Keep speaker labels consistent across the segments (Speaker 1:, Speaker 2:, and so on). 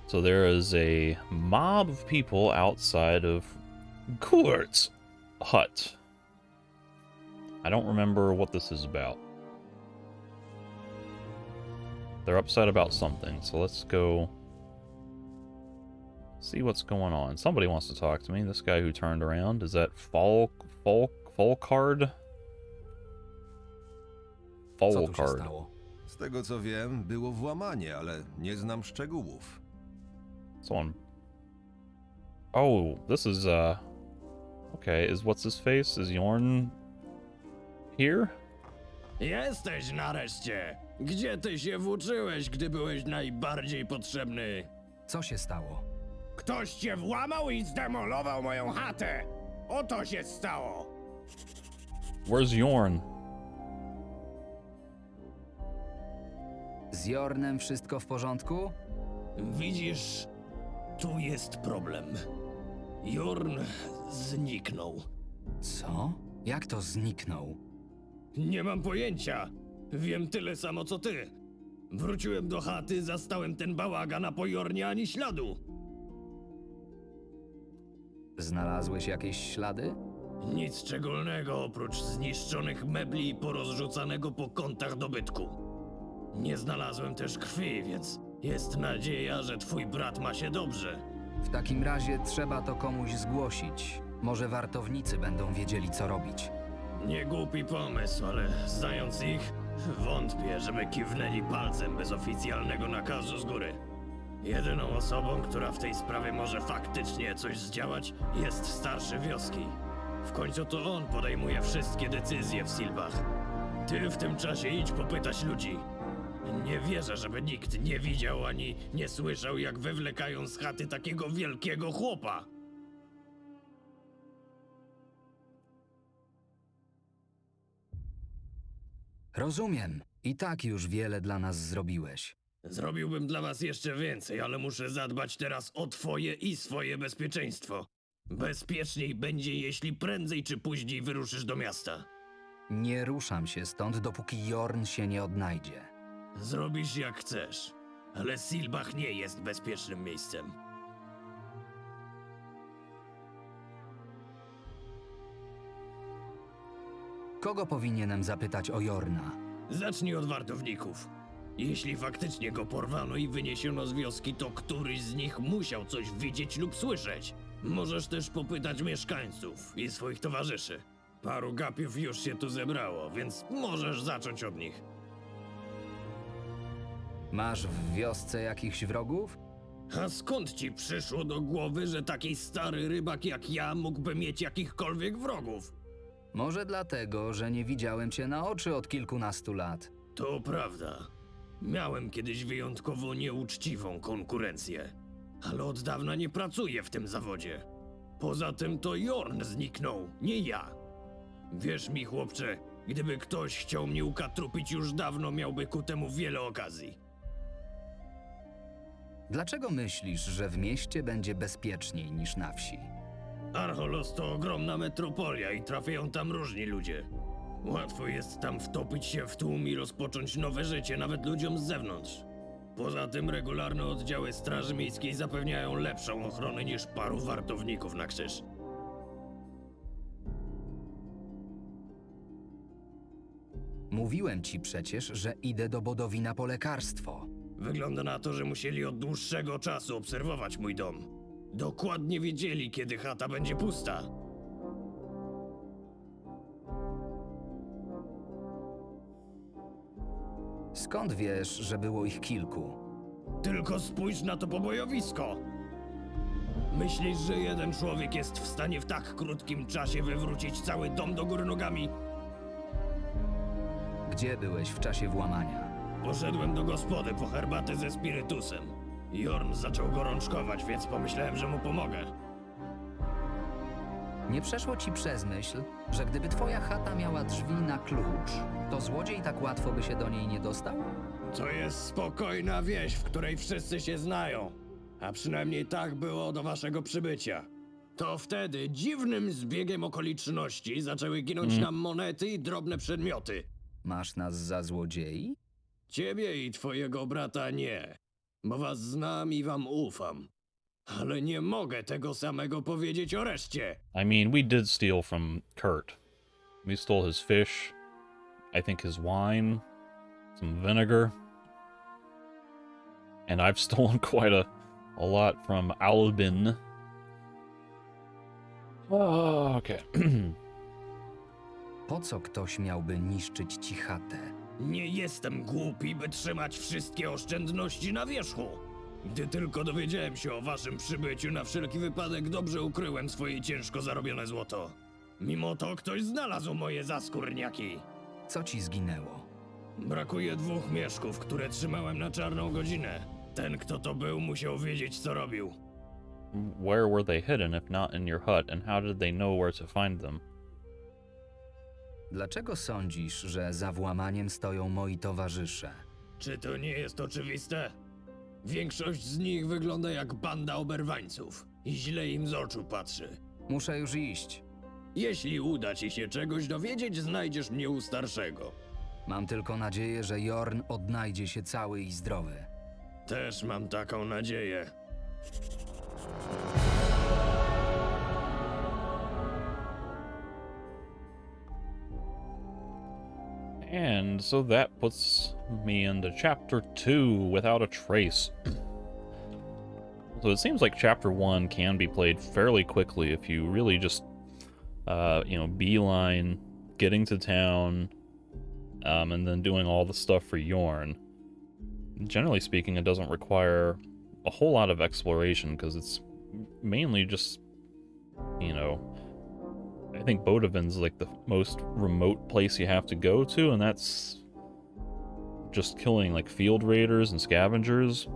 Speaker 1: So there is a mob of people outside of Kurt's hut. I don't remember what this is about. They're upset about something, so let's go see what's going on. Somebody wants to talk to me. This guy who turned around, is that Folcard?
Speaker 2: Co tu się
Speaker 1: Folcard.
Speaker 2: stało?
Speaker 3: Z tego co wiem, było włamanie, ale nie znam szczegółów.
Speaker 1: Someone. Oh, this is okay, is what's his face? Is Jorn here?
Speaker 4: Jesteś nareszcie! Gdzie ty się włóczyłeś, gdy byłeś najbardziej potrzebny?
Speaker 2: Co się stało?
Speaker 4: Ktoś cię włamał i zdemolował moją chatę! Oto się stało!
Speaker 1: Where's Jorn?
Speaker 2: Z Jornem wszystko w porządku?
Speaker 4: Widzisz, tu jest problem. Jorn zniknął.
Speaker 2: Co? Jak to zniknął?
Speaker 4: Nie mam pojęcia. Wiem tyle samo co ty. Wróciłem do chaty, zastałem ten bałagan, a po Jornie ani śladu.
Speaker 2: Znalazłeś jakieś ślady?
Speaker 4: Nic szczególnego oprócz zniszczonych mebli i porozrzucanego po kątach dobytku. Nie znalazłem też krwi, więc jest nadzieja, że twój brat ma się dobrze.
Speaker 2: W takim razie trzeba to komuś zgłosić. Może wartownicy będą wiedzieli, co robić.
Speaker 4: Nie głupi pomysł, ale znając ich, wątpię, żeby kiwnęli palcem bez oficjalnego nakazu z góry. Jedyną osobą, która w tej sprawie może faktycznie coś zdziałać, jest starszy wioski. W końcu to on podejmuje wszystkie decyzje w Silbach. Ty w tym czasie idź popytać ludzi. Nie wierzę, żeby nikt nie widział ani nie słyszał, jak wywlekają z chaty takiego wielkiego chłopa.
Speaker 2: Rozumiem. I tak już wiele dla nas zrobiłeś.
Speaker 4: Zrobiłbym dla was jeszcze więcej, ale muszę zadbać teraz o twoje i swoje bezpieczeństwo. Bezpieczniej będzie, jeśli prędzej czy później wyruszysz do miasta.
Speaker 2: Nie ruszam się stąd, dopóki Jorn się nie odnajdzie.
Speaker 4: Zrobisz jak chcesz, ale Silbach nie jest bezpiecznym miejscem.
Speaker 2: Kogo powinienem zapytać o Jorna?
Speaker 4: Zacznij od wartowników. Jeśli faktycznie go porwano i wyniesiono z wioski, to któryś z nich musiał coś widzieć lub słyszeć. Możesz też popytać mieszkańców i swoich towarzyszy. Paru gapiów już się tu zebrało, więc możesz zacząć od nich.
Speaker 2: Masz w wiosce jakichś wrogów?
Speaker 4: A skąd ci przyszło do głowy, że taki stary rybak jak ja mógłby mieć jakichkolwiek wrogów?
Speaker 2: Może dlatego, że nie widziałem cię na oczy od kilkunastu lat.
Speaker 4: To prawda. Miałem kiedyś wyjątkowo nieuczciwą konkurencję, ale od dawna nie pracuję w tym zawodzie. Poza tym to Jorn zniknął, nie ja. Wierz mi, chłopcze, gdyby ktoś chciał mnie ukatrupić, już dawno miałby ku temu wiele okazji.
Speaker 2: Dlaczego myślisz, że w mieście będzie bezpieczniej niż na wsi?
Speaker 4: Archolos to ogromna metropolia i trafiają tam różni ludzie. Łatwo jest tam wtopić się w tłum i rozpocząć nowe życie, nawet ludziom z zewnątrz. Poza tym regularne oddziały Straży Miejskiej zapewniają lepszą ochronę niż paru wartowników na krzyż.
Speaker 2: Mówiłem ci przecież, że idę do Bodowina po lekarstwo.
Speaker 4: Wygląda na to, że musieli od dłuższego czasu obserwować mój dom. Dokładnie wiedzieli, kiedy chata będzie pusta.
Speaker 2: Skąd wiesz, że było ich kilku?
Speaker 4: Tylko spójrz na to pobojowisko! Myślisz, że jeden człowiek jest w stanie w tak krótkim czasie wywrócić cały dom do góry nogami?
Speaker 2: Gdzie byłeś w czasie włamania?
Speaker 4: Poszedłem do gospody po herbatę ze spirytusem. Jorn zaczął gorączkować, więc pomyślałem, że mu pomogę.
Speaker 2: Nie przeszło ci przez myśl, że gdyby twoja chata miała drzwi na klucz, to złodziej tak łatwo by się do niej nie dostał?
Speaker 4: To jest spokojna wieś, w której wszyscy się znają. A przynajmniej tak było do waszego przybycia. To wtedy dziwnym zbiegiem okoliczności zaczęły ginąć nam monety i drobne przedmioty.
Speaker 2: Masz nas za złodziei?
Speaker 4: Ciebie i twojego brata nie. bo was znam i wam ufam. Ale nie mogę tego samego powiedzieć o reszcie.
Speaker 1: I mean, we did steal from Kurt. We stole his fish, I think his wine, some vinegar. And I've stolen quite a lot from Albin. Oh, okay.
Speaker 2: Po co ktoś miałby niszczyć ci chatę?
Speaker 4: Nie jestem głupi, by trzymać wszystkie oszczędności na wierzchu. Gdy tylko dowiedziałem się o waszym przybyciu, na wszelki wypadek dobrze ukryłem swoje ciężko zarobione złoto. Mimo to ktoś znalazł moje zaskórniaki.
Speaker 2: Co ci zginęło?
Speaker 4: Brakuje 2 mieszków, które trzymałem na czarną godzinę. Ten, kto to był, musiał wiedzieć, co robił.
Speaker 1: Where were they hidden if not in your hut, and how did they know where to find them?
Speaker 2: Dlaczego sądzisz, że za włamaniem stoją moi towarzysze?
Speaker 4: Czy to nie jest oczywiste? Większość z nich wygląda jak banda oberwańców i źle im z oczu patrzy.
Speaker 2: Muszę już iść.
Speaker 4: Jeśli uda ci się czegoś dowiedzieć, znajdziesz mnie u starszego.
Speaker 2: Mam tylko nadzieję, że Jorn odnajdzie się cały i zdrowy.
Speaker 4: Też mam taką nadzieję.
Speaker 1: And so that puts me into chapter 2 without a trace. So it seems like chapter 1 can be played fairly quickly if you really just, beeline getting to town, and then doing all the stuff for Yorn. Generally speaking, it doesn't require a whole lot of exploration because it's mainly just, I think Bodevin's like the most remote place you have to go to, and that's just killing like field raiders and scavengers.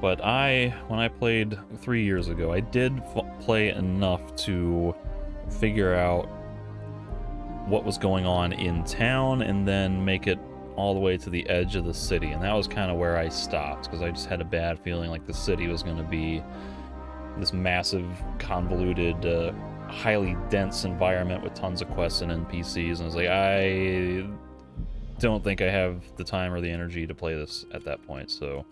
Speaker 1: But when I played 3 years ago, I did play enough to figure out what was going on in town and then make it all the way to the edge of the city. And that was kind of where I stopped, because I just had a bad feeling like the city was going to be this massive, convoluted, highly dense environment with tons of quests and NPCs. And I was like, I don't think I have the time or the energy to play this at that point, so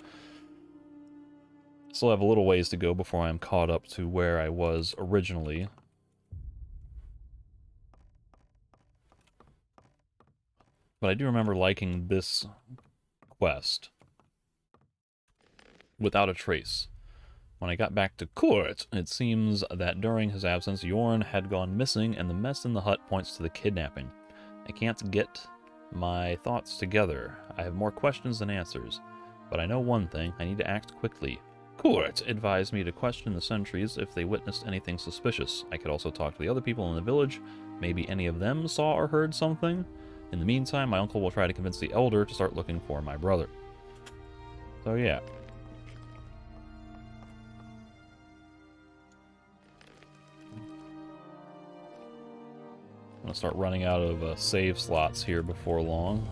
Speaker 1: still have a little ways to go before I'm caught up to where I was originally. But I do remember liking this quest without a trace. When I got back to Kurt, it seems that during his absence, Yorn had gone missing, and the mess in the hut points to the kidnapping. I can't get my thoughts together. I have more questions than answers. But I know one thing, I need to act quickly. Kurt advised me to question the sentries if they witnessed anything suspicious. I could also talk to the other people in the village. Maybe any of them saw or heard something. In the meantime, my uncle will try to convince the elder to start looking for my brother. So yeah. I'm gonna start running out of save slots here before long.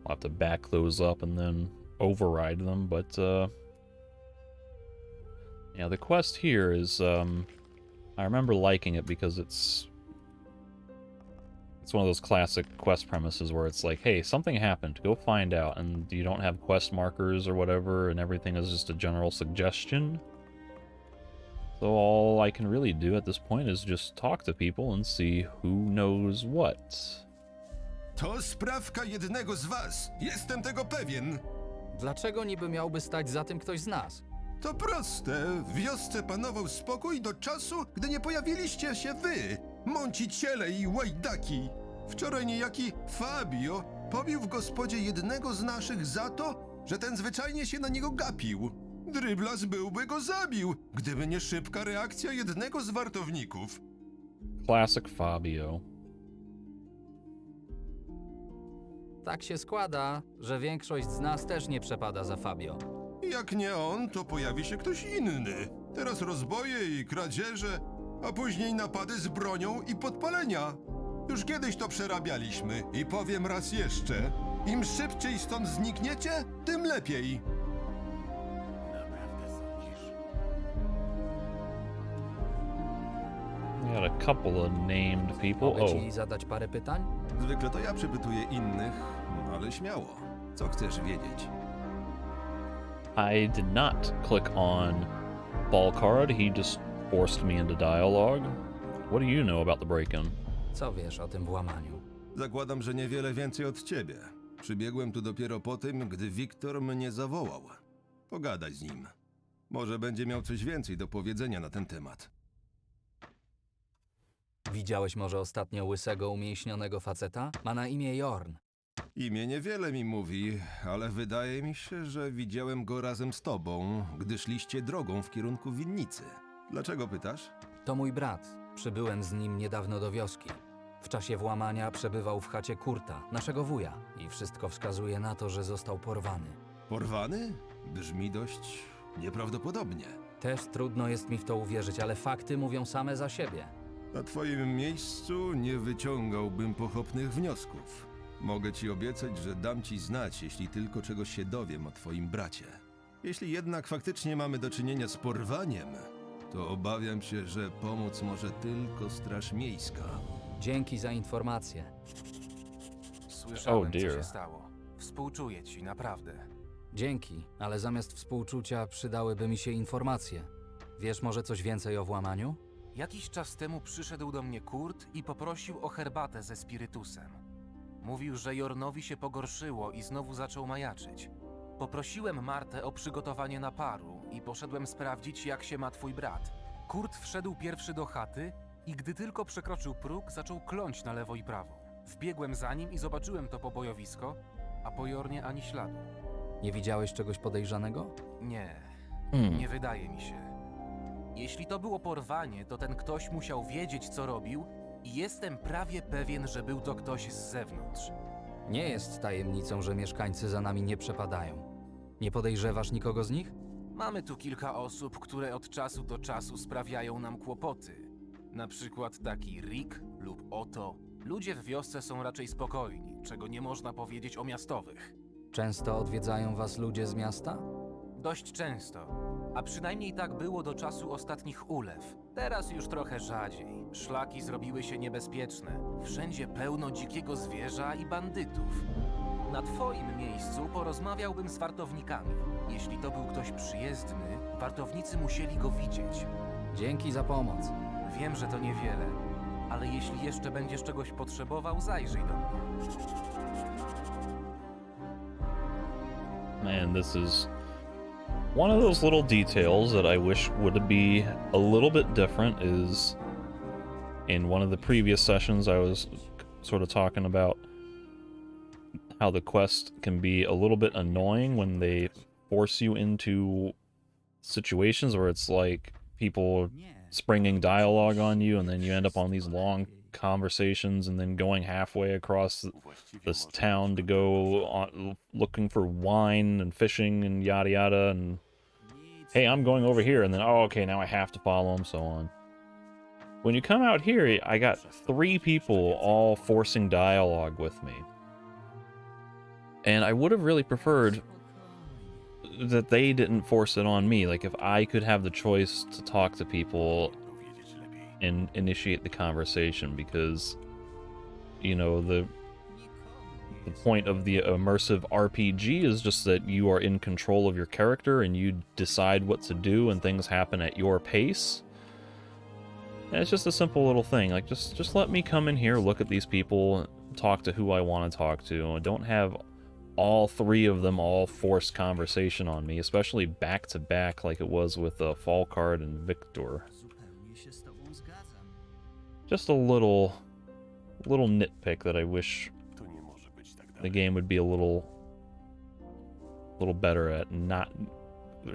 Speaker 1: I'll have to back those up and then override them, but yeah, the quest here is I remember liking it because it's one of those classic quest premises where it's like, hey, something happened, go find out, and you don't have quest markers or whatever, and everything is just a general suggestion. So all I can really do at this point is just talk to people and see who knows what.
Speaker 3: To sprawka jednego z was. Jestem tego pewien.
Speaker 2: Dlaczego niby miałby stać za tym ktoś z nas?
Speaker 3: To proste. W wiosce panował spokój do czasu, gdy nie pojawiliście się wy, mąciciele i łajdaki. Wczoraj niejaki Fabio pobił w gospodzie jednego z naszych za to, że ten zwyczajnie się na niego gapił. Dryblas byłby go zabił, gdyby nie szybka reakcja jednego z wartowników.
Speaker 1: Classic Fabio.
Speaker 2: Tak się składa, że większość z nas też nie przepada za Fabio.
Speaker 3: Jak nie on, to pojawi się ktoś inny. Teraz rozboje i kradzieże, a później napady z bronią i podpalenia. Już kiedyś to przerabialiśmy i powiem raz jeszcze. Im szybciej stąd znikniecie, tym lepiej.
Speaker 1: got a couple of named people.
Speaker 2: Mogę
Speaker 1: Oh,
Speaker 2: ci zadać parę pytań?
Speaker 3: Zwykle to ja przypytuję innych, ale śmiało. Co chcesz wiedzieć?
Speaker 1: I did not click on Ball Card. He just forced me into dialogue. What do you know about the break-in?
Speaker 2: Co wiesz o tym włamaniu?
Speaker 3: Zakładam, że niewiele więcej od ciebie. Przybiegłem tu dopiero po tym, gdy Wiktor mnie zawołał. Pogadaj z nim. Może będzie miał coś więcej do powiedzenia na ten temat.
Speaker 2: Widziałeś może ostatnio łysego, umięśnionego faceta? Ma na imię Jorn.
Speaker 3: Imię niewiele mi mówi, ale wydaje mi się, że widziałem go razem z tobą, gdy szliście drogą w kierunku winnicy. Dlaczego pytasz?
Speaker 2: To mój brat. Przybyłem z nim niedawno do wioski. W czasie włamania przebywał w chacie Kurta, naszego wuja, i wszystko wskazuje na to, że został porwany.
Speaker 3: Porwany? Brzmi dość nieprawdopodobnie.
Speaker 2: Też trudno jest mi w to uwierzyć, ale fakty mówią same za siebie.
Speaker 3: Na twoim miejscu nie wyciągałbym pochopnych wniosków. Mogę ci obiecać, że dam ci znać, jeśli tylko czegoś się dowiem o twoim bracie. Jeśli jednak faktycznie mamy do czynienia z porwaniem, to obawiam się, że pomóc może tylko Straż Miejska.
Speaker 2: Dzięki za informację.
Speaker 5: Słyszałem,
Speaker 1: Oh
Speaker 5: co
Speaker 1: dear.
Speaker 5: się stało. Współczuję ci, naprawdę.
Speaker 2: Dzięki, ale zamiast współczucia przydałyby mi się informacje. Wiesz może coś więcej o włamaniu?
Speaker 5: Jakiś czas temu przyszedł do mnie Kurt i poprosił o herbatę ze spirytusem. Mówił, że Jornowi się pogorszyło i znowu zaczął majaczyć. Poprosiłem Martę o przygotowanie naparu i poszedłem sprawdzić, jak się ma twój brat. Kurt wszedł pierwszy do chaty i gdy tylko przekroczył próg, zaczął kląć na lewo i prawo. Wbiegłem za nim i zobaczyłem to pobojowisko, a po Jornie ani śladu.
Speaker 2: Nie widziałeś czegoś podejrzanego?
Speaker 5: Nie, nie wydaje mi się. Jeśli to było porwanie, to ten ktoś musiał wiedzieć, co robił i jestem prawie pewien, że był to ktoś z zewnątrz.
Speaker 2: Nie jest tajemnicą, że mieszkańcy za nami nie przepadają. Nie podejrzewasz nikogo z nich?
Speaker 5: Mamy tu kilka osób, które od czasu do czasu sprawiają nam kłopoty. Na przykład taki Rick lub Otto. Ludzie w wiosce są raczej spokojni, czego nie można powiedzieć o miastowych.
Speaker 2: Często odwiedzają was ludzie z miasta?
Speaker 5: Dość często. A przynajmniej tak było do czasu ostatnich ulew. Teraz już trochę rzadziej. Szlaki zrobiły się niebezpieczne. Wszędzie pełno dzikiego zwierza i bandytów. Na twoim miejscu porozmawiałbym z wartownikami. Jeśli to był ktoś przyjezdny, wartownicy musieli go widzieć.
Speaker 2: Dzięki za pomoc.
Speaker 5: Wiem, że to niewiele, ale jeśli jeszcze będziesz czegoś potrzebował, zajrzyj do mnie.
Speaker 1: Man, this is one of those little details that I wish would be a little bit different. Is in one of the previous sessions I was sort of talking about how the quest can be a little bit annoying when they force you into situations where it's like people springing dialogue on you and then you end up on these long conversations and then going halfway across this town to go on, looking for wine and fishing and yada yada, and hey, I'm going over here, and then oh okay, now I have to follow him, so on. When you come out here, I got 3 people all forcing dialogue with me, and I would have really preferred that they didn't force it on me. Like if I could have the choice to talk to people and initiate the conversation, because you know the point of the immersive RPG is just that you are in control of your character and you decide what to do and things happen at your pace. And it's just a simple little thing, like just let me come in here, look at these people, talk to who I want to talk to, and don't have all 3 of them all force conversation on me, especially back to back like it was with Falcard and Victor. Just a little nitpick that I wish the game would be a little better at, not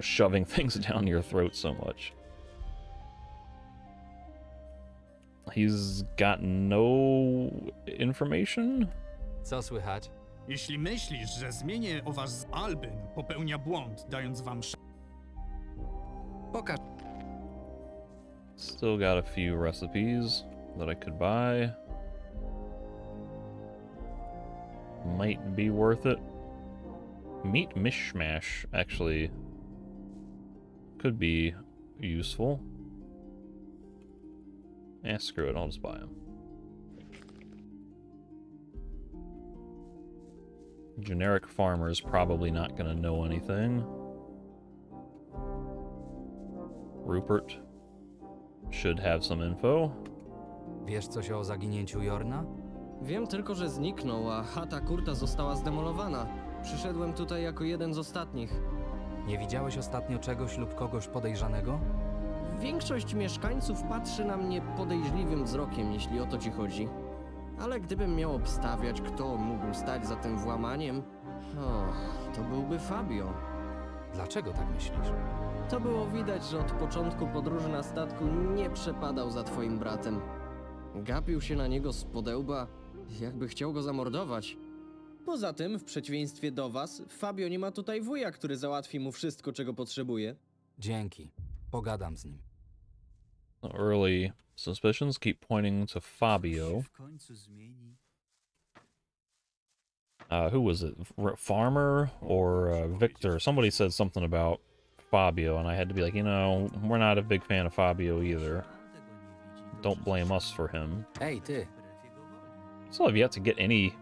Speaker 1: shoving things down your throat so much. He's got no information?
Speaker 2: Co słychać?
Speaker 6: Jeśli myślisz, że zmienię o was z Albyn, popełnia błąd, dając wam
Speaker 2: Pokaż.
Speaker 1: Still got a few recipes that I could buy. Might be worth it. Meat mishmash actually could be useful. Screw it, I'll just buy him. Generic farmer's probably not gonna know anything. Rupert should have some info.
Speaker 2: Wiesz coś o zaginięciu Jorna?
Speaker 7: Wiem tylko, że zniknął, a chata Kurta została zdemolowana. Przyszedłem tutaj jako jeden z ostatnich.
Speaker 2: Nie widziałeś ostatnio czegoś lub kogoś podejrzanego?
Speaker 7: Większość mieszkańców patrzy na mnie podejrzliwym wzrokiem, jeśli o to ci chodzi. Ale gdybym miał obstawiać, kto mógł stać za tym włamaniem, to byłby Fabio.
Speaker 2: Dlaczego tak myślisz?
Speaker 7: To było widać, że od początku podróży na statku nie przepadał za twoim bratem. Gapił się na niego z podełba, jakby chciał go zamordować. Poza tym, w przeciwieństwie do was, Fabio nie ma tutaj wuja, który załatwi mu wszystko, czego potrzebuje.
Speaker 2: Dzięki. Pogadam z nim.
Speaker 1: Early suspicions keep pointing to Fabio. Who was it? Farmer or Victor? Somebody said something about Fabio, and I had to be like, you know, we're not a big fan of Fabio either. Don't blame us for him.
Speaker 2: Ej, ty!
Speaker 1: Still have yet to get any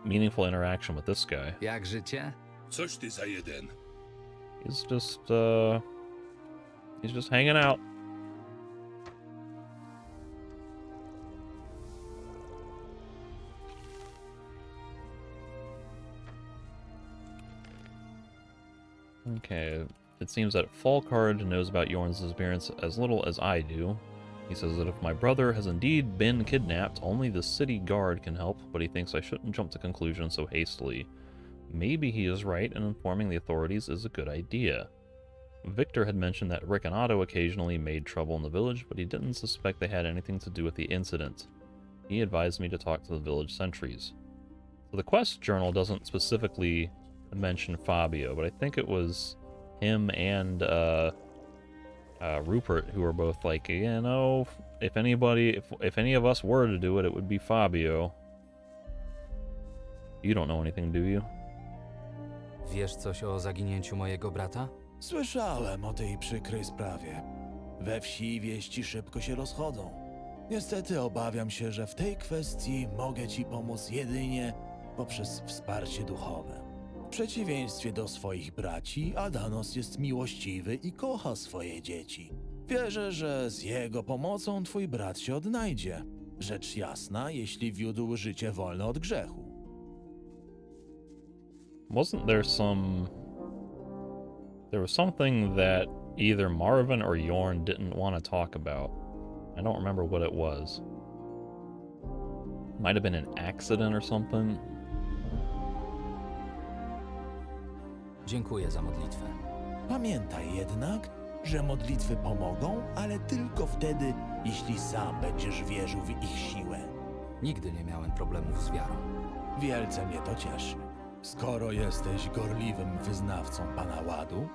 Speaker 1: meaningful interaction with this guy.
Speaker 2: Jak życie?
Speaker 3: Coś ty za jeden.
Speaker 1: He's just hanging out. Okay, it seems that Falkard knows about Yorn's disappearance as little as I do. He says that if my brother has indeed been kidnapped, only the city guard can help, but he thinks I shouldn't jump to conclusions so hastily. Maybe he is right, and informing the authorities is a good idea. Victor had mentioned that Rick and Otto occasionally made trouble in the village, but he didn't suspect they had anything to do with the incident. He advised me to talk to the village sentries. So the quest journal doesn't specifically mention Fabio, but I think it was him and Rupert who were both like, you know, if any of us were to do it, it would be Fabio. You don't know anything, do you?
Speaker 2: Wiesz coś o zaginięciu mojego brata?
Speaker 8: Słyszałem o tej przykrej sprawie. We wsi wieści szybko się rozchodzą. Niestety obawiam się, że w tej kwestii mogę ci pomóc jedynie poprzez wsparcie duchowe. W przeciwieństwie do swoich braci, Adanos jest miłościwy i kocha swoje dzieci. Wierzę, że z jego pomocą twój brat się odnajdzie. Rzecz jasna, jeśli wiódł życie wolne od grzechu.
Speaker 1: Wasn't there there was something that either Marvin or Yorn didn't want to talk about. I don't remember what it was. Might have been an accident or something.
Speaker 2: Dziękuję za modlitwę.
Speaker 8: Pamiętaj jednak, że modlitwy pomogą, ale tylko wtedy, jeśli sam będziesz wierzył w ich siłę.
Speaker 2: Nigdy nie miałem problemów z wiarą.
Speaker 8: Wielce mnie to cieszy. Skoro jesteś gorliwym wyznawcą Pana Ładu,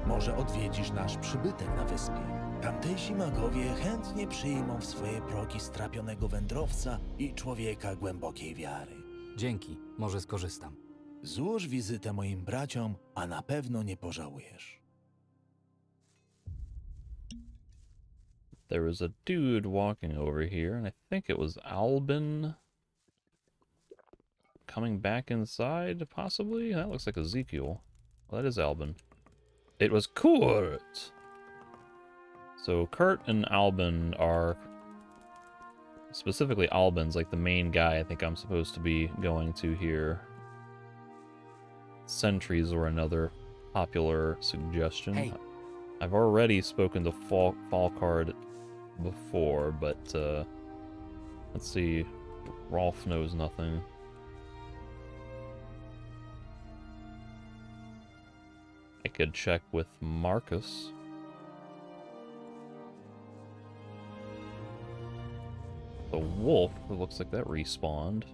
Speaker 8: może odwiedzisz nasz przybytek na wyspie. Tamtejsi magowie chętnie przyjmą w swoje progi strapionego wędrowca i człowieka głębokiej wiary.
Speaker 2: Dzięki, może skorzystam.
Speaker 8: Złóż wizytę moim braciom, a na pewno nie pożałujesz.
Speaker 1: There was a dude walking over here, and I think it was Albin coming back inside, possibly? That looks like Ezekiel. Well, that is Albin. It was Kurt! So Kurt and Albin are... Specifically, Albin's like the main guy I think I'm supposed to be going to here. Sentries were another popular suggestion.
Speaker 2: Hey.
Speaker 1: I've already spoken to Falkard before, but let's see. Rolf knows nothing. I could check with Marcus. The wolf, it looks like that respawned.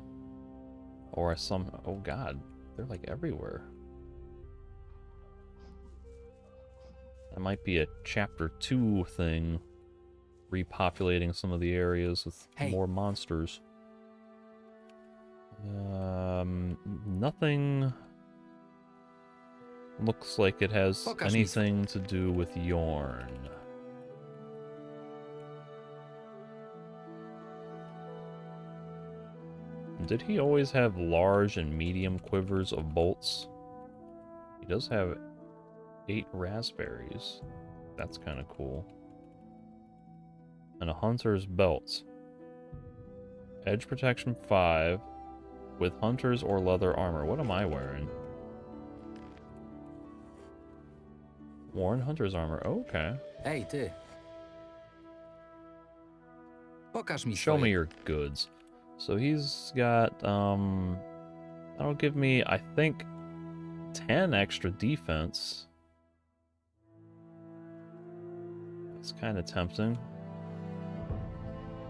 Speaker 1: Or oh god, they're like everywhere. That might be a chapter 2 thing. Repopulating some of the areas with more monsters. Nothing looks like it has anything to do with Yorn. Did he always have large and medium quivers of bolts? He does have 8 raspberries. That's kind of cool. And a hunter's belt. Edge protection 5 with hunter's or leather armor. What am I wearing? Worn hunter's armor. Okay.
Speaker 2: Ej, ty. Pokaż mi
Speaker 1: Show me
Speaker 2: swoje.
Speaker 1: your goods. So he's got, that'll give me, I think, 10 extra defense. It's kind of tempting.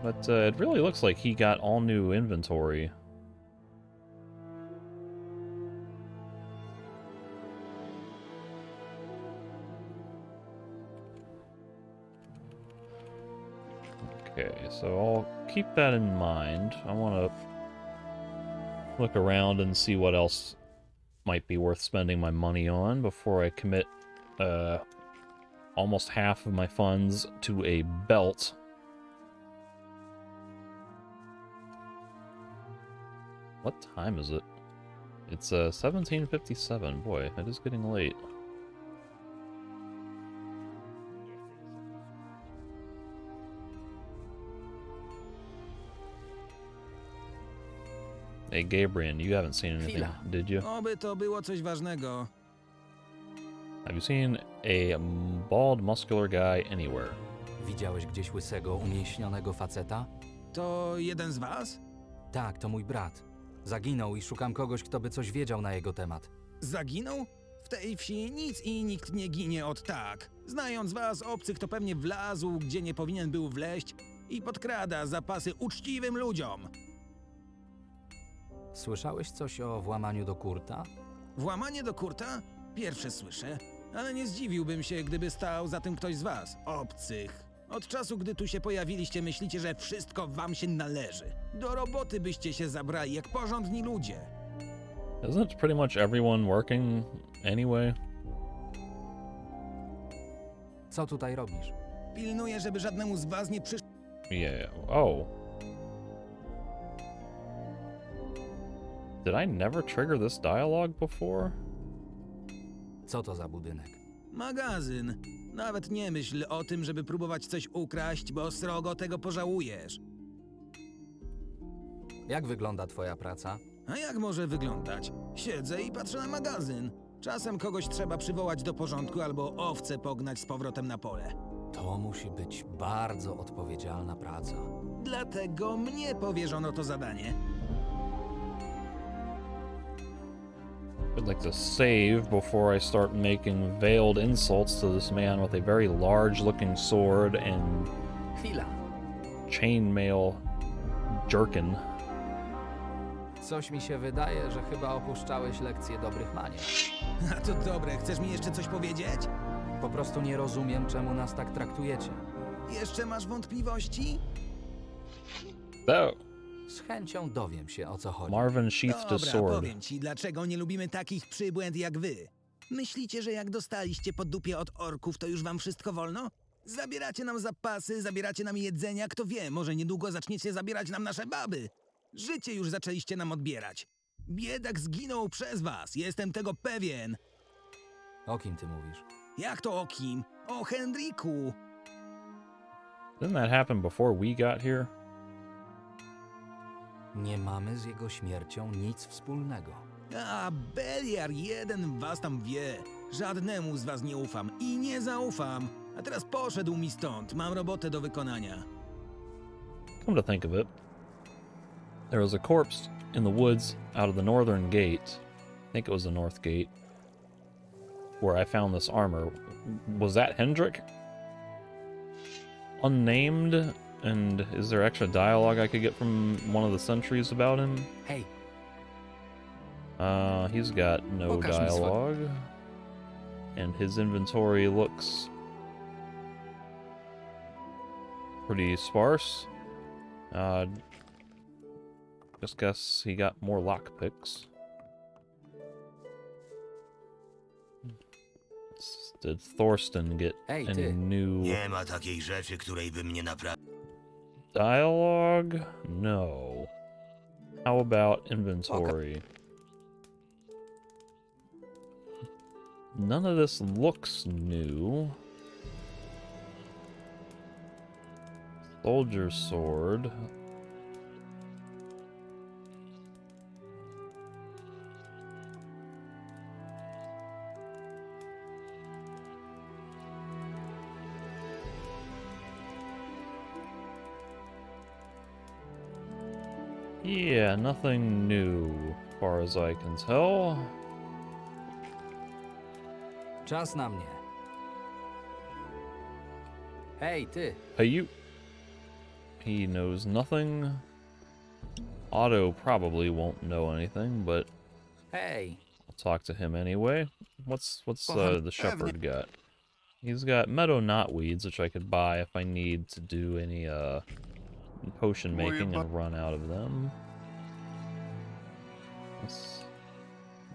Speaker 1: But it really looks like he got all new inventory. Okay, so I'll keep that in mind. I want to look around and see what else might be worth spending my money on before I commit almost half of my funds to a belt. What time is it? It's 17:57. Boy, it is getting late. Hey, Gabriel, you haven't seen anything,
Speaker 2: Chwila.
Speaker 1: did you?
Speaker 9: Oby to było coś ważnego.
Speaker 1: Have you seen a bald, muscular guy anywhere?
Speaker 2: Widziałeś gdzieś łysego, umięśnionego faceta?
Speaker 9: To jeden z was?
Speaker 2: Tak, to mój brat. Zaginął i szukam kogoś, kto by coś wiedział na jego temat.
Speaker 9: Zaginął? W tej wsi nic i nikt nie ginie od tak. Znając was, obcych to pewnie wlazł, gdzie nie powinien był wleźć i podkrada zapasy uczciwym ludziom.
Speaker 2: Słyszałeś coś o włamaniu do Kurta?
Speaker 9: Włamanie do Kurta? Pierwsze słyszę, ale nie zdziwiłbym się, gdyby stał za tym ktoś z was, obcych. Od czasu, gdy tu się pojawiliście, myślicie, że wszystko wam się należy. Do roboty byście się zabrali jak porządni ludzie.
Speaker 1: Isn't pretty much everyone working anyway?
Speaker 2: Co tutaj robisz?
Speaker 9: Pilnuję, żeby żadnemu z was nie przyszło.
Speaker 1: Yeah. Oh. Did I never trigger this dialogue before?
Speaker 2: Co to za budynek?
Speaker 9: Magazyn. Nawet nie myśl o tym, żeby próbować coś ukraść, bo srogo tego pożałujesz.
Speaker 2: Jak wygląda twoja praca?
Speaker 9: A jak może wyglądać? Siedzę i patrzę na magazyn. Czasem kogoś trzeba przywołać do porządku albo owce pognać z powrotem na pole.
Speaker 2: To musi być bardzo odpowiedzialna praca.
Speaker 9: Dlatego mnie powierzono to zadanie.
Speaker 1: I'd like to save before I start making veiled insults to this man with a very large-looking sword and
Speaker 2: Chwila.
Speaker 1: chainmail jerkin.
Speaker 2: Coś mi się wydaje, że chyba opuszczałeś lekcję dobrych manier.
Speaker 9: A to dobre, chcesz mi jeszcze coś powiedzieć?
Speaker 2: Po prostu nie rozumiem, czemu nas tak traktujecie.
Speaker 9: Jeszcze masz wątpliwości?
Speaker 1: Oh,
Speaker 2: Z chęcią dowiem się, o co chodzi.
Speaker 1: Marvin sheathed his
Speaker 9: Dobra,
Speaker 1: sword.
Speaker 9: powiem ci, dlaczego nie lubimy takich przybłęd jak wy. Myślicie, że jak dostaliście po dupie od orków, to już wam wszystko wolno? Zabieracie nam zapasy, zabieracie nam jedzenia, kto wie, może niedługo zaczniecie zabierać nam nasze baby. Życie już zaczęliście nam odbierać. Biedak zginął przez was, jestem tego pewien.
Speaker 2: O kim ty mówisz?
Speaker 9: Jak to o kim? O Henryku!
Speaker 1: Didn't that happen before we got here?
Speaker 2: Nie mamy z jego śmiercią nic wspólnego.
Speaker 9: A, Beliar, jeden was tam wie. Żadnemu z was nie ufam i nie zaufam. A teraz poszedł mi stąd, mam robotę do wykonania.
Speaker 1: Come to think of it, there was a corpse in the woods out of the northern gate. I think it was the north gate, where I found this armor. Was that Hendrik? Unnamed? And is there extra dialogue I could get from one of the sentries about him?
Speaker 2: Hej,
Speaker 1: He's got no
Speaker 2: Pokaż mi
Speaker 1: dialogue. And his inventory looks pretty sparse. Just guess he got more lockpicks. Did Thorsten get
Speaker 2: Hey,
Speaker 1: any
Speaker 2: ty.
Speaker 1: new
Speaker 10: Nie ma takiej rzeczy, której by mnie naprawdę...
Speaker 1: dialogue? No. How about inventory? None of this looks new. Soldier sword. Yeah, nothing new, as far as I can tell.
Speaker 2: Czas na mnie. Hej, ty.
Speaker 1: Hey, you. He knows nothing. Otto probably won't know anything, but
Speaker 2: Hej.
Speaker 1: I'll talk to him anyway. What's the shepherd got? He's got meadow knotweeds, which I could buy if I need to do any potion making and run out of them.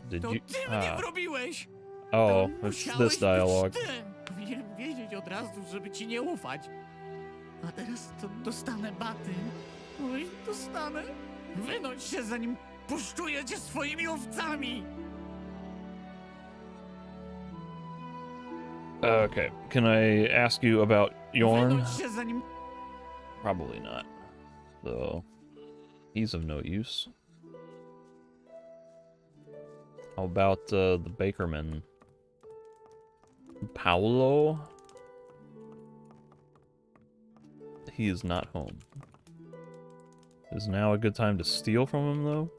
Speaker 1: Did you?
Speaker 10: wrobiłeś!
Speaker 1: Oh, it's this dialogue.
Speaker 10: Powinienem wiedzieć od razu, żeby ci nie ufać. A teraz to dostanę baty. Oj, dostanę. Wynoś się, zanim puszczuję cię swoimi owcami!
Speaker 1: Okay, can I ask you about Yorn?
Speaker 10: Wynoś się, zanim...
Speaker 1: Probably not. So, he's of no use. How about the bakerman? Paolo? He is not home. Is now a good time to steal from him, though?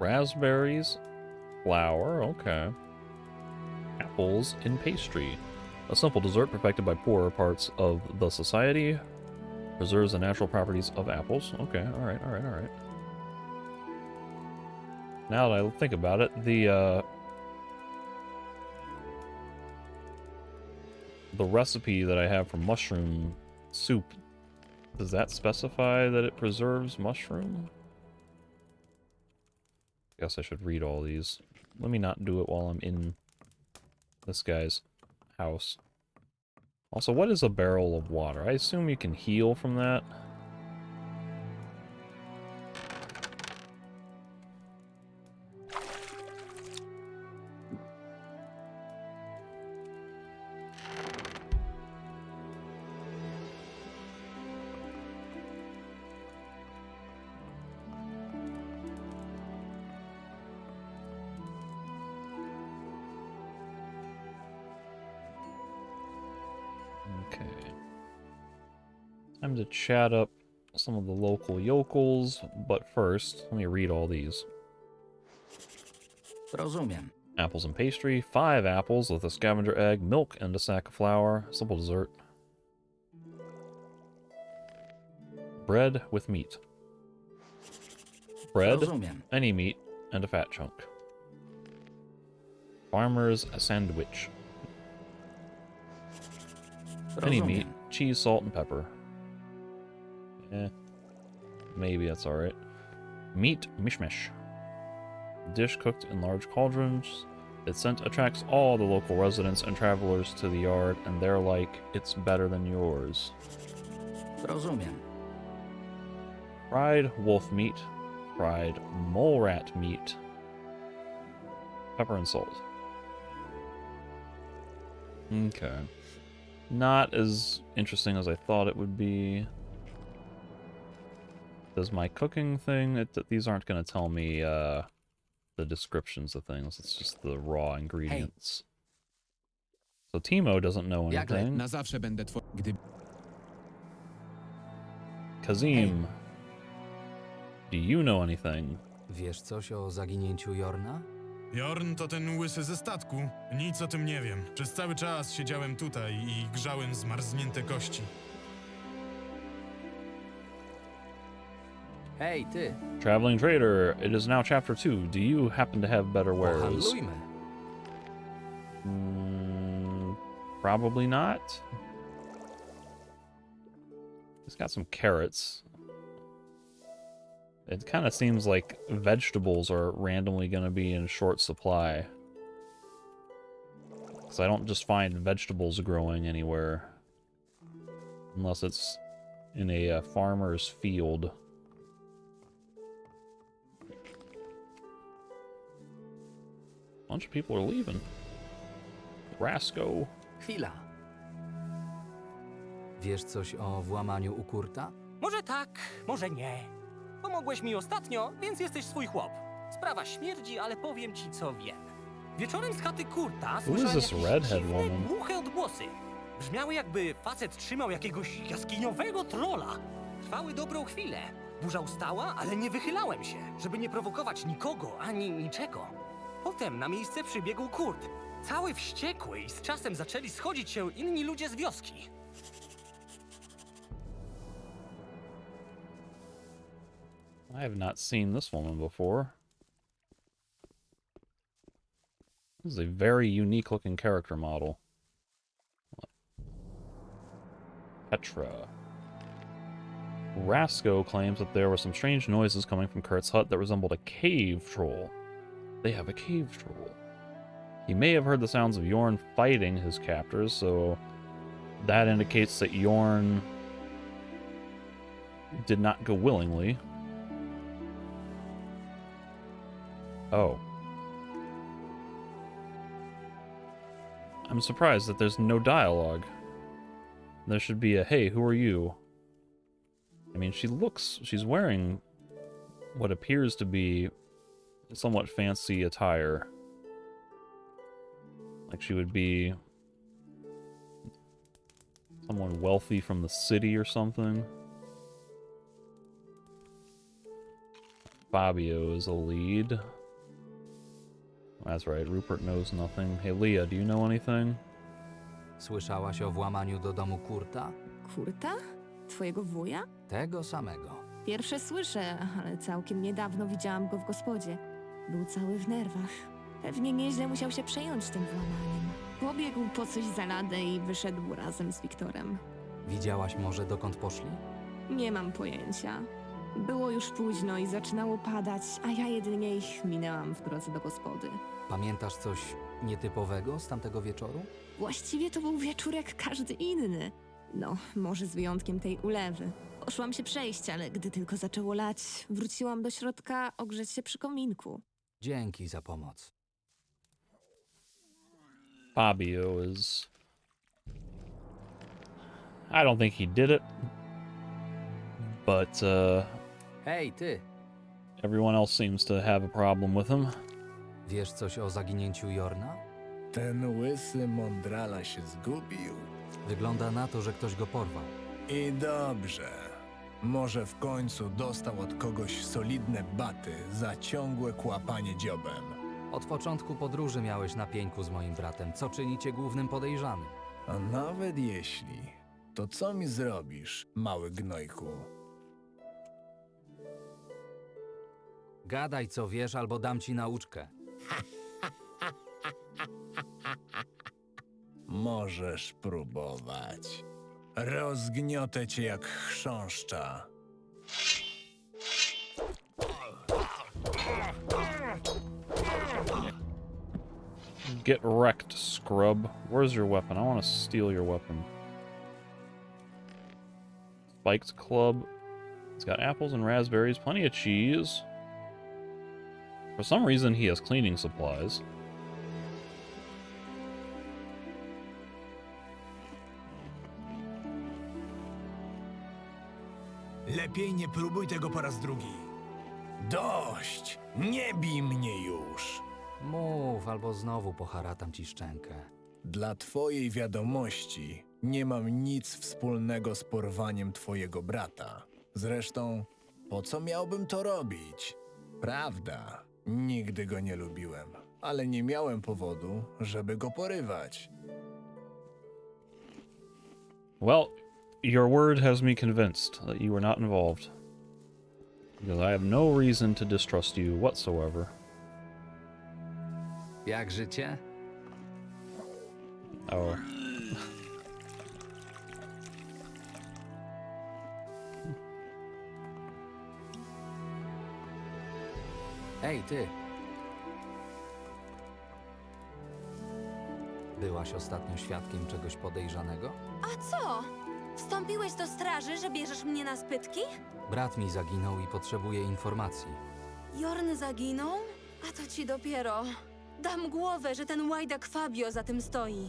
Speaker 1: Raspberries, flour, okay. Apples in pastry. A simple dessert perfected by poorer parts of the society. Preserves the natural properties of apples. Okay, alright, alright, alright. Now that I think about it, the recipe that I have for mushroom soup, does that specify that it preserves mushroom? Guess I should read all these. Let me not do it while I'm in this guy's house. Also, what is a barrel of water? I assume you can heal from that. Okay. Time to chat up some of the local yokels, but first, let me read all these.
Speaker 2: Rozumiem.
Speaker 1: Apples and pastry, 5 apples with a scavenger egg, milk, and a sack of flour. Simple dessert. Bread with meat. Bread,
Speaker 2: Rozumiem.
Speaker 1: any meat, and a fat chunk. Farmer's sandwich. Any meat, cheese, salt, and pepper. Maybe that's alright. Meat mishmash. Dish cooked in large cauldrons. Its scent attracts all the local residents and travelers to the yard, and they're like, it's better than yours.
Speaker 2: Rozumiem.
Speaker 1: Fried wolf meat. Fried mole rat meat. Pepper and salt. Okay. Not as interesting as I thought it would be. Does my cooking thing... these aren't going to tell me the descriptions of things. It's just the raw ingredients. Hey. So Timo doesn't know anything.
Speaker 11: Na zawsze będę
Speaker 1: Kazim, do you know anything?
Speaker 2: Wiesz coś o zaginięciu Jorna?
Speaker 6: Jorn to ten łysy ze statku. Nic o tym nie wiem. Przez cały czas siedziałem tutaj i grzałem zmarznięte kości.
Speaker 2: Hej, ty!
Speaker 1: Traveling trader, it is now chapter 2. Do you happen to have better wares?
Speaker 2: Pohandlujmy.
Speaker 1: Probably not. He's got some carrots. It kind of seems like vegetables are randomly going to be in short supply. Because I don't just find vegetables growing anywhere. Unless it's in a farmer's field. A bunch of people are leaving. Rasco.
Speaker 2: Chwila. Wiesz coś o włamaniu u Kurta?
Speaker 11: Może tak, może nie. Pomogłeś mi ostatnio, więc jesteś swój chłop. Sprawa śmierdzi, ale powiem ci, co wiem. Wieczorem z chaty Kurta słyszałem
Speaker 1: this
Speaker 11: jakieś
Speaker 1: redhead
Speaker 11: dziwne,
Speaker 1: woman?
Speaker 11: głuche odgłosy. Brzmiały, jakby facet trzymał jakiegoś jaskiniowego trola. Trwały dobrą chwilę. Burza ustała, ale nie wychylałem się, żeby nie prowokować nikogo ani niczego. Potem na miejsce przybiegł Kurt. Cały wściekły i z czasem zaczęli schodzić się inni ludzie z wioski.
Speaker 1: I have not seen this woman before. This is a very unique looking character model. Petra. Rasco claims that there were some strange noises coming from Kurt's hut that resembled a cave troll. They have a cave troll. He may have heard the sounds of Yorn fighting his captors, so that indicates that Yorn did not go willingly. Oh. I'm surprised that there's no dialogue. There should be a, hey, who are you? I mean, she's wearing what appears to be somewhat fancy attire. Like she would be someone wealthy from the city or something. Fabio is a lead. That's right, Rupert knows nothing. Hey Leah, do you know anything?
Speaker 2: Słyszałaś o włamaniu do domu Kurta?
Speaker 12: Kurta? Twojego wuja?
Speaker 2: Tego samego.
Speaker 12: Pierwsze słyszę, ale całkiem niedawno widziałam go w gospodzie. Był cały w nerwach. Pewnie nieźle musiał się przejąć tym włamaniem. Pobiegł po coś za ladę i wyszedł razem z Wiktorem.
Speaker 2: Widziałaś może dokąd poszli?
Speaker 12: Nie mam pojęcia. Było już późno i zaczynało padać, a ja jedynie ich minęłam w drodze do gospody.
Speaker 2: Pamiętasz coś nietypowego z tamtego wieczoru?
Speaker 12: Właściwie to był wieczór jak każdy inny. No, może z wyjątkiem tej ulewy. Poszłam się przejść, ale gdy tylko zaczęło lać, wróciłam do środka ogrzeć się przy kominku.
Speaker 2: Dzięki za pomoc.
Speaker 1: Fabio is... I don't think he did it. But,
Speaker 2: Hej, ty!
Speaker 1: everyone else seems to have a problem with him.
Speaker 2: Wiesz coś o zaginięciu Jorna?
Speaker 8: Ten łysy mądrala się zgubił.
Speaker 2: Wygląda na to, że ktoś go porwał.
Speaker 8: I dobrze. Może w końcu dostał od kogoś solidne baty za ciągłe kłapanie dziobem.
Speaker 2: Od początku podróży miałeś na pieńku z moim bratem, co czyni cię głównym podejrzanym.
Speaker 8: A nawet jeśli, to co mi zrobisz, mały gnojku?
Speaker 2: Gadaj co wiesz, albo dam ci nauczkę.
Speaker 8: Możesz próbować. Rozgniotę cię jak chrząszcza.
Speaker 1: Get wrecked, scrub. Where's your weapon? I want to steal your weapon. Spiked club. It's got apples and raspberries, plenty of cheese. For some reason, he has cleaning supplies.
Speaker 9: Lepiej nie próbuj tego po raz drugi.
Speaker 8: Dość! Nie bij mnie już!
Speaker 2: Mów, albo znowu poharatam ci szczękę.
Speaker 8: Dla twojej wiadomości nie mam nic wspólnego z porwaniem twojego brata. Zresztą, po co miałbym to robić? Prawda, nigdy go nie lubiłem, ale nie miałem powodu, żeby go porywać.
Speaker 1: Well, your word has me convinced that you were not involved. Because I have no reason to distrust you whatsoever.
Speaker 2: Jak życie?
Speaker 1: Oh.
Speaker 2: Ej, ty! Byłaś ostatnio świadkiem czegoś podejrzanego?
Speaker 13: A co? Wstąpiłeś do straży, że bierzesz mnie na spytki?
Speaker 2: Brat mi zaginął i potrzebuje informacji.
Speaker 13: Jorn zaginął? A to ci dopiero. Dam głowę, że ten łajdak Fabio za tym stoi.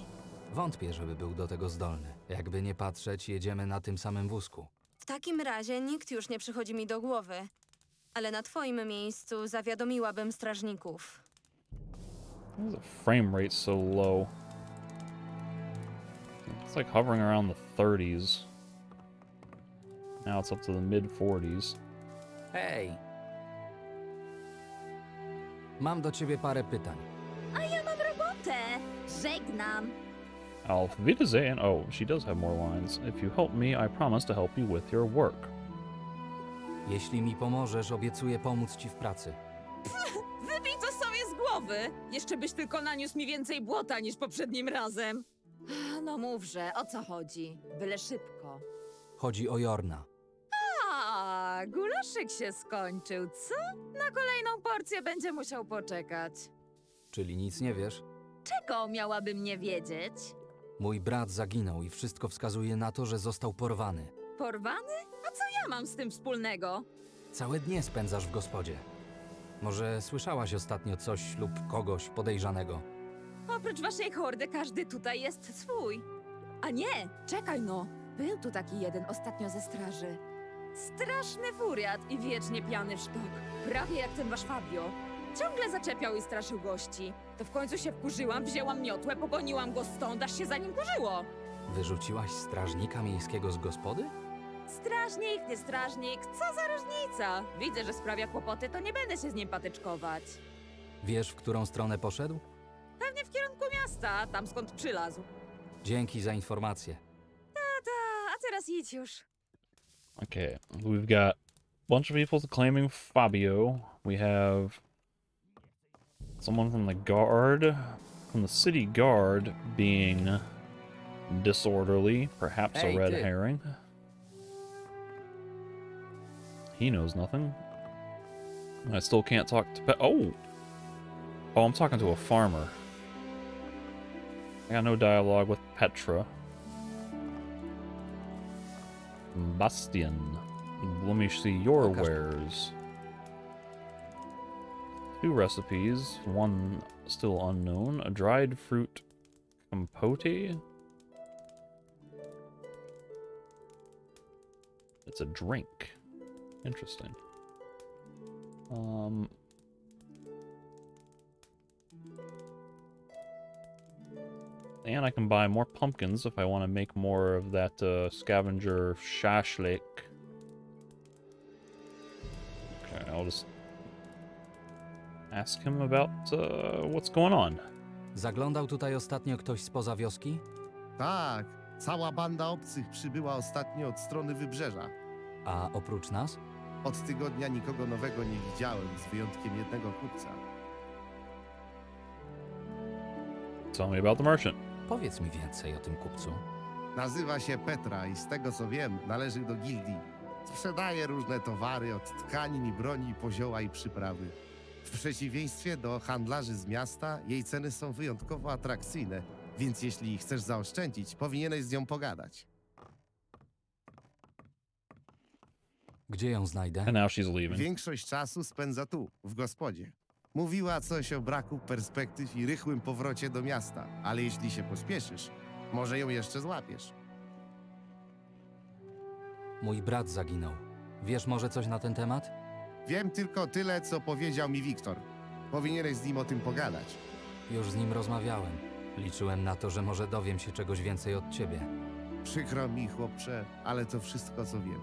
Speaker 2: Wątpię, żeby był do tego zdolny. Jakby nie patrzeć, jedziemy na tym samym wózku.
Speaker 13: W takim razie nikt już nie przychodzi mi do głowy. Ale na twoim miejscu zawiadomiłabym strażników.
Speaker 1: Why is the frame rate so low? It's like hovering around the 30s. Now it's up to the mid 40s.
Speaker 2: Hej! Mam do ciebie parę pytań.
Speaker 13: A ja mam robotę! Żegnam!
Speaker 1: Auf Wiedersehen. Oh, she does have more lines. If you help me, I promise to help you with your work.
Speaker 2: Jeśli mi pomożesz, obiecuję pomóc ci w pracy.
Speaker 14: Wybij to sobie z głowy! Jeszcze byś tylko naniósł mi więcej błota niż poprzednim razem. No mówże, o co chodzi? Byle szybko.
Speaker 2: Chodzi o Jorna.
Speaker 14: A, gulaszyk się skończył, co? Na kolejną porcję będzie musiał poczekać.
Speaker 2: Czyli nic nie wiesz?
Speaker 14: Czego miałabym nie wiedzieć?
Speaker 2: Mój brat zaginął i wszystko wskazuje na to, że został porwany.
Speaker 14: Porwany? A co ja mam z tym wspólnego?
Speaker 2: Całe dnie spędzasz w gospodzie. Może słyszałaś ostatnio coś lub kogoś podejrzanego?
Speaker 14: Oprócz waszej hordy każdy tutaj jest swój. A nie, czekaj no. Był tu taki jeden ostatnio ze straży. Straszny furiat i wiecznie pijany w sztok. Prawie jak ten wasz Fabio. Ciągle zaczepiał i straszył gości. To w końcu się wkurzyłam, wzięłam miotłę, pogoniłam go stąd, aż się za nim kurzyło.
Speaker 2: Wyrzuciłaś strażnika miejskiego z gospody?
Speaker 14: Strażnik, nie strażnik, co za różnica? Widzę, że sprawia kłopoty, to nie będę się z nim patyczkować.
Speaker 2: Wiesz, w którą stronę poszedł?
Speaker 14: Pewnie w kierunku miasta, tam skąd przylazł.
Speaker 2: Dzięki za informację.
Speaker 14: A teraz idź już.
Speaker 1: Okay, we've got a bunch of people claiming Fabio. We have someone from the guard, from the city guard being disorderly, perhaps
Speaker 2: Hey,
Speaker 1: a red
Speaker 2: dude.
Speaker 1: herring. He knows nothing. I still can't talk to Oh, I'm talking to a farmer. I got no dialogue with Petra. Bastian, let me see your wares. 2 recipes, 1 still unknown. A dried fruit compote. It's a drink. Interesting. And I can buy more pumpkins if I want to make more of that scavenger shashlik. Okay, I'll just ask him about what's going on.
Speaker 2: Zaglądał tutaj ostatnio ktoś spoza wioski?
Speaker 15: Tak, cała banda obcych przybyła ostatnio od strony wybrzeża.
Speaker 2: A oprócz nas?
Speaker 15: Od tygodnia nikogo nowego nie widziałem, z wyjątkiem jednego kupca.
Speaker 1: Tell me about the merchant.
Speaker 2: Powiedz mi więcej o tym kupcu.
Speaker 15: Nazywa się Petra i z tego co wiem, należy do gildii. Sprzedaje różne towary, od tkanin i broni po zioła i przyprawy. W przeciwieństwie do handlarzy z miasta, jej ceny są wyjątkowo atrakcyjne, więc jeśli chcesz zaoszczędzić, powinieneś z nią pogadać.
Speaker 2: Gdzie ją znajdę?
Speaker 1: And now she's leaving.
Speaker 15: Większość czasu spędza tu, w gospodzie. Mówiła coś o braku perspektyw i rychłym powrocie do miasta, ale jeśli się pospieszysz, może ją jeszcze złapiesz.
Speaker 2: Mój brat zaginął. Wiesz może coś na ten temat?
Speaker 15: Wiem tylko tyle, co powiedział mi Wiktor. Powinieneś z nim o tym pogadać.
Speaker 2: Już z nim rozmawiałem. Liczyłem na to, że może dowiem się czegoś więcej od ciebie.
Speaker 15: Przykro mi, chłopcze, ale to wszystko, co wiem.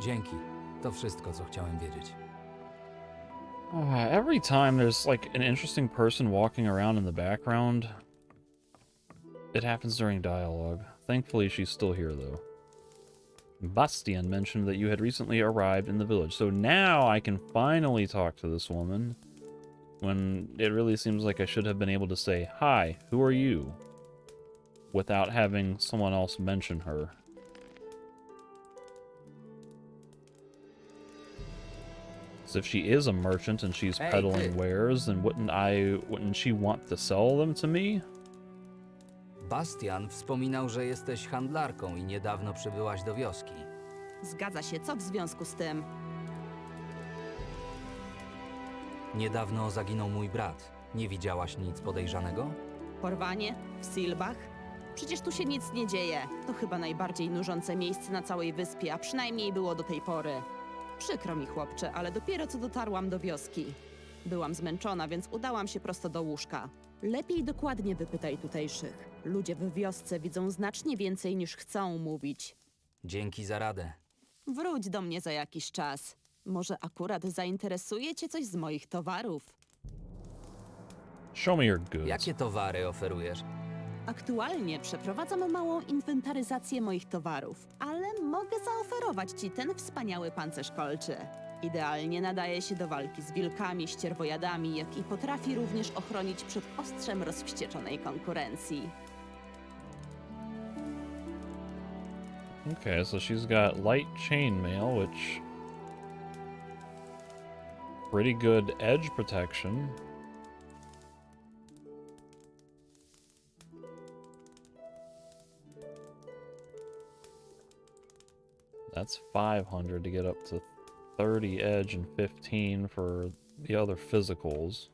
Speaker 2: Dzięki. To wszystko, co chciałem wiedzieć.
Speaker 1: Every time there's like an interesting person walking around in the background, it happens during dialogue. Thankfully, she's still here, though. Bastian mentioned that you had recently arrived in the village, so now I can finally talk to this woman, when it really seems like I should have been able to say, "Hi, who are you?" without having someone else mention her. So if she is a merchant and she's
Speaker 2: Hey,
Speaker 1: peddling
Speaker 2: ty.
Speaker 1: wares, then wouldn't she want to sell them to me?
Speaker 2: Bastian wspominał, że jesteś handlarką i niedawno przybyłaś do wioski.
Speaker 16: Zgadza się, co w związku z tym?
Speaker 2: Niedawno zaginął mój brat. Nie widziałaś nic podejrzanego?
Speaker 16: Porwanie? W Silbach? Przecież tu się nic nie dzieje. To chyba najbardziej nużące miejsce na całej wyspie, a przynajmniej było do tej pory. Przykro mi, chłopcze, ale dopiero co dotarłam do wioski. Byłam zmęczona, więc udałam się prosto do łóżka. Lepiej dokładnie wypytaj tutejszych. Ludzie w wiosce widzą znacznie więcej niż chcą mówić.
Speaker 2: Dzięki za radę.
Speaker 16: Wróć do mnie za jakiś czas. Może akurat zainteresuje cię coś z moich towarów.
Speaker 1: Show me your goods.
Speaker 2: Jakie towary oferujesz?
Speaker 16: Aktualnie przeprowadzam małą inwentaryzację moich towarów, ale mogę zaoferować ci ten wspaniały pancerz kolczy. Idealnie nadaje się do walki z wilkami, ścierwojadami, jak i potrafi również ochronić przed ostrzem rozwścieczonej konkurencji.
Speaker 1: Okay, so she's got light chainmail, which pretty good edge protection. That's 500 to get up to 30 edge and 15 for the other physicals.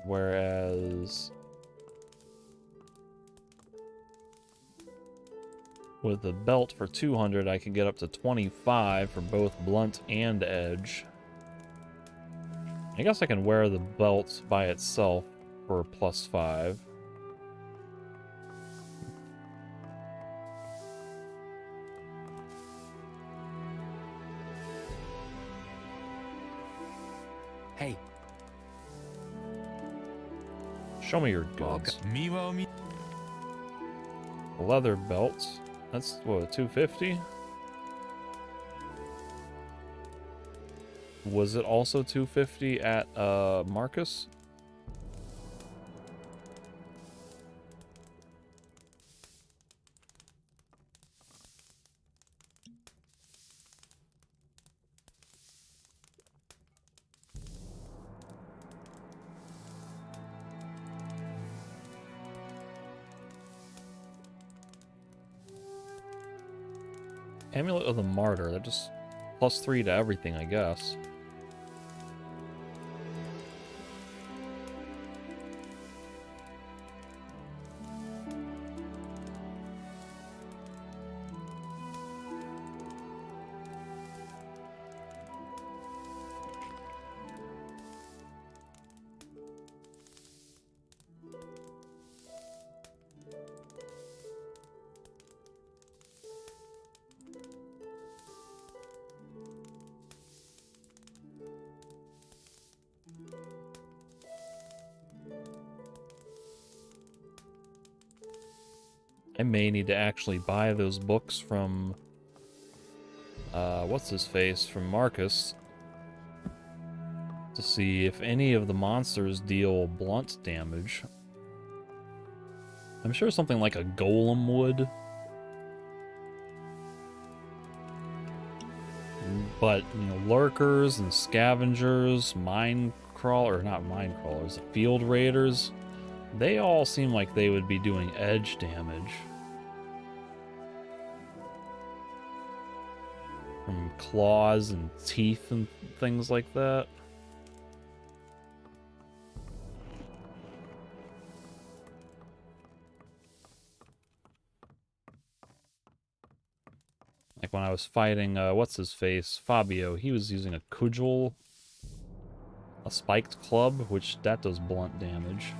Speaker 1: Whereas with the belt for 200, I can get up to 25 for both blunt and edge. I guess I can wear the belt by itself for +5.
Speaker 2: Hej,
Speaker 1: Show me your goods.
Speaker 6: Miło mi...
Speaker 1: Leather belts. That's what, 250? Was it also 250 at Marcus? Amulet of the Martyr. That just +3 to everything, I guess. I may need to actually buy those books from, what's his face, from Marcus, to see if any of the monsters deal blunt damage. I'm sure something like a golem would. But, you know, lurkers and scavengers, not mine crawlers, field raiders, they all seem like they would be doing edge damage. From claws and teeth and things like that. Like when I was fighting, what's his face, Fabio, he was using a cudgel, a spiked club, which that does blunt damage.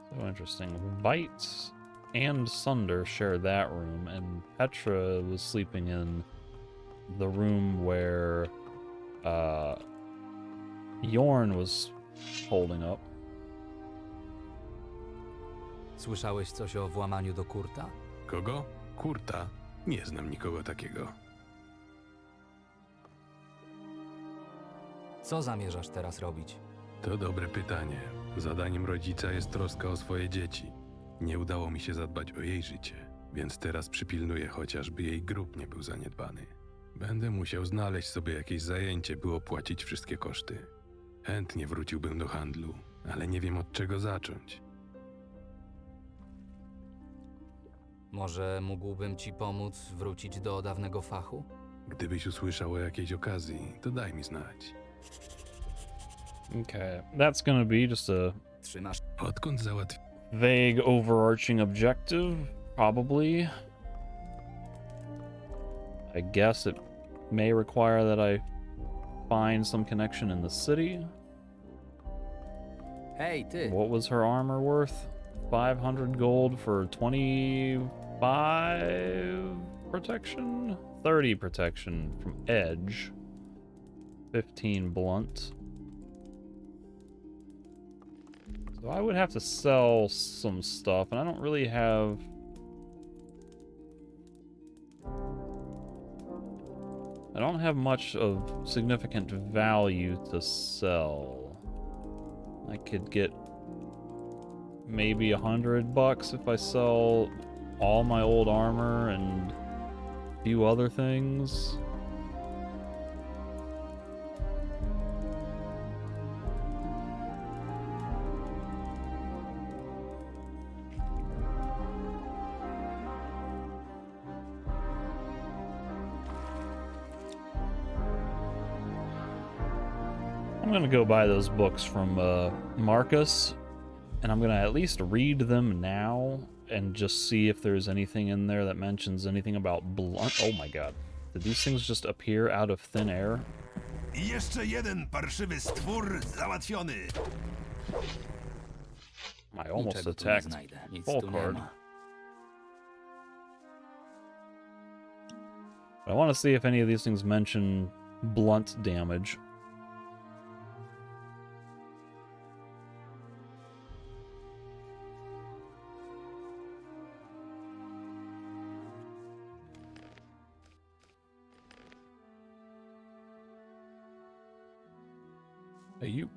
Speaker 1: So interesting. Bite and Sunder share that room, and Petra was sleeping in the room where Jorn was holding up.
Speaker 2: Słyszałeś coś o włamaniu do Kurta?
Speaker 6: Kogo? Kurta.
Speaker 17: Nie znam nikogo takiego.
Speaker 2: Co zamierzasz teraz robić?
Speaker 17: To dobre pytanie. Zadaniem rodzica jest troska o swoje dzieci. Nie udało mi się zadbać o jej życie, więc teraz przypilnuję chociażby jej grób nie był zaniedbany. Będę musiał znaleźć sobie jakieś zajęcie, by opłacić wszystkie koszty. Chętnie wróciłbym do handlu, ale nie wiem od czego zacząć.
Speaker 2: Może mógłbym ci pomóc wrócić do dawnego fachu?
Speaker 17: Gdybyś usłyszał o jakiejś okazji, to daj mi znać.
Speaker 1: Okay, that's gonna be just a
Speaker 17: Odkąd załatwi...
Speaker 1: vague overarching objective, probably. I guess it may require that I find some connection in the city.
Speaker 2: Hej, ty!
Speaker 1: What was her armor worth? 500 gold for 25 protection? 30 protection from edge. 15 blunt. So I would have to sell some stuff, and I don't really have... I don't have much of significant value to sell. I could get maybe $100 if I sell all my old armor and a few other things. I'm gonna go buy those books from Marcus, and I'm gonna at least read them now and just see if there's anything in there that mentions anything about blunt. Oh my god. Did these things just appear out of thin air?
Speaker 3: Jeszcze jeden parszywy stwór załatwiony.
Speaker 1: I almost
Speaker 2: Niczego tu nie
Speaker 1: attacked
Speaker 2: znajdę. Nic
Speaker 1: full
Speaker 2: tu nie
Speaker 1: card.
Speaker 2: ma.
Speaker 1: I want to see if any of these things mention blunt damage. Hey, you.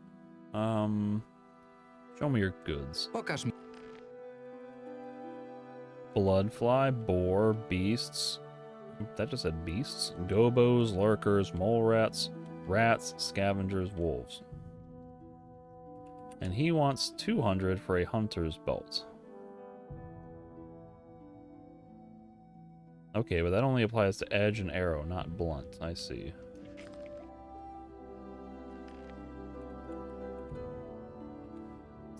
Speaker 1: Show me your goods.
Speaker 2: Pokaż mi.
Speaker 1: Bloodfly, boar, beasts. That just said beasts. Gobos, lurkers, mole rats, rats, scavengers, wolves. And he wants 200 for a hunter's belt. Okay, but that only applies to edge and arrow, not blunt. I see.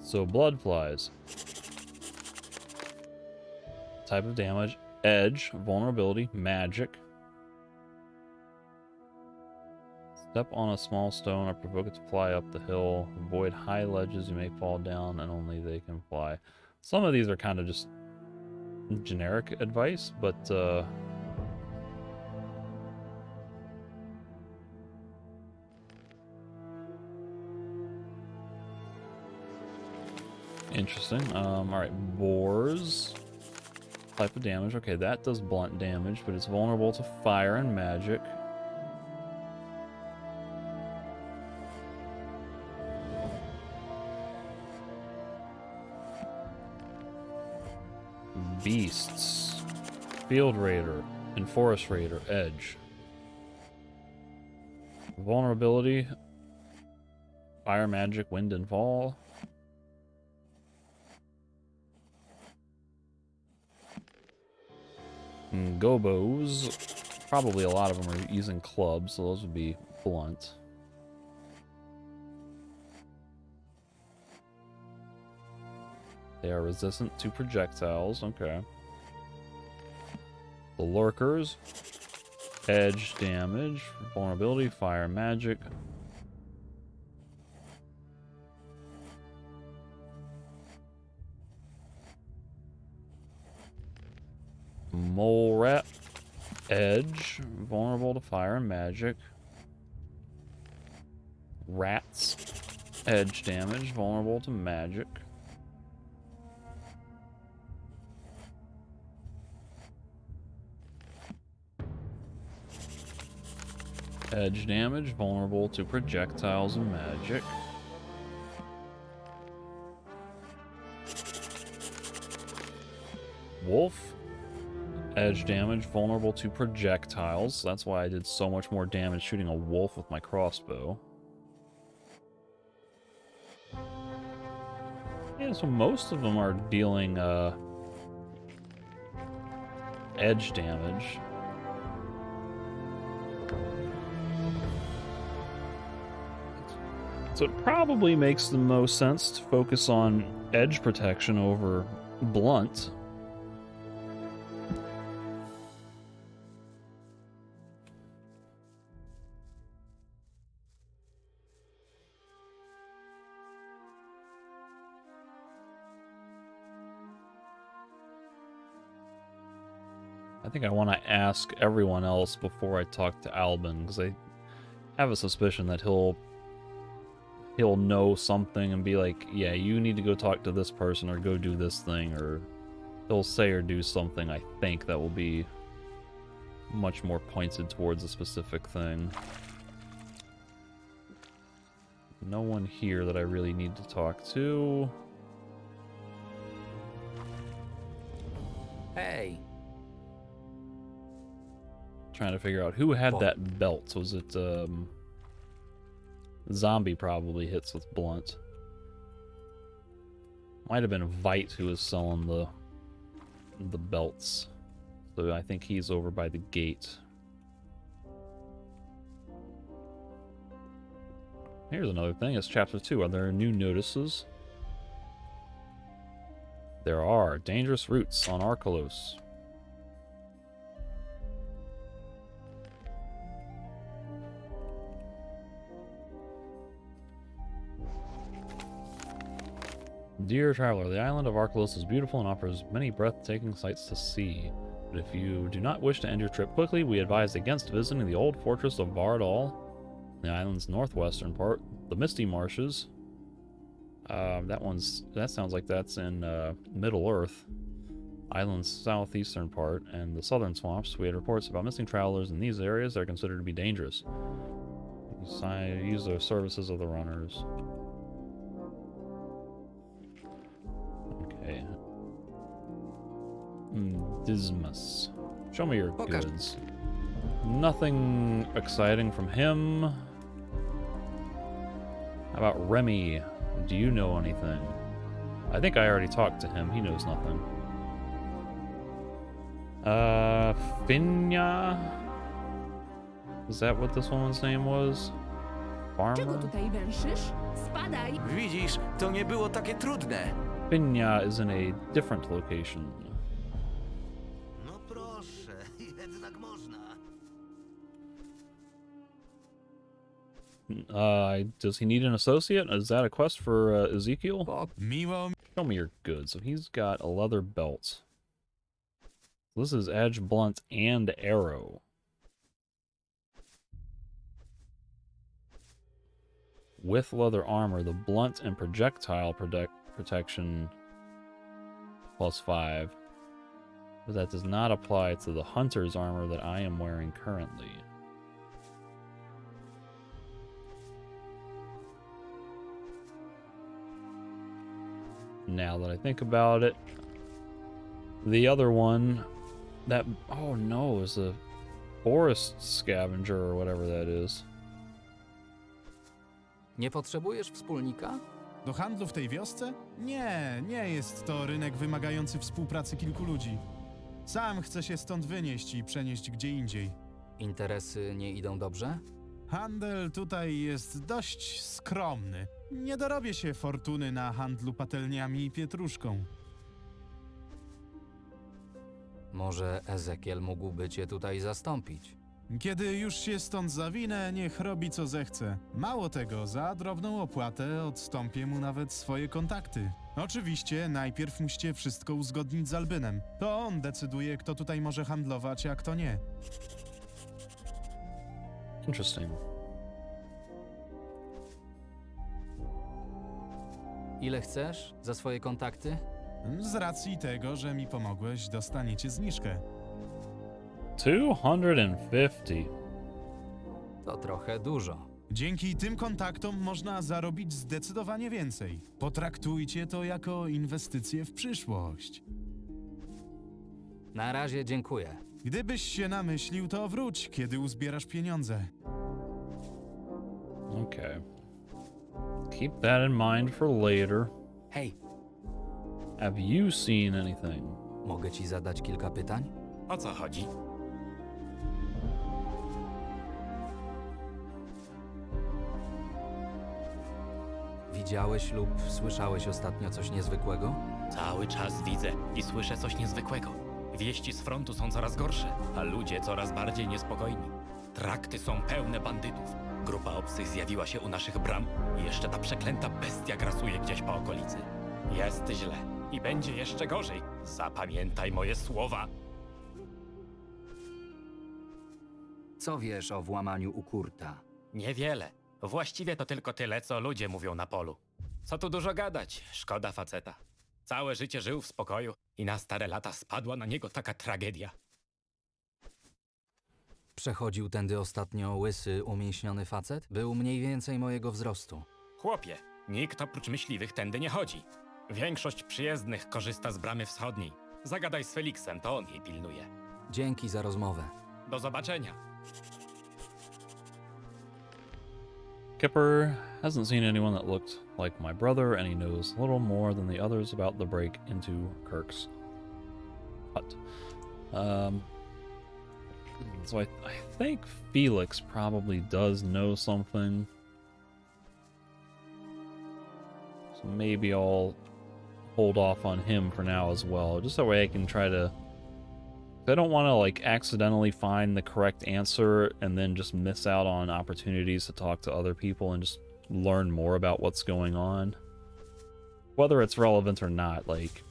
Speaker 1: So blood flies. Type of damage, edge, vulnerability, magic. Step on a small stone or provoke it to fly up the hill. Avoid high ledges, you may fall down and only they can fly. Some of these are kind of just generic advice, but interesting. Alright, boars. Type of damage. Okay, that does blunt damage, but it's vulnerable to fire and magic. Beasts. Field Raider and Forest Raider, edge. Vulnerability. Fire, magic, wind, and fall. Gobos, probably a lot of them are using clubs, so those would be blunt. They are resistant to projectiles, okay. The lurkers, edge damage, vulnerability, fire, magic. Mole rat, edge, vulnerable to fire and magic. Rats, edge damage, vulnerable to magic. Edge damage, vulnerable to projectiles and magic. Wolf. Edge damage, vulnerable to projectiles. That's why I did so much more damage shooting a wolf with my crossbow. Yeah, so most of them are dealing edge damage. So it probably makes the most sense to focus on edge protection over blunt. I think I want to ask everyone else before I talk to Albin, because I have a suspicion that he'll know something and be like, yeah, you need to go talk to this person or go do this thing, or he'll say or do something, I think, that will be much more pointed towards a specific thing. No one here that I really need to talk to.
Speaker 2: Hey.
Speaker 1: Trying to figure out who had that belt. Was it Zombie probably hits with blunt. Might have been Vite who was selling the belts. So I think he's over by the gate. Here's another thing. It's chapter 2. Are there new notices? There are. Dangerous routes on Archolos. Dear traveler, the island of Archolos is beautiful and offers many breathtaking sights to see. But if you do not wish to end your trip quickly, we advise against visiting the old fortress of Vardal, the island's northwestern part, the Misty Marshes. That sounds like that's in Middle Earth. Island's southeastern part, and the southern swamps. We had reports about missing travelers in these areas that are considered to be dangerous. Use the services of the runners. Okay. Dismas. Show me your goods. Nothing exciting from him. How about Remy? Do you know anything? I think I already talked to him. He knows nothing. Finia? Is that what this woman's name was?
Speaker 14: Czego
Speaker 1: Farmer?
Speaker 14: tutaj węszysz? Spadaj!
Speaker 5: Widzisz, to nie było takie trudne.
Speaker 1: Finia is in a different location.
Speaker 15: No proszę, jednak można.
Speaker 1: Does he need an associate? Is that a quest for Ezekiel?
Speaker 6: Miło.
Speaker 1: Show me your goods. So he's got a leather belt. This is edge, blunt, and arrow. With leather armor, the blunt and projectile protection +5. But that does not apply to the hunter's armor that I am wearing currently. Now that I think about it, the other one, that, oh no, is a forest scavenger or whatever that is.
Speaker 2: Nie potrzebujesz wspólnika?
Speaker 6: Do handlu w tej wiosce? Nie jest to rynek wymagający współpracy kilku ludzi. Sam chcę się stąd wynieść i przenieść gdzie indziej.
Speaker 2: Interesy nie idą dobrze?
Speaker 6: Handel tutaj jest dość skromny. Nie dorobię się fortuny na handlu patelniami i pietruszką.
Speaker 2: Może Ezekiel mógłby cię tutaj zastąpić?
Speaker 6: Kiedy już się stąd zawinę, niech robi co zechce. Mało tego, za drobną opłatę odstąpię mu nawet swoje kontakty. Oczywiście, najpierw musicie wszystko uzgodnić z Albynem. To on decyduje, kto tutaj może handlować, a kto nie.
Speaker 1: Interesting.
Speaker 2: Ile chcesz za swoje kontakty?
Speaker 6: Z racji tego, że mi pomogłeś, dostaniecie zniżkę.
Speaker 1: 250.
Speaker 2: To trochę dużo.
Speaker 6: Dzięki tym kontaktom można zarobić zdecydowanie więcej. Potraktujcie to jako inwestycję w przyszłość.
Speaker 2: Na razie dziękuję.
Speaker 6: Gdybyś się namyślił, to wróć, kiedy uzbierasz pieniądze.
Speaker 1: Okay. Keep that in mind for later.
Speaker 2: Hej,
Speaker 1: Have you seen anything?
Speaker 2: mogę ci zadać kilka pytań?
Speaker 11: O co chodzi?
Speaker 2: Widziałeś lub słyszałeś ostatnio coś niezwykłego?
Speaker 18: Cały czas widzę i słyszę coś niezwykłego. Wieści z frontu są coraz gorsze, a ludzie coraz bardziej niespokojni. Trakty są pełne bandytów. Grupa obcych zjawiła się u naszych bram i jeszcze ta przeklęta bestia grasuje gdzieś po okolicy. Jest źle i będzie jeszcze gorzej. Zapamiętaj moje słowa.
Speaker 2: Co wiesz o włamaniu u Kurta?
Speaker 18: Niewiele. Właściwie to tylko tyle, co ludzie mówią na polu. Co tu dużo gadać, szkoda faceta. Całe życie żył w spokoju i na stare lata spadła na niego taka tragedia.
Speaker 2: Przechodził tędy ostatnio łysy, umięśniony facet? Był mniej więcej mojego wzrostu.
Speaker 18: Chłopie, nikt oprócz myśliwych tędy nie chodzi. Większość przyjezdnych korzysta z bramy wschodniej. Zagadaj z Feliksem, to on jej pilnuje.
Speaker 2: Dzięki za rozmowę.
Speaker 18: Do zobaczenia.
Speaker 1: Kipper hasn't seen anyone that looked like my brother, and he knows little more than the others about the break into Kirk's hut. So I think Felix probably does know something. So maybe I'll hold off on him for now as well, just that way I can try to... I don't want to like accidentally find the correct answer and then just miss out on opportunities to talk to other people and just learn more about what's going on. Whether it's relevant or not, like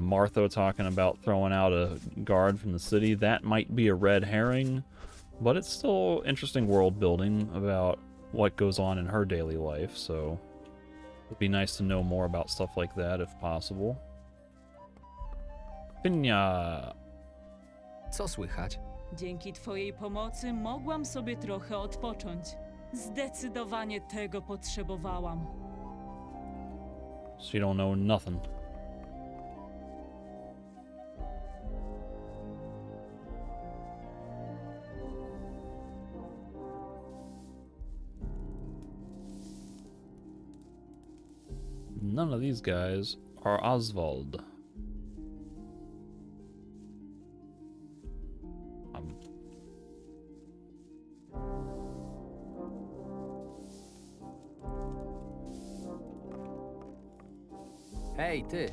Speaker 1: Martha talking about throwing out a guard from the city, that might be a red herring, but it's still interesting world building about what goes on in her daily life, so it'd be nice to know more about stuff like that if possible. Pinia.
Speaker 2: Co słychać?
Speaker 19: Dzięki twojej pomocy mogłam sobie trochę odpocząć. Zdecydowanie tego potrzebowałam.
Speaker 1: She don't know nothing. None of these guys are Oswald.
Speaker 2: Hej, ty!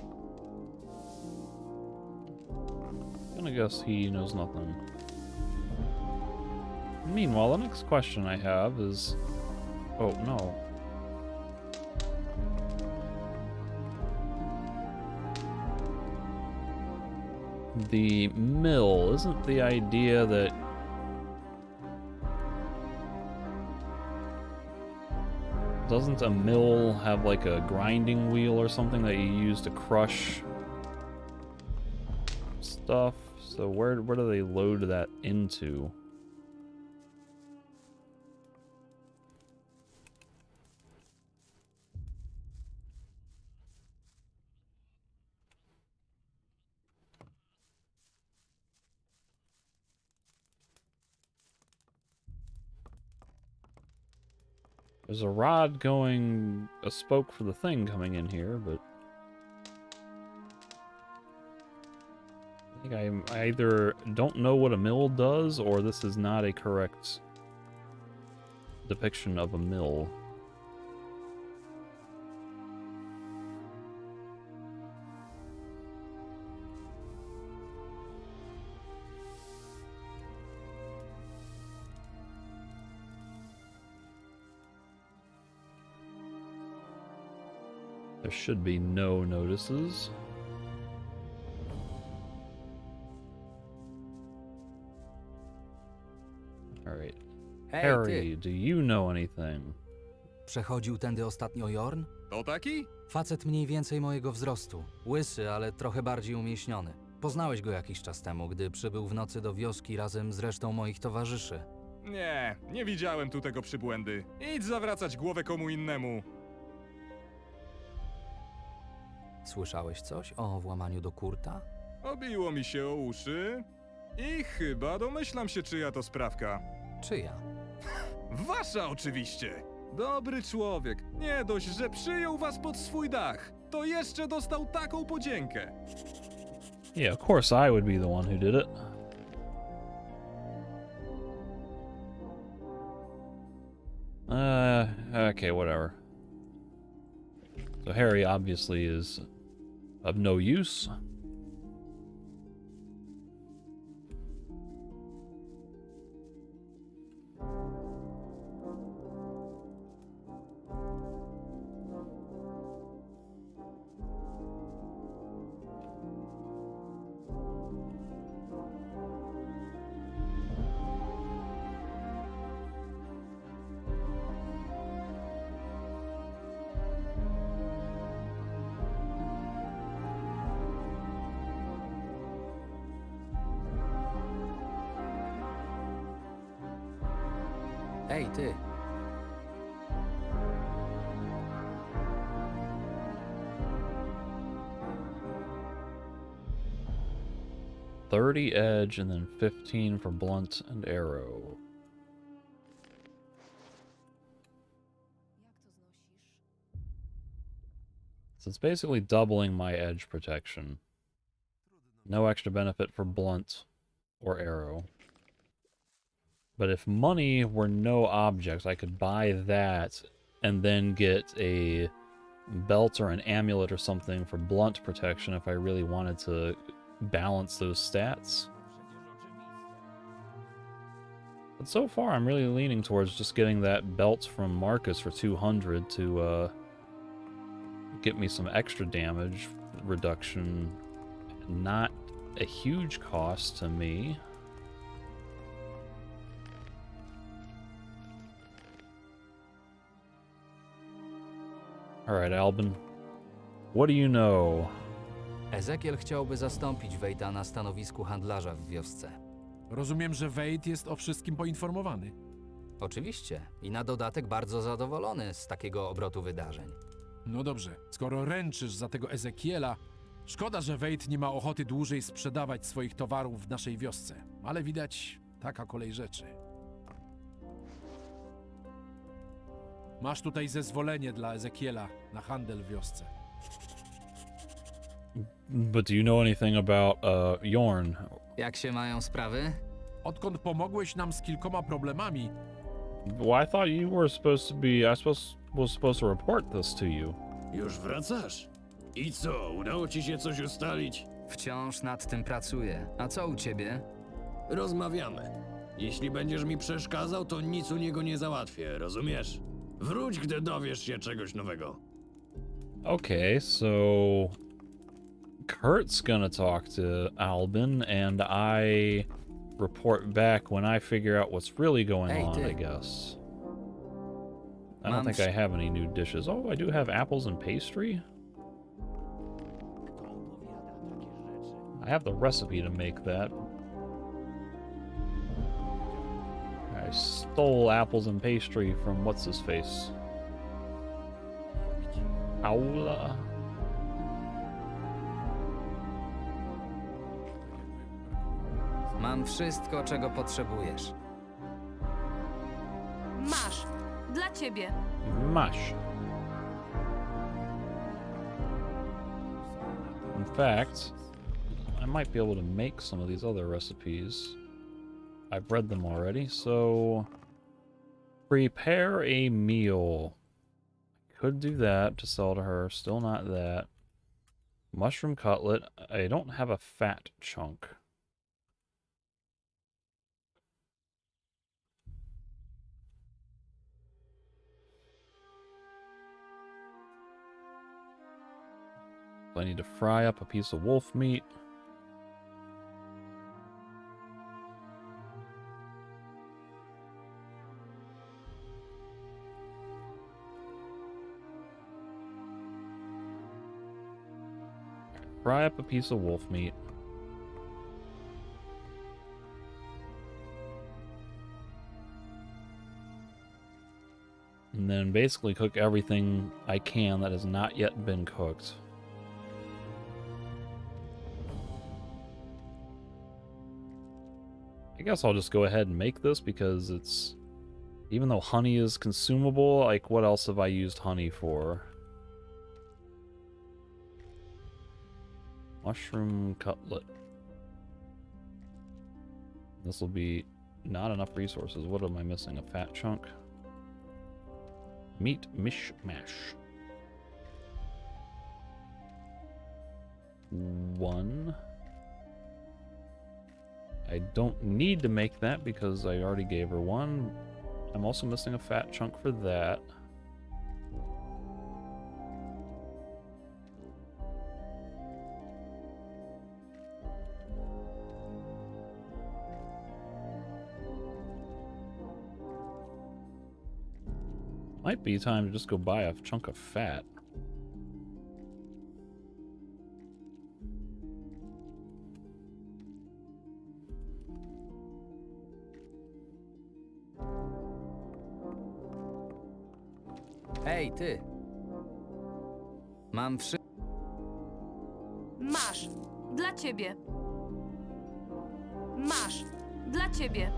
Speaker 1: Gonna guess he knows nothing. Meanwhile, the next question I have is... Oh, no. The mill, isn't the idea that... Doesn't a mill have like a grinding wheel or something that you use to crush stuff? So where do they load that into? There's a rod going, a spoke for the thing coming in here, but I think I either don't know what a mill does, or this is not a correct depiction of a mill. There should be no notices. Alright.
Speaker 2: Hej,
Speaker 1: Harry,
Speaker 2: ty!
Speaker 1: do you know anything?
Speaker 2: Przechodził tędy ostatnio Jorn?
Speaker 20: To taki?
Speaker 2: Facet mniej więcej mojego wzrostu. Łysy, ale trochę bardziej umieśniony. Poznałeś go jakiś czas temu, gdy przybył w nocy do wioski razem z resztą moich towarzyszy.
Speaker 20: Nie widziałem tu tego przybłędy. Idź zawracać głowę komu innemu.
Speaker 2: Słyszałeś coś o włamaniu do Kurta?
Speaker 20: Obiło mi się o uszy i chyba domyślam się, czyja to sprawka.
Speaker 2: Czyja?
Speaker 20: Wasza oczywiście! Dobry człowiek. Nie dość, że przyjął was pod swój dach, to jeszcze dostał taką podziękę.
Speaker 1: Yeah, of course I would be the one who did it. Okay, whatever. So Harry obviously is of no use.
Speaker 2: Ej, ty!
Speaker 1: 30 edge and then 15 for blunt and arrow. So it's basically doubling my edge protection. No extra benefit for blunt or arrow. But if money were no objects, I could buy that and then get a belt or an amulet or something for blunt protection if I really wanted to balance those stats. But so far, I'm really leaning towards just getting that belt from Marcus for 200 to get me some extra damage reduction. Not a huge cost to me. Alright, Albin. What do you know?
Speaker 2: Ezekiel chciałby zastąpić Wejda na stanowisku handlarza w wiosce.
Speaker 21: Rozumiem, że Wejd jest o wszystkim poinformowany.
Speaker 2: Oczywiście. I na dodatek bardzo zadowolony z takiego obrotu wydarzeń.
Speaker 21: No dobrze, skoro ręczysz za tego Ezekiela, szkoda, że Wejd nie ma ochoty dłużej sprzedawać swoich towarów w naszej wiosce. Ale widać, taka kolej rzeczy. Masz tutaj zezwolenie dla Ezekiela na handel w wiosce.
Speaker 1: But do you know anything about Jorn?
Speaker 2: Jak się mają sprawy?
Speaker 21: Odkąd pomogłeś nam z kilkoma problemami...
Speaker 1: Well, I thought you were supposed to be... was supposed to report this to you.
Speaker 4: Już wracasz? I co, udało ci się coś ustalić?
Speaker 2: Wciąż nad tym pracuję. A co u ciebie?
Speaker 4: Rozmawiamy. Jeśli będziesz mi przeszkadzał, to nic u niego nie załatwię, rozumiesz? Wróć, gdy dowiesz się czegoś nowego.
Speaker 1: Okay, so... Kurt's gonna talk to Albin, and I report back when I figure out what's really going on, I guess. I don't think I have any new dishes. Oh, I do have apples and pastry? I have the recipe to make that. I stole apples and pastry from what's-his-face. Aula.
Speaker 2: Mam wszystko, czego potrzebujesz.
Speaker 22: Masz. Dla ciebie.
Speaker 1: Masz. In fact, I might be able to make some of these other recipes. I've read them already, so... Prepare a meal. Could do that to sell to her, still not that. Mushroom cutlet, I don't have a fat chunk. I need to fry up a piece of wolf meat. Fry up a piece of wolf meat. . And then basically cook everything I can that has not yet been cooked. I guess I'll just go ahead and make this because it's... Even though honey is consumable, like, what else have I used honey for? Mushroom cutlet. This will be not enough resources. What am I missing? A fat chunk? Meat mishmash. 1. I don't need to make that because I already gave her 1. I'm also missing a fat chunk for that. Might be time to just go buy a chunk of fat.
Speaker 2: Hej, ty! Mam
Speaker 22: Masz. Dla ciebie. Masz. Dla ciebie.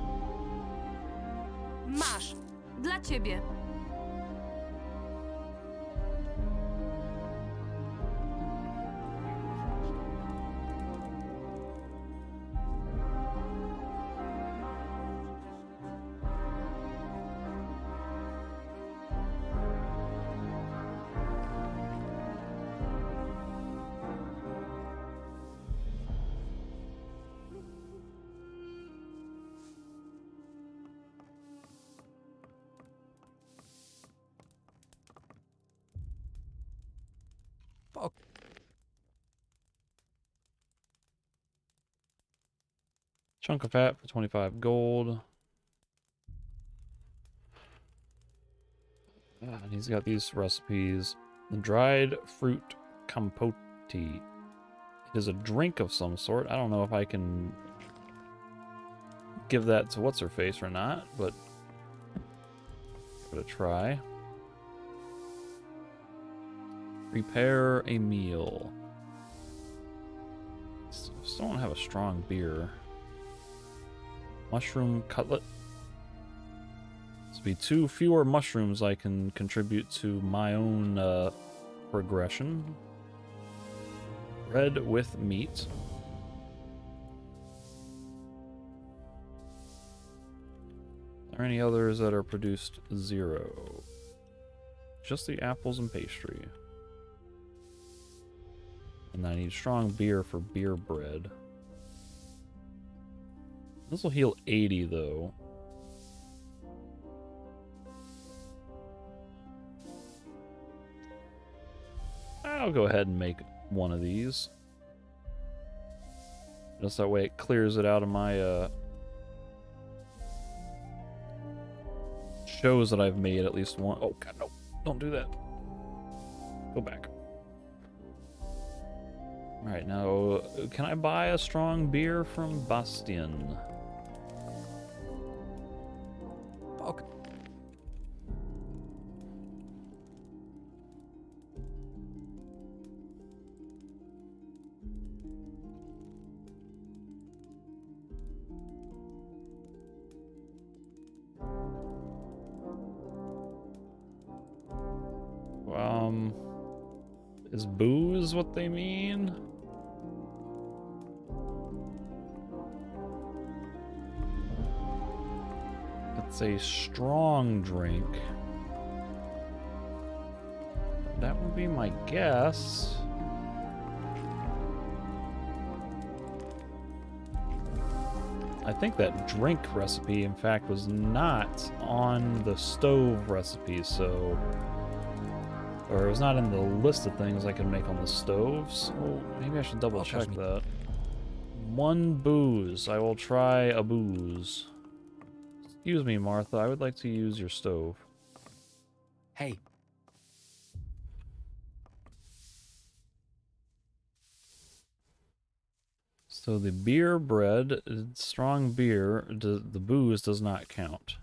Speaker 22: Masz. Dla ciebie.
Speaker 1: Chunk of fat for 25 gold. And he's got these recipes. The dried fruit compote. It is a drink of some sort. I don't know if I can give that to what's-her-face or not, but give it a try. Prepare a meal. Still don't have a strong beer. Mushroom cutlet. This will be 2 fewer mushrooms I can contribute to my own progression. Bread with meat. Are there any others that are produced 0? Just the apples and pastry. And I need strong beer for beer bread. This will heal 80 though. I'll go ahead and make one of these. Just that way it clears it out of my shows that I've made at least one. Oh god, no. Don't do that. Go back. Alright, now can I buy a strong beer from Bastian?
Speaker 2: Okay.
Speaker 1: Is booze what they mean? It's a strong drink. That would be my guess. I think that drink recipe, in fact, was not on the stove recipe, so... Or it was not in the list of things I could make on the stoves. Oh, maybe I should double check that. 1 booze. I will try a booze. Excuse me, Martha. I would like to use your stove.
Speaker 2: Hey.
Speaker 1: So the beer bread, strong beer, the booze does not count.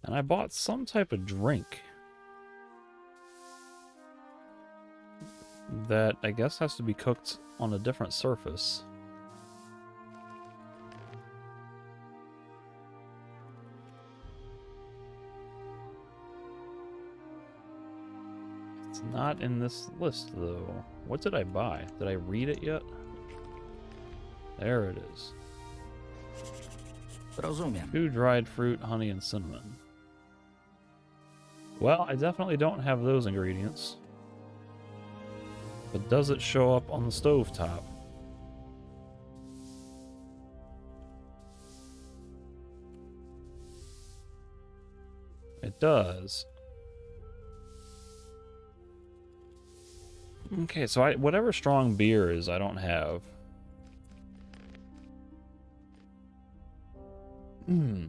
Speaker 1: And I bought some type of drink that I guess has to be cooked on a different surface. It's not in this list, though. What did I buy? Did I read it yet? There it is.
Speaker 2: Rozumiem.
Speaker 1: 2 dried fruit, honey, and cinnamon. Well, I definitely don't have those ingredients. But does it show up on the stovetop? It does. Okay, so whatever strong beer is, I don't have. Hmm.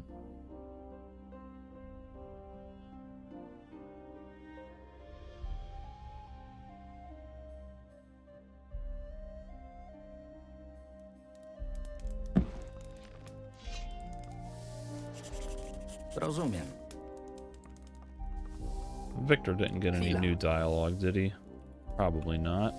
Speaker 2: Rozumiem.
Speaker 1: Victor didn't get any new dialogue, did he? Probably not.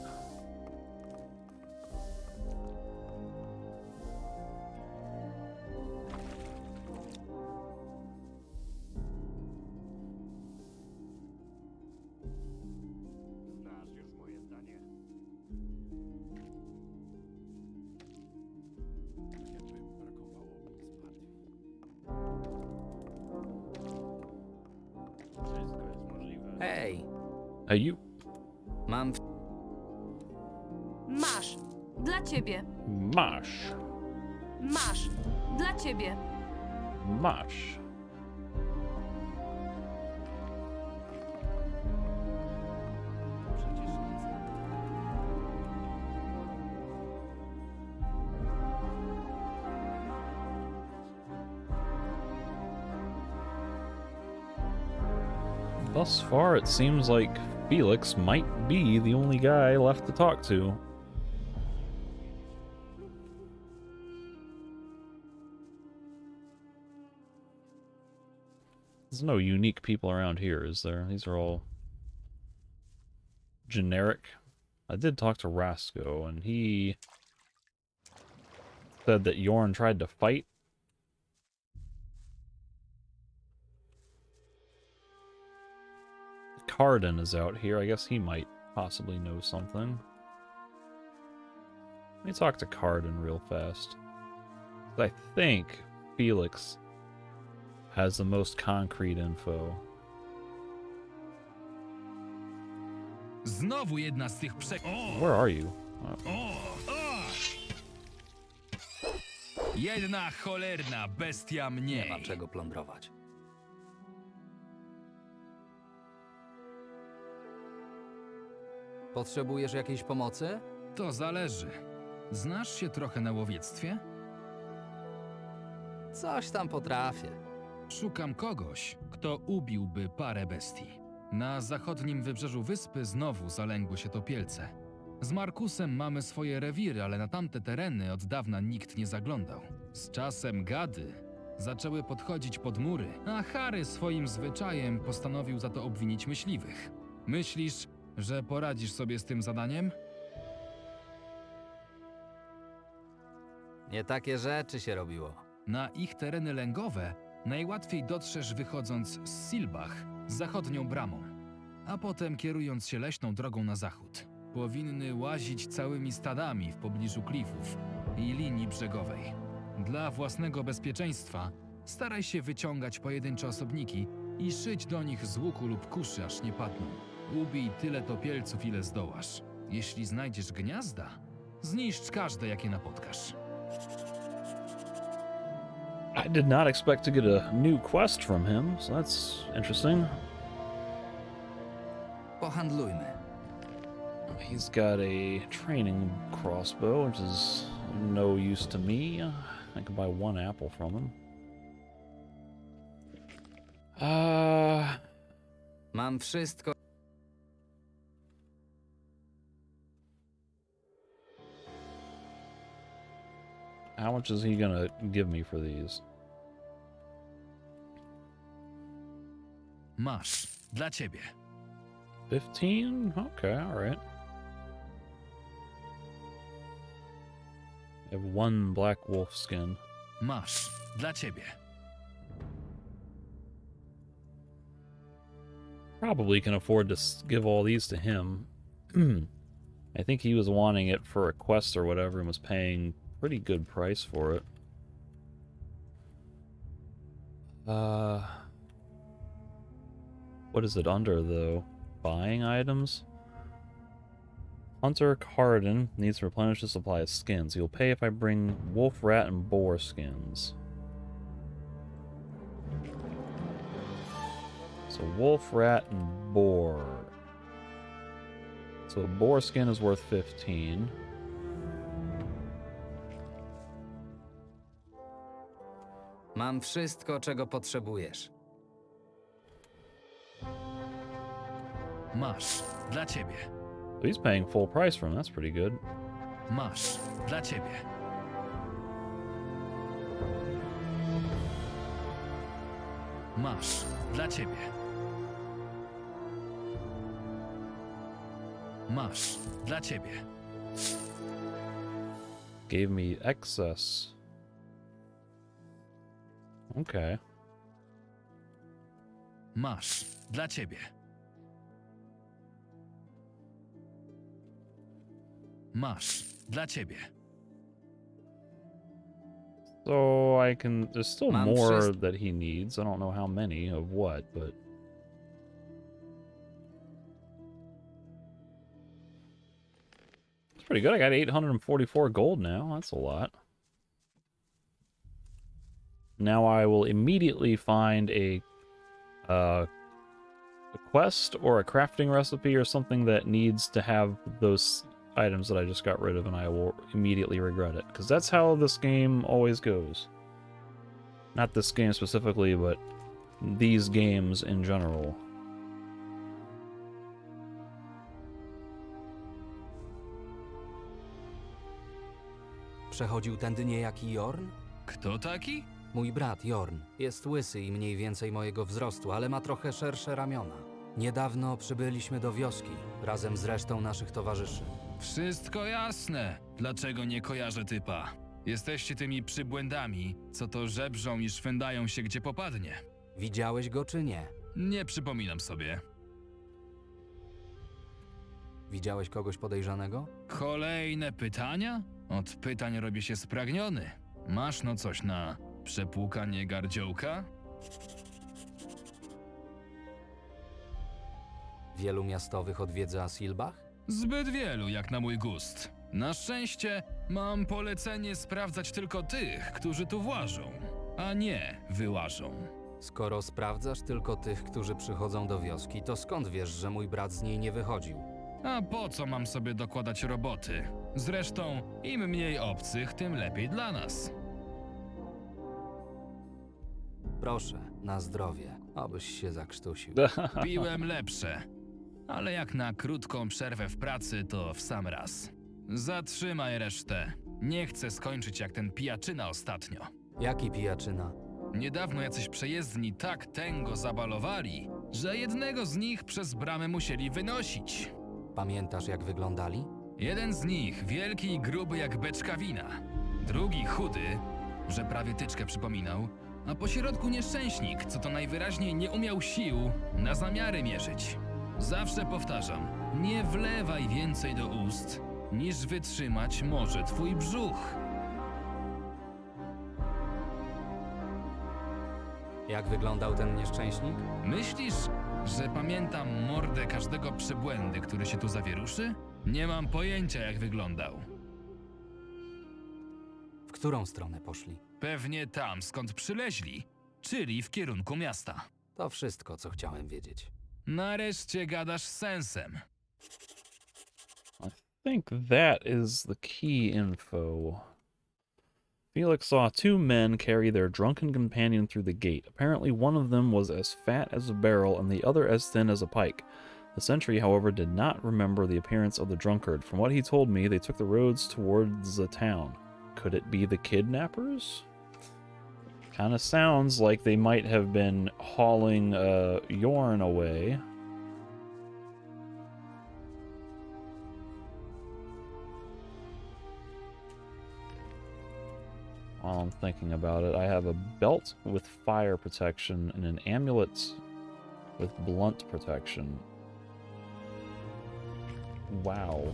Speaker 2: Hej,
Speaker 1: Hey, you.
Speaker 2: mam...
Speaker 22: Masz. Dla ciebie.
Speaker 1: Masz.
Speaker 22: Masz. Dla ciebie.
Speaker 1: Masz. Thus far, it seems like Felix might be the only guy left to talk to. There's no unique people around here, is there? These are all generic. I did talk to Rasco, and he said that Yorn tried to fight. Carden is out here. I guess he might possibly know something. Let me talk to Carden real fast. I think Felix has the most concrete info.
Speaker 7: Znowu jedna z tych
Speaker 1: Where are you?
Speaker 7: Jedna cholerna bestia mniej.
Speaker 2: Nie ma czego plądrować. Potrzebujesz jakiejś pomocy?
Speaker 7: To zależy. Znasz się trochę na łowiectwie?
Speaker 2: Coś tam potrafię.
Speaker 7: Szukam kogoś, kto ubiłby parę bestii. Na zachodnim wybrzeżu wyspy znowu zalęgły się topielce. Z Markusem mamy swoje rewiry, ale na tamte tereny od dawna nikt nie zaglądał. Z czasem gady zaczęły podchodzić pod mury, a Harry swoim zwyczajem postanowił za to obwinić myśliwych. Myślisz, że poradzisz sobie z tym zadaniem?
Speaker 2: Nie takie rzeczy się robiło.
Speaker 7: Na ich tereny lęgowe najłatwiej dotrzesz wychodząc z Silbach, zachodnią bramą, a potem kierując się leśną drogą na zachód. Powinny łazić całymi stadami w pobliżu klifów i linii brzegowej. Dla własnego bezpieczeństwa staraj się wyciągać pojedyncze osobniki i szyć do nich z łuku lub kuszy, aż nie padną. Ubij tyle topielców, ile zdołasz. Jeśli znajdziesz gniazda, zniszcz każde, jakie napotkasz.
Speaker 1: I did not expect to get a new quest from him, so that's interesting.
Speaker 2: Pohandlujmy.
Speaker 1: He's got a training crossbow, which is no use to me. I can buy 1 apple from him.
Speaker 2: Mam wszystko.
Speaker 1: How much is he gonna give me for these?
Speaker 7: Masz. Dla ciebie.
Speaker 1: 15? Okay, alright. I have 1 black wolf skin.
Speaker 7: Masz. Dla ciebie.
Speaker 1: Probably can afford to give all these to him. I think he was wanting it for a quest or whatever and was paying pretty good price for it. What is it under, though? Buying items? Hunter Carden needs to replenish the supply of skins. He'll pay if I bring wolf, rat, and boar skins. So wolf, rat, and boar. So a boar skin is worth 15.
Speaker 2: Mam wszystko, czego potrzebujesz.
Speaker 7: Masz. Dla ciebie.
Speaker 1: So he's paying full price for him. That's pretty good.
Speaker 7: Masz. Dla ciebie. Masz. Dla ciebie. Masz. Dla ciebie.
Speaker 1: Gave me excess. Okay.
Speaker 7: Masz. Dla ciebie. Masz. Dla ciebie.
Speaker 1: So I can... There's still
Speaker 2: Mam
Speaker 1: more
Speaker 2: wszystko.
Speaker 1: that he needs. I don't know how many of what, but... It's pretty good. I got 844 gold now. That's a lot. Now I will immediately find a quest or a crafting recipe or something that needs to have those items that I just got rid of, and I will immediately regret it. Because that's how this game always goes. Not this game specifically, but these games in general.
Speaker 2: Przechodził tędy niejaki Jorn?
Speaker 7: Kto taki?
Speaker 2: Mój brat Jorn. Jest łysy i mniej więcej mojego wzrostu, ale ma trochę szersze ramiona. Niedawno przybyliśmy do wioski, razem z resztą naszych towarzyszy.
Speaker 7: Wszystko jasne. Dlaczego nie kojarzę typa? Jesteście tymi przybłędami, co to żebrzą i szwędają się gdzie popadnie.
Speaker 2: Widziałeś go czy nie?
Speaker 7: Nie przypominam sobie.
Speaker 2: Widziałeś kogoś podejrzanego?
Speaker 7: Kolejne pytania? Od pytań robię się spragniony. Masz no coś na przepłukanie gardziołka?
Speaker 2: Wielu miastowych odwiedza Silbach?
Speaker 7: Zbyt wielu, jak na mój gust. Na szczęście mam polecenie sprawdzać tylko tych, którzy tu włażą, a nie wyłażą.
Speaker 2: Skoro sprawdzasz tylko tych, którzy przychodzą do wioski, to skąd wiesz, że mój brat z niej nie wychodził?
Speaker 7: A po co mam sobie dokładać roboty? Zresztą, im mniej obcych, tym lepiej dla nas.
Speaker 2: Proszę, na zdrowie, abyś się zakrztusił.
Speaker 7: Piłem lepsze, ale jak na krótką przerwę w pracy, to w sam raz. Zatrzymaj resztę. Nie chcę skończyć jak ten pijaczyna ostatnio.
Speaker 2: Jaki pijaczyna?
Speaker 7: Niedawno jacyś przejezdni tak tęgo zabalowali, że jednego z nich przez bramę musieli wynosić.
Speaker 2: Pamiętasz, jak wyglądali?
Speaker 7: Jeden z nich wielki i gruby jak beczka wina. Drugi chudy, że prawie tyczkę przypominał, a pośrodku nieszczęśnik, co to najwyraźniej nie umiał sił na zamiary mierzyć. Zawsze powtarzam, nie wlewaj więcej do ust, niż wytrzymać może twój brzuch.
Speaker 2: Jak wyglądał ten nieszczęśnik?
Speaker 7: Myślisz, że pamiętam mordę każdego przybłędy, który się tu zawieruszy? Nie mam pojęcia, jak wyglądał.
Speaker 2: W którą stronę poszli?
Speaker 7: Pewnie tam, skąd przyleźli, czyli w kierunku miasta.
Speaker 2: To wszystko, co chciałem wiedzieć.
Speaker 7: Nareszcie gadasz z sensem.
Speaker 1: I think that is the key info. Felix saw 2 men carry their drunken companion through the gate. Apparently one of them was as fat as a barrel and the other as thin as a pike. The sentry, however, did not remember the appearance of the drunkard. From what he told me, they took the roads towards the town. Could it be the kidnappers? Kind of sounds like they might have been hauling Yorn away. While I'm thinking about it, I have a belt with fire protection and an amulet with blunt protection. Wow.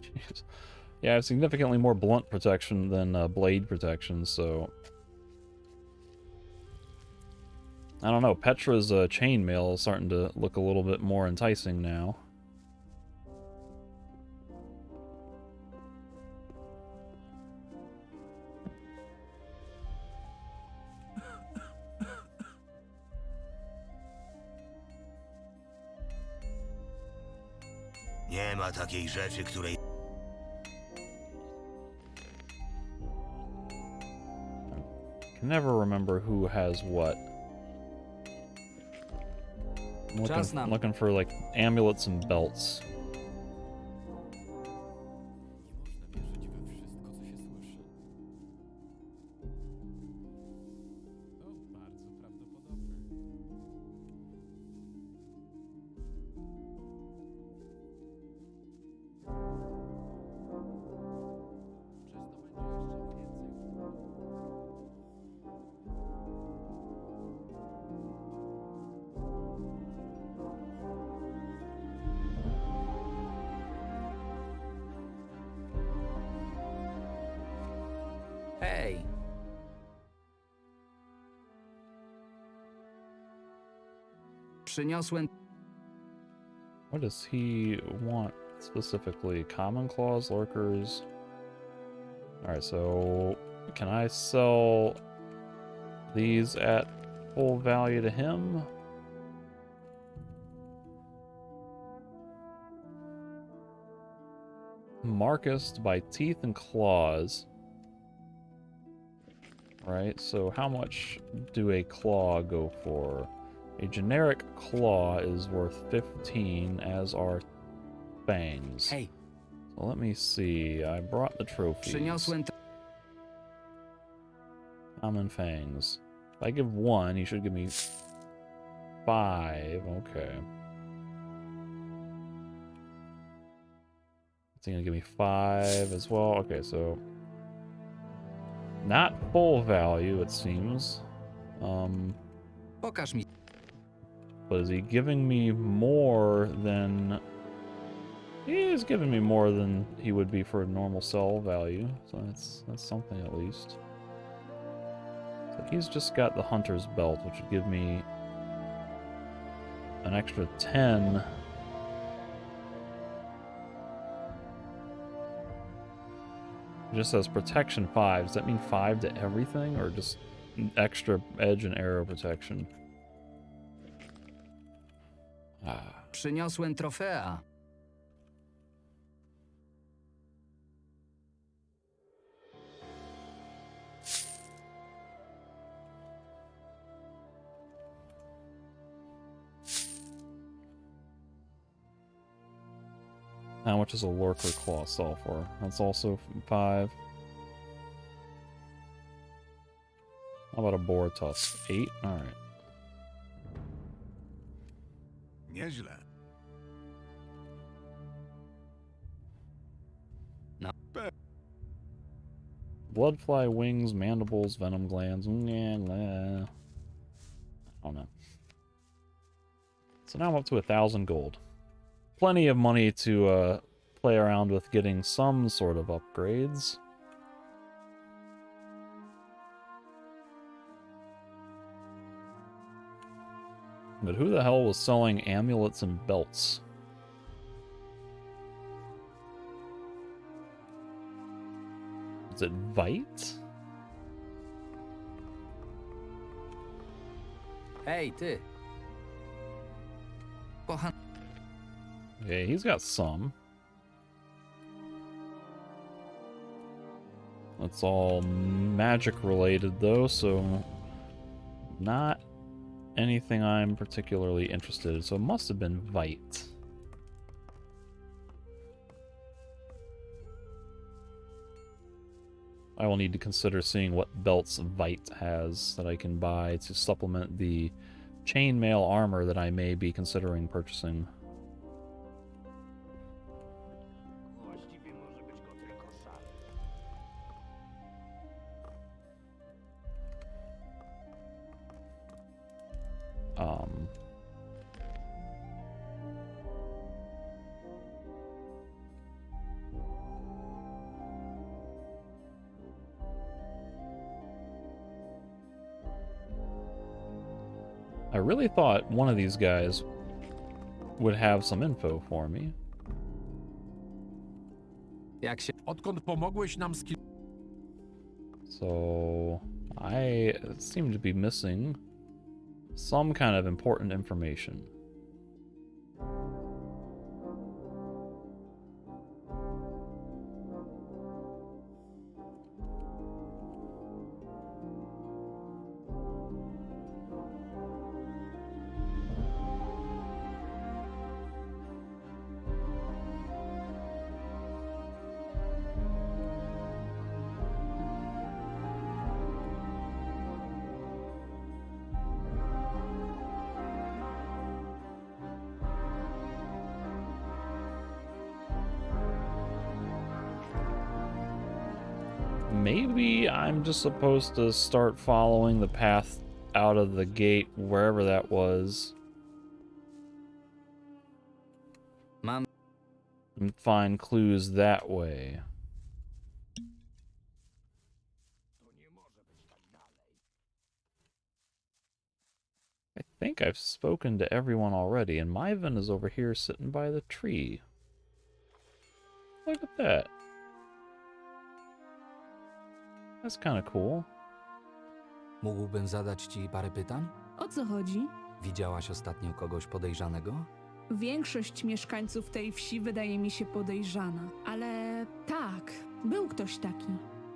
Speaker 1: Jeez. Yeah, I have significantly more blunt protection than blade protection, so... I don't know, Petra's chainmail is starting to look a little bit more enticing now.
Speaker 10: Nie ma takiej rzeczy, której...
Speaker 1: Can never remember who has what. I'm looking for like amulets and belts.
Speaker 2: Hej! Przyniosłem...
Speaker 1: What does he want specifically? Common claws, lurkers. Alright, so can I sell these at full value to him? Marcus to buy teeth and claws. Right, so how much do a claw go for? A generic claw is worth 15, as are fangs.
Speaker 2: Hey.
Speaker 1: So let me see. I brought the trophies. Common fangs. If I give 1, he should give me 5. Okay. Is he gonna give me 5 as well? Okay, so not full value, it seems.
Speaker 2: Pokaż mi.
Speaker 1: But is he giving me more than... He is giving me more than he would be for a normal sell value. So that's something at least. So he's just got the Hunter's Belt, which would give me an extra 10. It just says protection 5. Does that mean 5 to everything, or just extra edge and arrow protection?
Speaker 2: Przyniosłem trofea.
Speaker 1: How much is a lurker claw sell for? That's also 5. How about a boar tusk? 8? Alright.
Speaker 3: Nieźle.
Speaker 2: No.
Speaker 1: Bloodfly wings, mandibles, venom glands. I don't know. So now I'm up to 1,000 gold. Plenty of money to play around with getting some sort of upgrades. But who the hell was selling amulets and belts? Is it Vite?
Speaker 2: Hej, ty.
Speaker 1: Yeah, he's got some. That's all magic related though, so not anything I'm particularly interested in. So it must have been Vite. I will need to consider seeing what belts Vite has that I can buy to supplement the chainmail armor that I may be considering purchasing. I really thought one of these guys would have some info for me.
Speaker 21: Odkąd pomogłeś nam z
Speaker 1: So I seem to be missing some kind of important information. Maybe I'm just supposed to start following the path out of the gate, wherever that was.
Speaker 2: Mam.
Speaker 1: And find clues that way. I think I've spoken to everyone already, and Myvin is over here sitting by the tree. Look at that. That's kind of cool.
Speaker 2: Mógłbym zadać ci parę pytań?
Speaker 9: O co chodzi?
Speaker 2: Widziałaś ostatnio kogoś podejrzanego?
Speaker 9: Większość mieszkańców tej wsi wydaje mi się podejrzana, ale tak, był ktoś taki.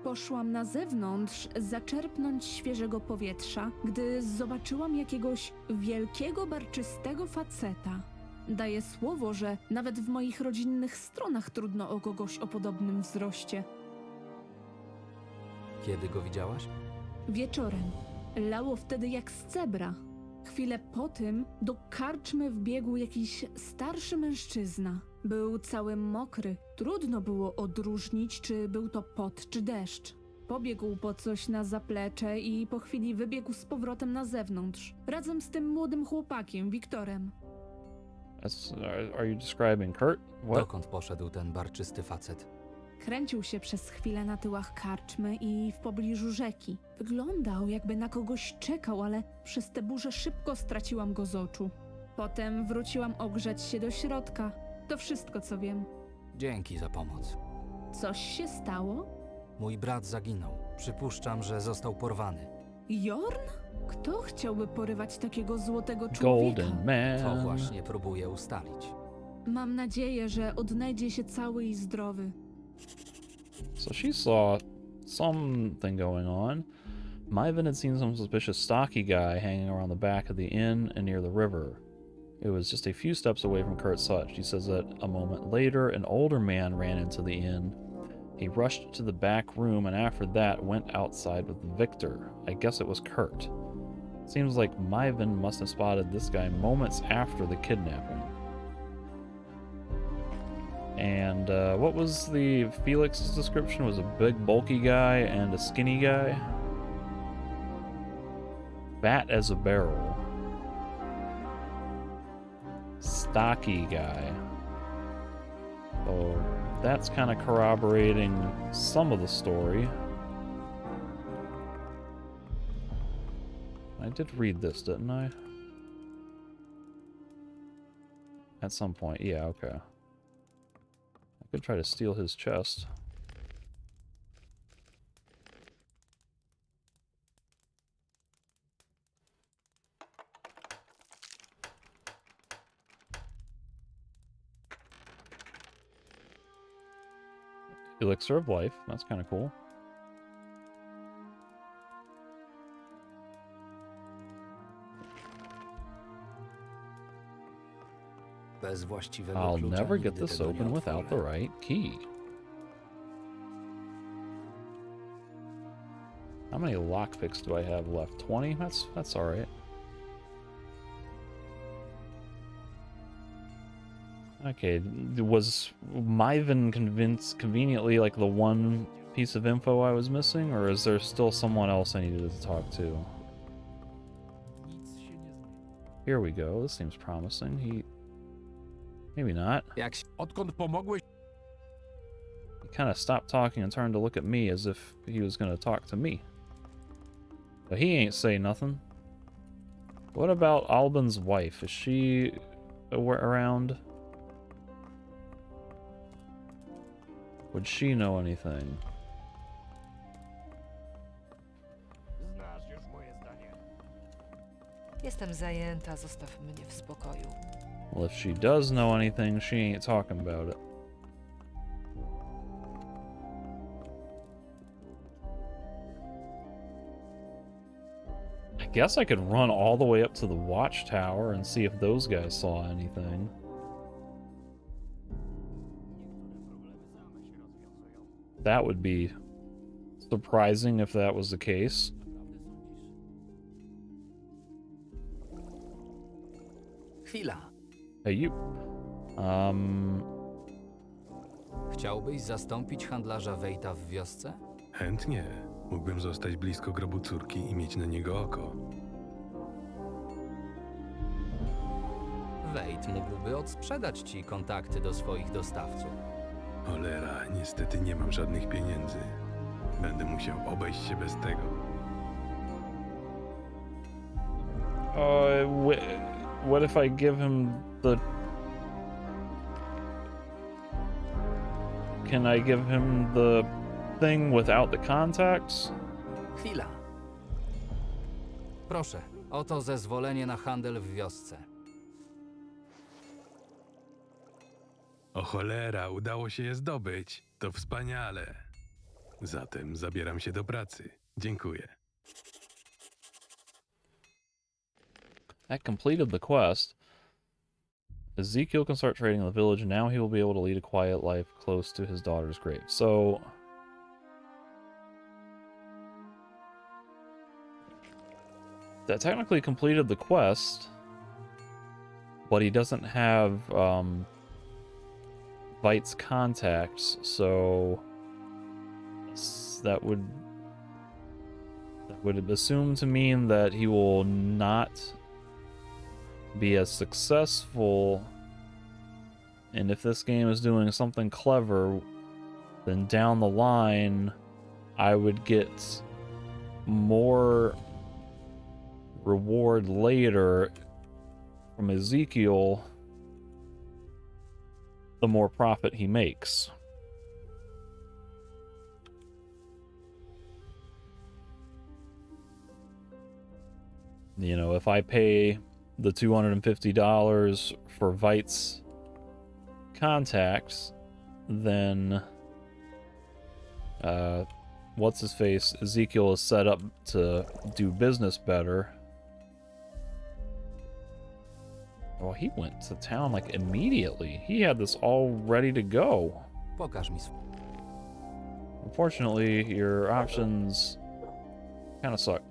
Speaker 9: Poszłam na zewnątrz zaczerpnąć świeżego powietrza, gdy zobaczyłam jakiegoś wielkiego, barczystego faceta. Daję słowo, że nawet w moich rodzinnych stronach trudno o kogoś o podobnym wzroście.
Speaker 2: Kiedy go widziałaś?
Speaker 9: Wieczorem. Lało wtedy jak z cebra. Chwilę po tym do karczmy wbiegł jakiś starszy mężczyzna. Był cały mokry. Trudno było odróżnić, czy był to pot, czy deszcz. Pobiegł po coś na zaplecze i po chwili wybiegł z powrotem na zewnątrz. Razem z tym młodym chłopakiem, Wiktorem.
Speaker 1: Are you describing Kurt? What?
Speaker 2: Dokąd poszedł ten barczysty facet?
Speaker 9: Kręcił się przez chwilę na tyłach karczmy i w pobliżu rzeki. Wyglądał, jakby na kogoś czekał, ale przez tę burzę szybko straciłam go z oczu. Potem wróciłam ogrzać się do środka. To wszystko, co wiem.
Speaker 2: Dzięki za pomoc.
Speaker 9: Coś się stało?
Speaker 2: Mój brat zaginął. Przypuszczam, że został porwany.
Speaker 9: Jorn? Kto chciałby porywać takiego złotego człowieka?
Speaker 1: Golden Man.
Speaker 2: To właśnie próbuję ustalić.
Speaker 9: Mam nadzieję, że odnajdzie się cały i zdrowy.
Speaker 1: So she saw something going on. Myvin had seen some suspicious stocky guy hanging around the back of the inn and near the river. It was just a few steps away from Kurt's hut. She says that a moment later, an older man ran into the inn. He rushed to the back room and after that went outside with Victor. I guess it was Kurt. Seems like Myvin must have spotted this guy moments after the kidnapping. And what was the Felix's description? Was a big bulky guy and a skinny guy? Fat as a barrel. Stocky guy. Oh, that's kind of corroborating some of the story. I did read this, didn't I? At some point, yeah, okay. I could try to steal his chest. Elixir of Life, that's kind of cool.
Speaker 2: Bez właściwego
Speaker 1: I'll
Speaker 2: klucza
Speaker 1: never
Speaker 2: nigdy
Speaker 1: get this
Speaker 2: tego nie
Speaker 1: open without the
Speaker 2: otworzę.
Speaker 1: right key. How many lockpicks do I have left? 20? That's all right. Okay, was Myvan conveniently like the one piece of info I was missing, or is there still someone else I needed to talk to? Here we go. This seems promising. Maybe not.
Speaker 21: Odkąd pomogłeś?
Speaker 1: He kind of stopped talking and turned to look at me as if he was going to talk to me. But he ain't say nothing. What about Alban's wife? Is she around? Would she know anything?
Speaker 8: Jestem zajęta, zostaw mnie w spokoju.
Speaker 1: Well, if she does know anything, she ain't talking about it. I guess I could run all the way up to the watchtower and see if those guys saw anything. That would be surprising if that was the case.
Speaker 2: Chwila.
Speaker 1: Hey, you.
Speaker 2: Chciałbyś zastąpić handlarza Wejta w wiosce?
Speaker 17: Chętnie. Mógłbym zostać blisko grobu córki i mieć na niego oko.
Speaker 2: Wejt mógłby odsprzedać ci kontakty do swoich dostawców.
Speaker 17: Cholera, niestety nie mam żadnych pieniędzy. Będę musiał obejść się bez tego.
Speaker 1: What if I give him the... Can I give him the thing without the contacts?
Speaker 2: Chwila. Proszę, oto zezwolenie na handel w wiosce.
Speaker 17: O cholera, udało się je zdobyć. To wspaniale. Zatem zabieram się do pracy. Dziękuję.
Speaker 1: That completed the quest. Ezekiel can start trading in the village, and now he will be able to lead a quiet life close to his daughter's grave. So... that technically completed the quest, but he doesn't have, Vite's contacts, so... that would assume to mean that he will not be as successful, and if this game is doing something clever, then down the line I would get more reward later from Ezekiel the more profit he makes. You know, if I pay the $250 for Vite's contacts, then what's his face? Ezekiel is set up to do business better. Oh, he went to town like immediately. He had this all ready to go.
Speaker 2: Pokaż mi.
Speaker 1: Unfortunately, your options kind of suck.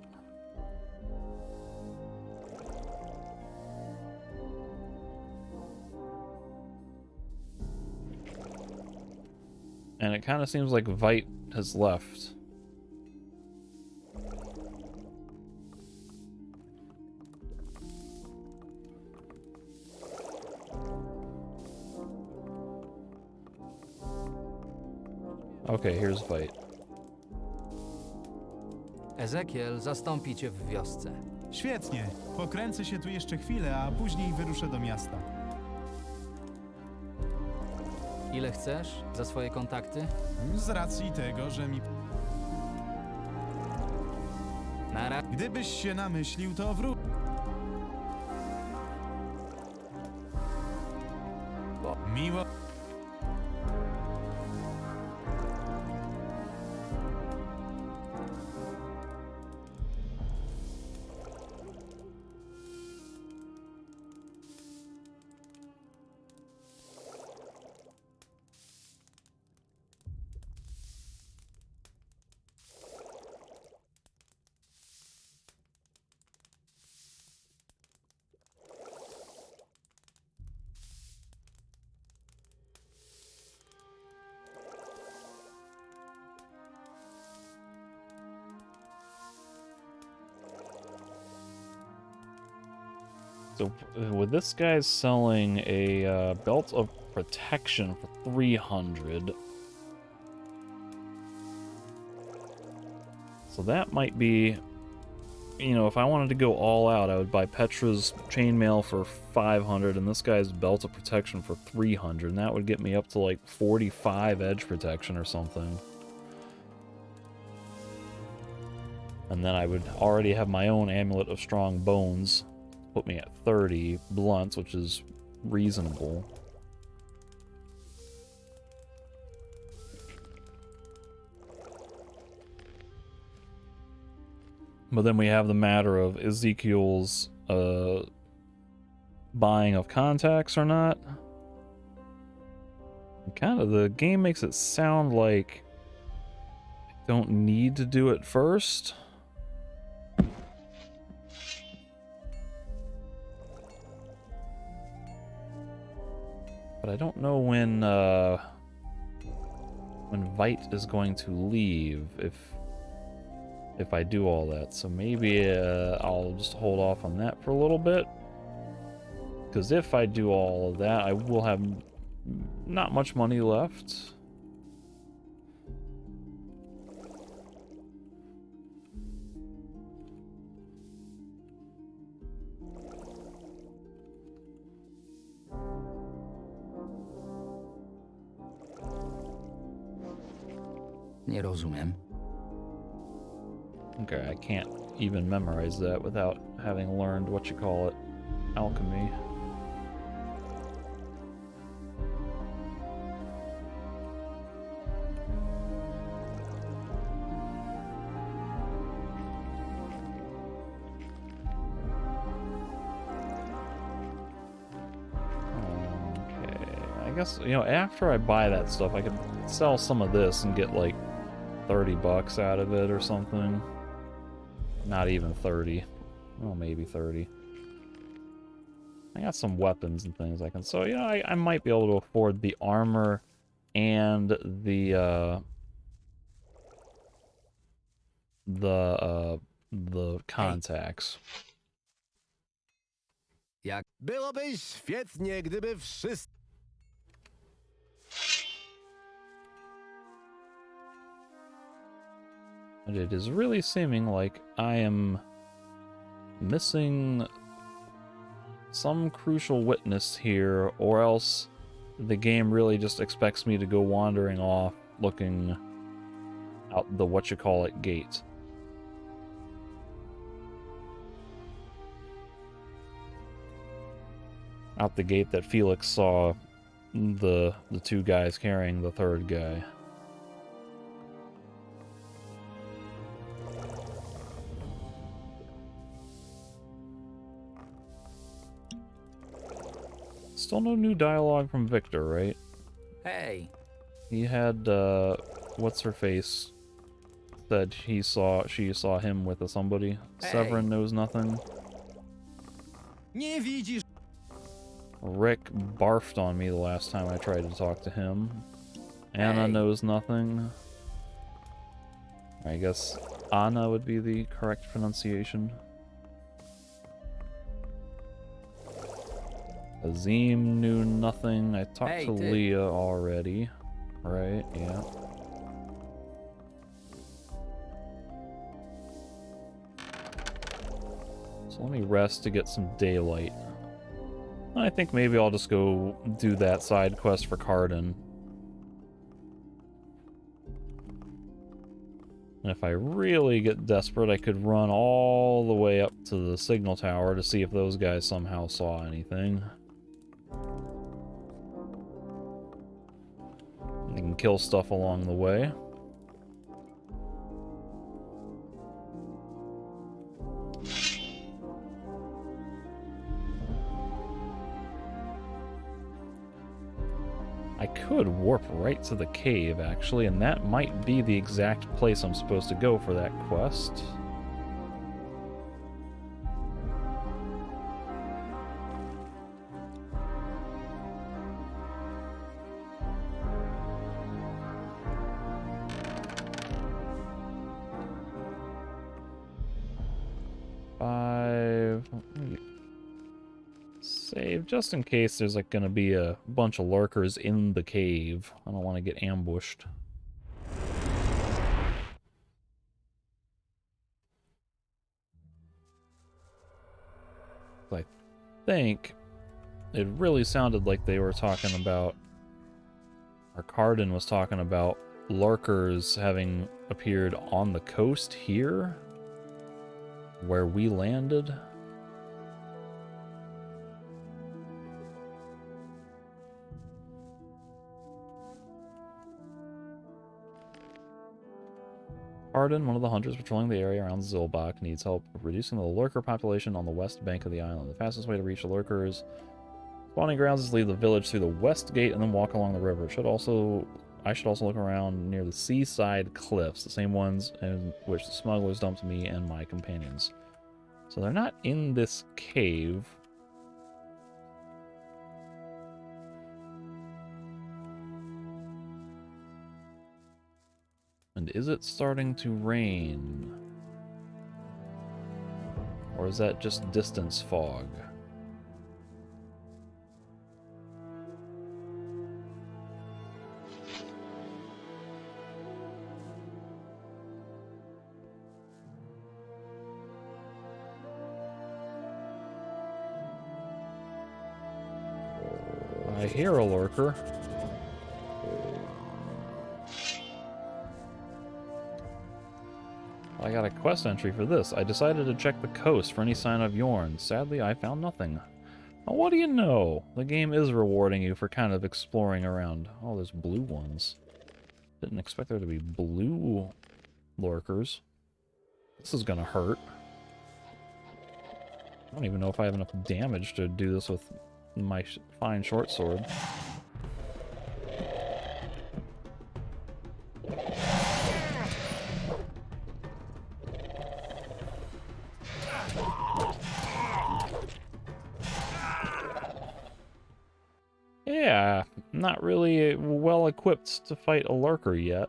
Speaker 1: And it kind of seems like Vite has left. Okay, here's Vite.
Speaker 2: Ezekiel zastąpi cię w wiosce.
Speaker 6: Świetnie. Pokręcę się tu jeszcze chwilę, a później wyruszę do miasta.
Speaker 2: Ile chcesz za swoje kontakty?
Speaker 6: Z racji tego, że mi... Gdybyś się namyślił, to wróć. Miło...
Speaker 1: So, with this guy's selling a belt of protection for 300. So that might be, you know, if I wanted to go all out, I would buy Petra's chainmail for 500 and this guy's belt of protection for 300, and that would get me up to like 45 edge protection or something. And then I would already have my own amulet of strong bones, put me at 30 blunts, which is reasonable. But then we have the matter of Ezekiel's buying of contacts or not. Kind of, the game makes it sound like I don't need to do it first. But I don't know when Vite is going to leave if I do all that. So maybe I'll just hold off on that for a little bit. Because if I do all of that, I will have not much money left.
Speaker 2: Nie rozumiem.
Speaker 1: Okay, I can't even memorize that without having learned what you call it, alchemy. Okay, I guess, you know, after I buy that stuff, I could sell some of this and get like 30 bucks out of it or something. Not even 30. Well, maybe 30. I got some weapons and things I can... So, yeah, I might be able to afford the armor and the contacts.
Speaker 15: Jak byłoby świetnie, gdyby wszyscy...
Speaker 1: And it is really seeming like I am missing some crucial witness here, or else the game really just expects me to go wandering off looking out the what-you-call-it gate. Out the gate that Felix saw the two guys carrying the third guy. Still no new dialogue from Victor, right?
Speaker 2: Hey.
Speaker 1: He had, what's her face? Said she saw him with somebody.
Speaker 2: Hey.
Speaker 1: Severin knows nothing.
Speaker 15: Nie widzisz...
Speaker 1: Rick barfed on me the last time I tried to talk to him. Anna knows nothing. I guess Anna would be the correct pronunciation. Azim knew nothing. I talked to Leah already. Right, yeah. So let me rest to get some daylight. I think maybe I'll just go do that side quest for Cardin. And if I really get desperate, I could run all the way up to the signal tower to see if those guys somehow saw anything. You can kill stuff along the way. I could warp right to the cave, actually, and that might be the exact place I'm supposed to go for that quest. Save just in case there's like gonna be a bunch of lurkers in the cave. I don't want to get ambushed. I think it really sounded like they were talking about, or Cardin was talking about, lurkers having appeared on the coast here, where we landed. Arden, one of the hunters patrolling the area around Zilbach, needs help reducing the lurker population on the west bank of the island. The fastest way to reach the lurkers' spawning grounds is to leave the village through the west gate and then walk along the river. I should also look around near the seaside cliffs, the same ones in which the smugglers dumped me and my companions. So they're not in this cave. And is it starting to rain? Or is that just distance fog? I hear a lurker. I got a quest entry for this. I decided to check the coast for any sign of Yorn. Sadly, I found nothing. Well, what do you know? The game is rewarding you for kind of exploring around. Oh, there's blue ones. Didn't expect there to be blue lurkers. This is gonna hurt. I don't even know if I have enough damage to do this with my fine short sword. Yeah, not really well equipped to fight a lurker yet.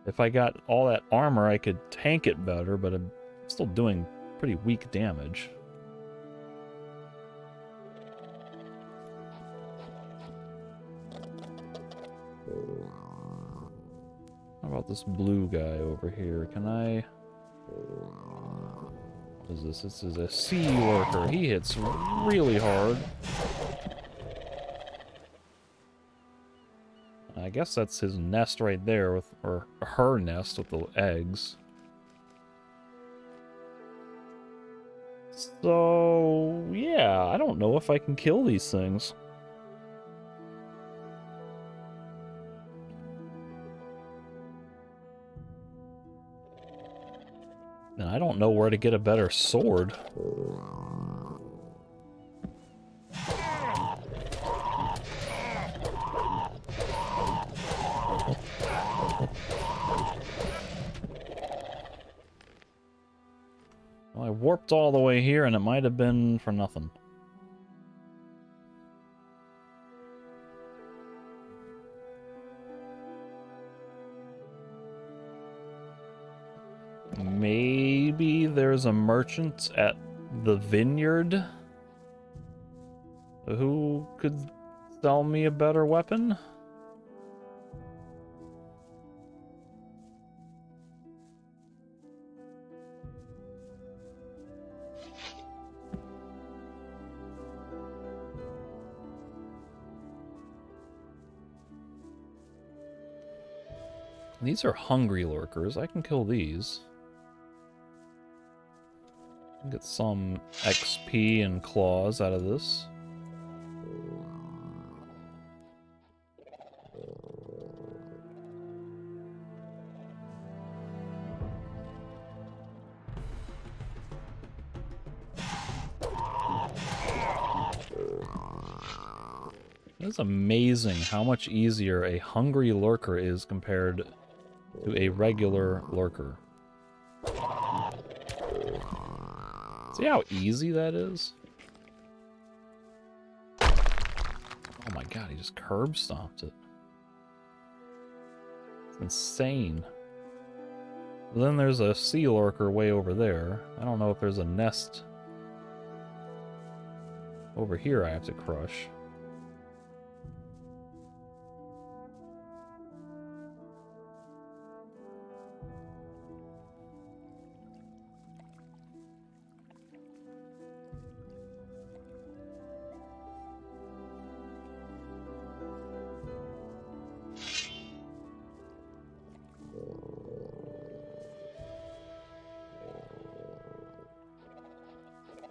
Speaker 1: If I got all that armor, I could tank it better, but I'm still doing pretty weak damage. How about this blue guy over here? Can I... What is this? This is a sea lurker. He hits really hard. I guess that's his nest right there, with, or her nest with the eggs. So, yeah, I don't know if I can kill these things. And I don't know where to get a better sword. Well, I warped all the way here, and it might have been for nothing. Maybe there's a merchant at the vineyard who could sell me a better weapon? These are hungry lurkers. I can kill these. Get some XP and claws out of this. It's amazing how much easier a hungry lurker is compared to a regular lurker. See how easy that is? Oh my god, he just curb stomped it. It's insane. But then there's a sea lurker way over there. I don't know if there's a nest Over here I have to crush.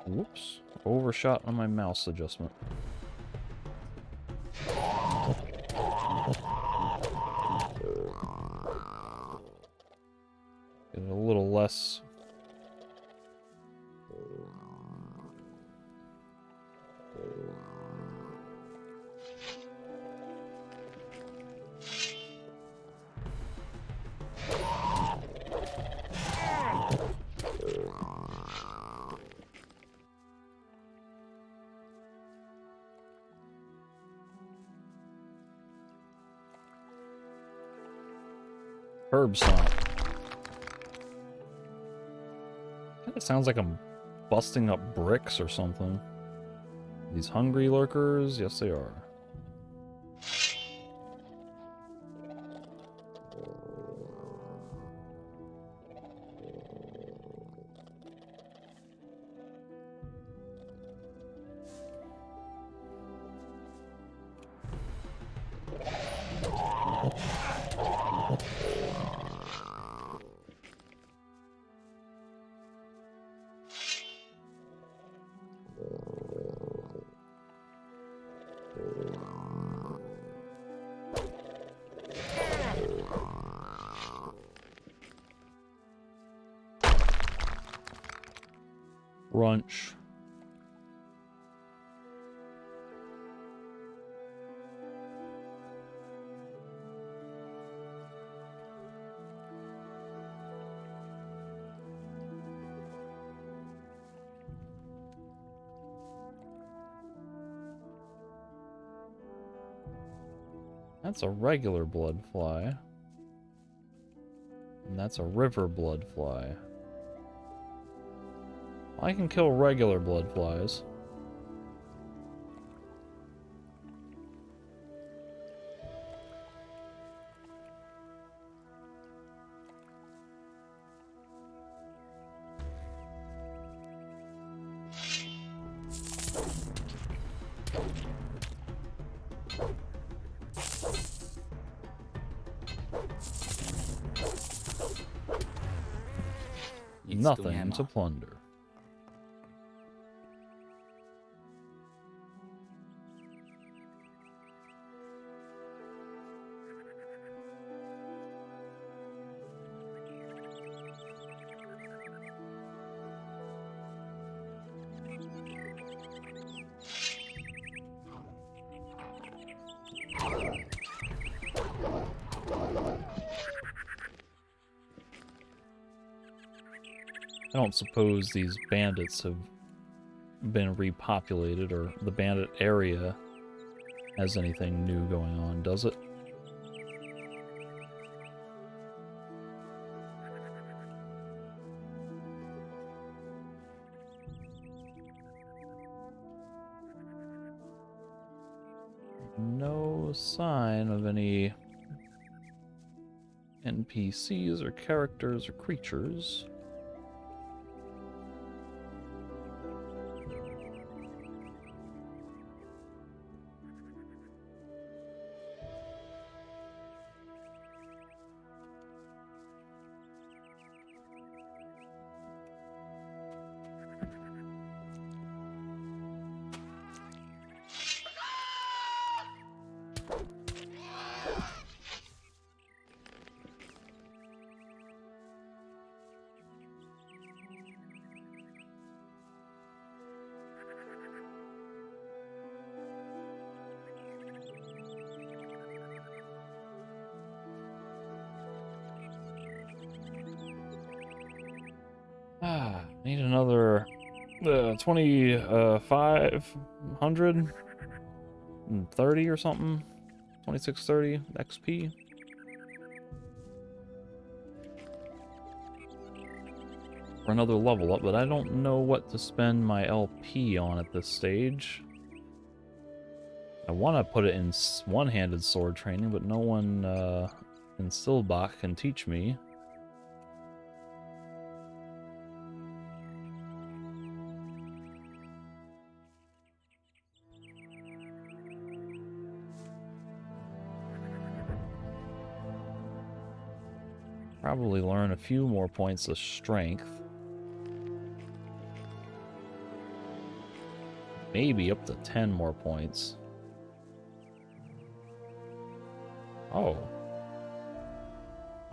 Speaker 1: Whoops. Overshot on my mouse adjustment. Get a little less. Herb song. It sounds like I'm busting up bricks or something. These hungry lurkers? Yes, they are. Brunch. That's a regular blood fly. And that's a river blood fly. I can kill regular blood flies. Nothing to plunder. I don't suppose these bandits have been repopulated, or the bandit area has anything new going on, does it? No sign of any NPCs or characters or creatures. Need another 2,530 or something. 2630 XP. For another level up, but I don't know what to spend my LP on at this stage. I want to put it in one-handed sword training, but no one in Silbach can teach me. Probably learn a few more points of strength. Maybe up to 10 more points. Oh.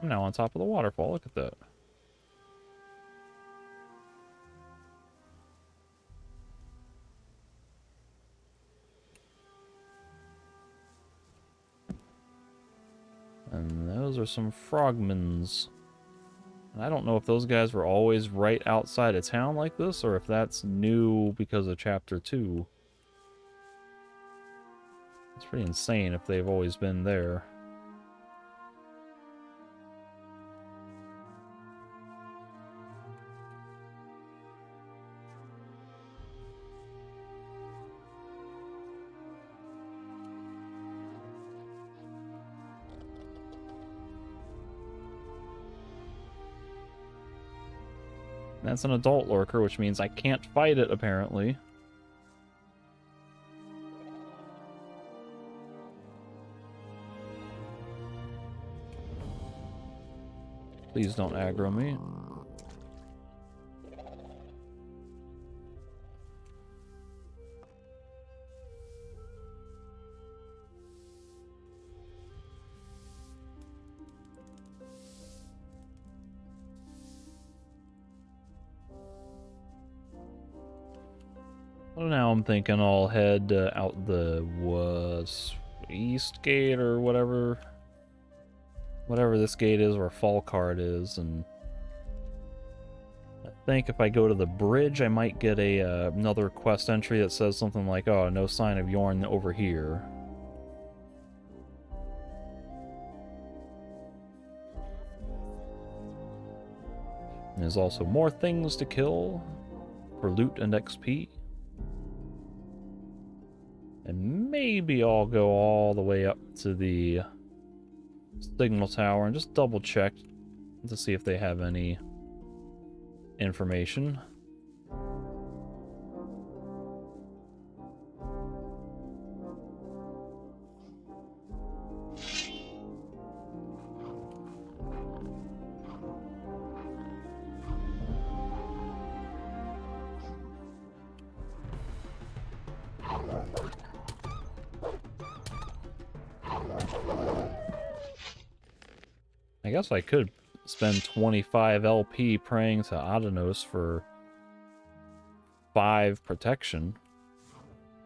Speaker 1: I'm now on top of the waterfall. Look at that. And those are some frogmans. And I don't know if those guys were always right outside of town like this, or if that's new because of Chapter 2. It's pretty insane if they've always been there. That's an adult lurker, which means I can't fight it, apparently. Please don't aggro me. Well, now I'm thinking I'll head out the east gate or whatever this gate is, where Falkard is, and I think if I go to the bridge, I might get another quest entry that says something like, "Oh, no sign of Yorn over here." And there's also more things to kill for loot and XP. And maybe I'll go all the way up to the signal tower and just double check to see if they have any information. I guess I could spend 25 LP praying to Adanos for 5 protection.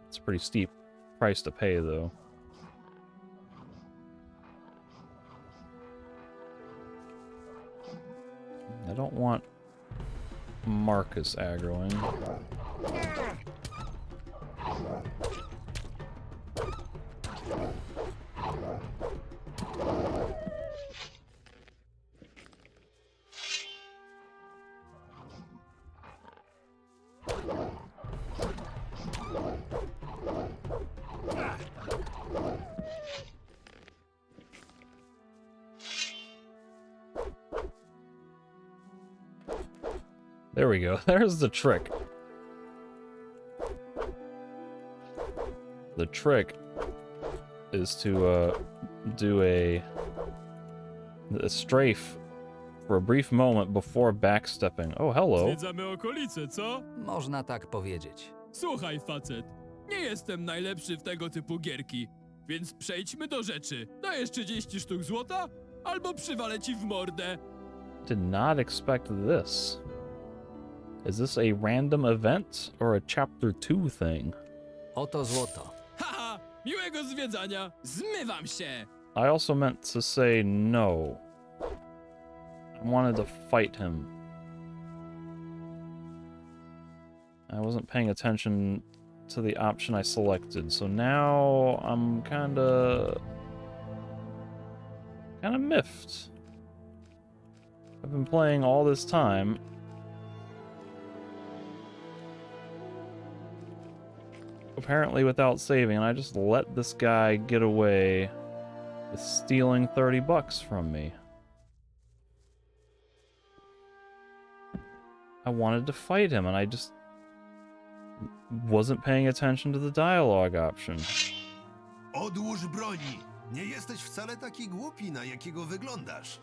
Speaker 1: It's a pretty steep price to pay, though. I don't want Marcus aggroing. There we go. There's the trick. The trick is to do a strafe for a brief moment before backstepping. Oh, hello.
Speaker 12: Zwiedzamy okolice, co?
Speaker 2: Można tak powiedzieć.
Speaker 12: Słuchaj, facet. Nie jestem najlepszy w tego typu gierki, więc przejdźmy do rzeczy. Dajesz 30 sztuk złota? Albo przywalę ci w mordę.
Speaker 1: Did not expect this. Is this a random event or a chapter 2 thing?
Speaker 2: Oto złoto.
Speaker 12: Haha, miłego zwiedzania. Zmywam się.
Speaker 1: I also meant to say no. I wanted to fight him. I wasn't paying attention to the option I selected, so now I'm kinda miffed. I've been playing all this time. apparently without saving, and I just let this guy get away with stealing 30 bucks from me. I wanted to fight him, and I just wasn't paying attention to the dialogue option.
Speaker 3: Odłóż broni! Nie jesteś wcale taki głupi, na jakiego wyglądasz.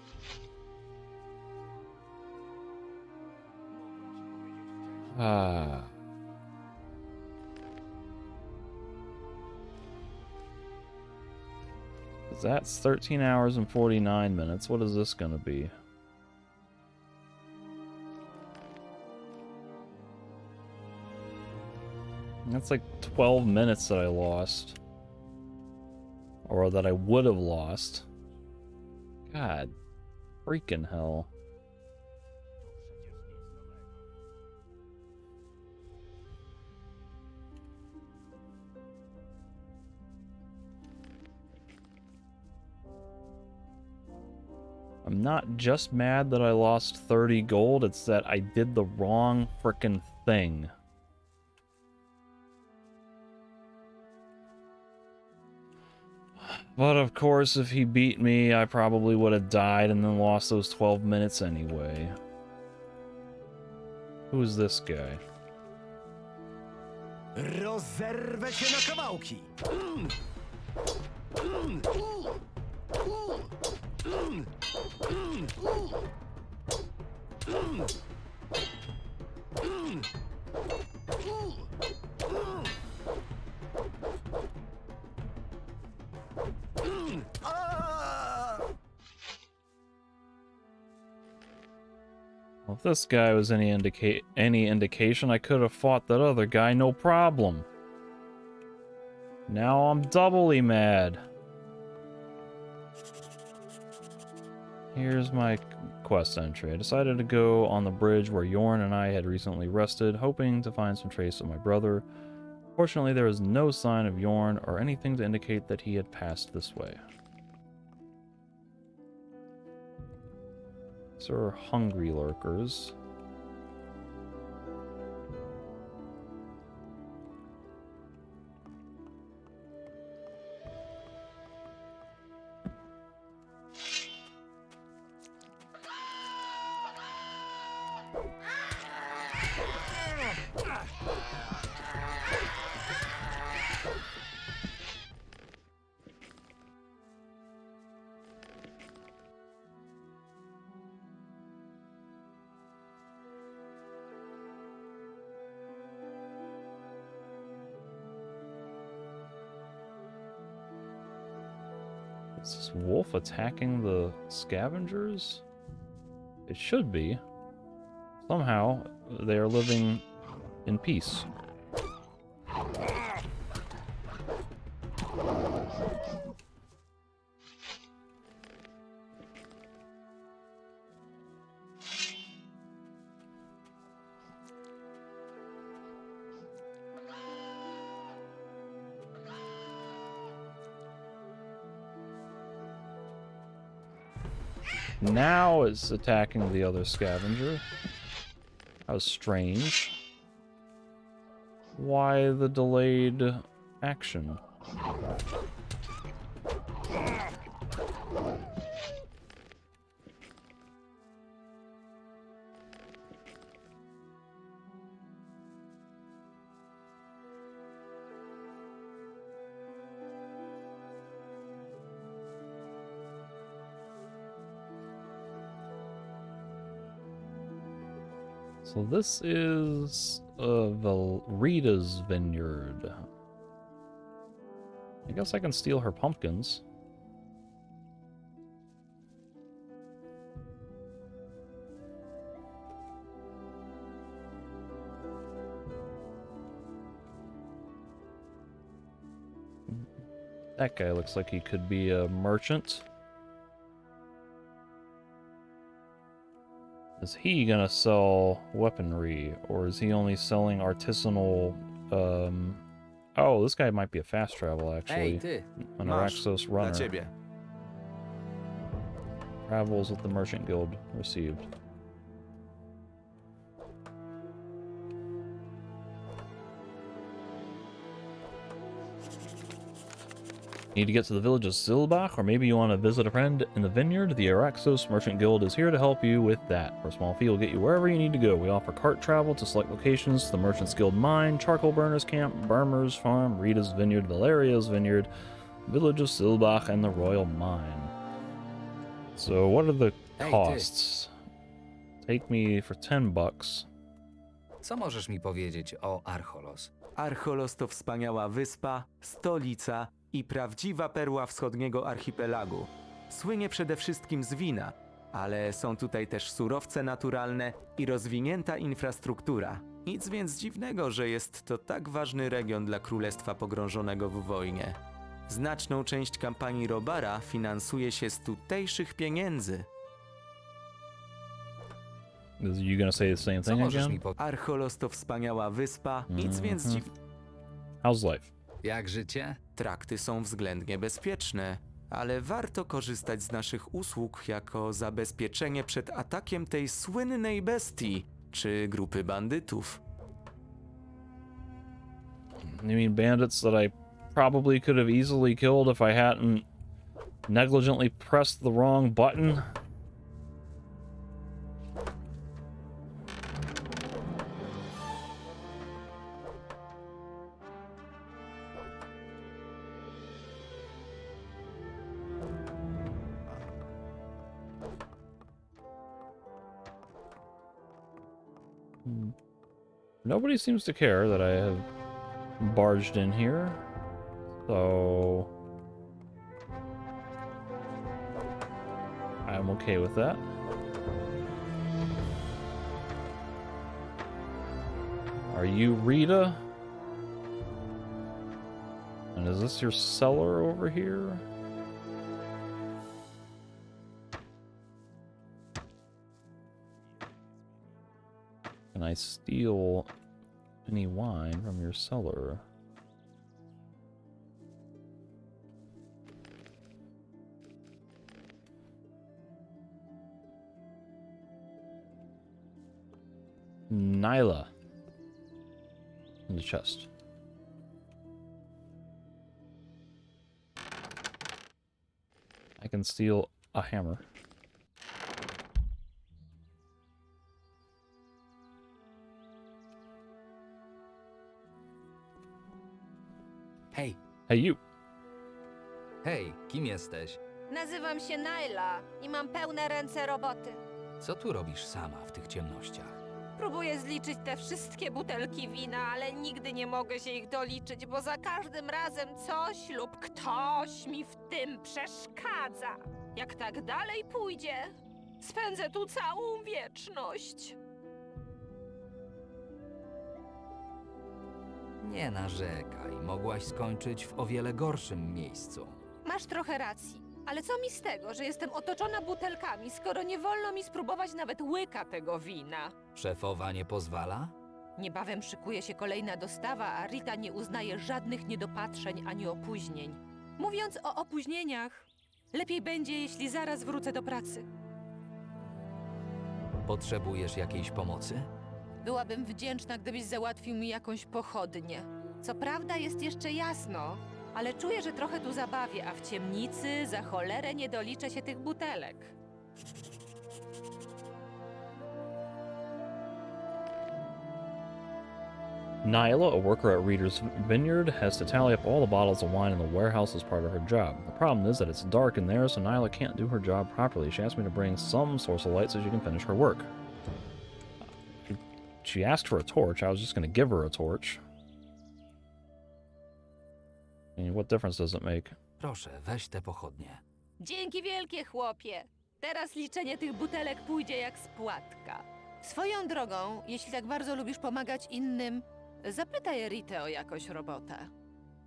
Speaker 1: That's 13 hours and 49 minutes. What is this gonna be? That's like 12 minutes that I lost. Or that I would have lost. God. Freaking hell. I'm not just mad that I lost 30 gold, it's that I did the wrong frickin' thing. But of course, if he beat me, I probably would have died and then lost those 12 minutes anyway. Who's this guy?
Speaker 10: Rozerwę cię na kawałki!
Speaker 1: Well, if this guy was any indication, I could have fought that other guy no problem. Now I'm doubly mad. Here's my quest entry. I decided to go on the bridge where Yorn and I had recently rested, hoping to find some trace of my brother. Fortunately, there was no sign of Yorn or anything to indicate that he had passed this way. These are hungry lurkers. Is this wolf attacking the scavengers? It should be. Somehow, they are living in peace. Now it's attacking the other scavenger. That was strange. Why the delayed action? So this is Rita's vineyard. I guess I can steal her pumpkins. That guy looks like he could be a merchant. Is he gonna sell weaponry, or is he only selling artisanal, Oh, this guy might be a fast travel, actually.
Speaker 13: Ej, ty.
Speaker 1: An
Speaker 13: Masz.
Speaker 1: Archolos
Speaker 13: Dla
Speaker 1: runner.
Speaker 13: ciebie.
Speaker 1: Travels with the Merchant Guild received. Need to get to the village of Silbach, or maybe you want to visit a friend in the vineyard? The Araxos Merchant Guild is here to help you with that. For a small fee, we'll get you wherever you need to go. We offer cart travel to select locations: the Merchant's Guild Mine, Charcoal Burners Camp, Burmer's Farm, Rita's Vineyard, Valeria's Vineyard, Village of Silbach, and the Royal Mine. So what are the costs? Take me for $10.
Speaker 2: Co możesz mi powiedzieć o Archolos?
Speaker 13: Archolos to wspaniała wyspa, stolica i prawdziwa perła wschodniego archipelagu. Słynie przede wszystkim z wina, ale są tutaj też surowce naturalne i rozwinięta infrastruktura. Nic więc dziwnego, że jest to tak ważny region dla królestwa pogrążonego w wojnie. Znaczną część kampanii Robara finansuje się z tutejszych pieniędzy.
Speaker 1: Is you gonna say the same thing again?
Speaker 13: Archolos to wspaniała wyspa, nic więc dziwnego.
Speaker 1: How's life?
Speaker 2: Jak życie?
Speaker 13: Trakty są względnie bezpieczne, ale warto korzystać z naszych usług jako zabezpieczenie przed atakiem tej słynnej bestii czy grupy bandytów.
Speaker 1: You mean bandits that I probably could have easily killed if I hadn't negligently pressed the wrong button? Nobody seems to care that I have barged in here, so I'm okay with that. Are you Rita? And is this your cellar over here? Can I steal any wine from your cellar? Nyla. In the chest. I can steal a hammer.
Speaker 2: Hej.
Speaker 1: Hey, you.
Speaker 2: Hej, kim jesteś?
Speaker 16: Nazywam się Nyla i mam pełne ręce roboty.
Speaker 2: Co tu robisz sama w tych ciemnościach?
Speaker 16: Próbuję zliczyć te wszystkie butelki wina, ale nigdy nie mogę się ich doliczyć, bo za każdym razem coś lub ktoś mi w tym przeszkadza. Jak tak dalej pójdzie, spędzę tu całą wieczność.
Speaker 2: Nie narzekaj, mogłaś skończyć w o wiele gorszym miejscu.
Speaker 16: Masz trochę racji, ale co mi z tego, że jestem otoczona butelkami, skoro nie wolno mi spróbować nawet łyka tego wina?
Speaker 2: Szefowa nie pozwala?
Speaker 16: Niebawem szykuje się kolejna dostawa, a Rita nie uznaje żadnych niedopatrzeń ani opóźnień. Mówiąc o opóźnieniach, lepiej będzie, jeśli zaraz wrócę do pracy.
Speaker 2: Potrzebujesz jakiejś pomocy?
Speaker 16: Byłabym wdzięczna, gdybyś załatwił mi jakąś pochodnię. Co prawda jest jeszcze jasno, ale czuję, że trochę tu zabawię, a w ciemnicy za cholerę nie doliczę się tych butelek.
Speaker 1: Nyla, a worker at Reader's Vineyard, has to tally up all the bottles of wine in the warehouse as part of her job. The problem is that it's dark in there, so Nyla can't do her job properly. She asked me to bring some source of light so she can finish her work. She asked for a torch. I was just going to give her a torch. I mean, what difference does it make?
Speaker 2: Proszę, weź te pochodnie.
Speaker 16: Dzięki wielkie, chłopie. Teraz liczenie tych butelek pójdzie jak spłatka. Swoją drogą, jeśli tak bardzo lubisz pomagać innym, zapytaj Ritę o jakąś robotę.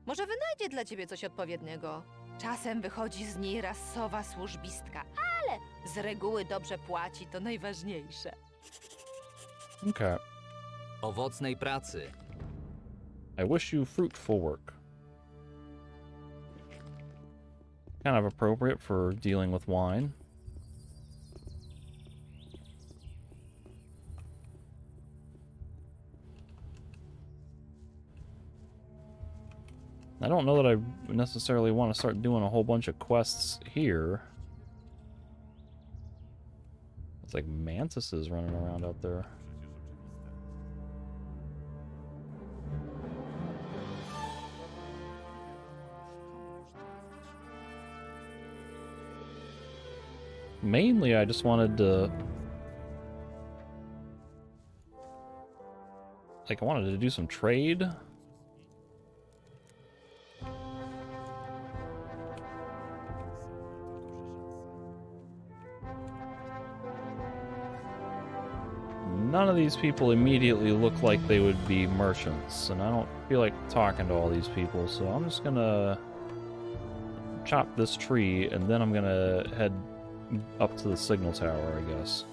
Speaker 16: Może wynajdzie dla ciebie coś odpowiedniego. Czasem wychodzi z niej rasowa służbistka, ale z reguły dobrze płaci, to najważniejsze.
Speaker 1: Okay.
Speaker 2: Owocnej pracy.
Speaker 1: I wish you fruitful work. Kind of appropriate for dealing with wine. I don't know that I necessarily want to start doing a whole bunch of quests here. It's like mantises running around out there. Mainly, I just wanted to... Like, I wanted to do some trade. None of these people immediately look like they would be merchants, and I don't feel like talking to all these people, so I'm just gonna chop this tree, and then I'm gonna head up to the signal tower, I guess.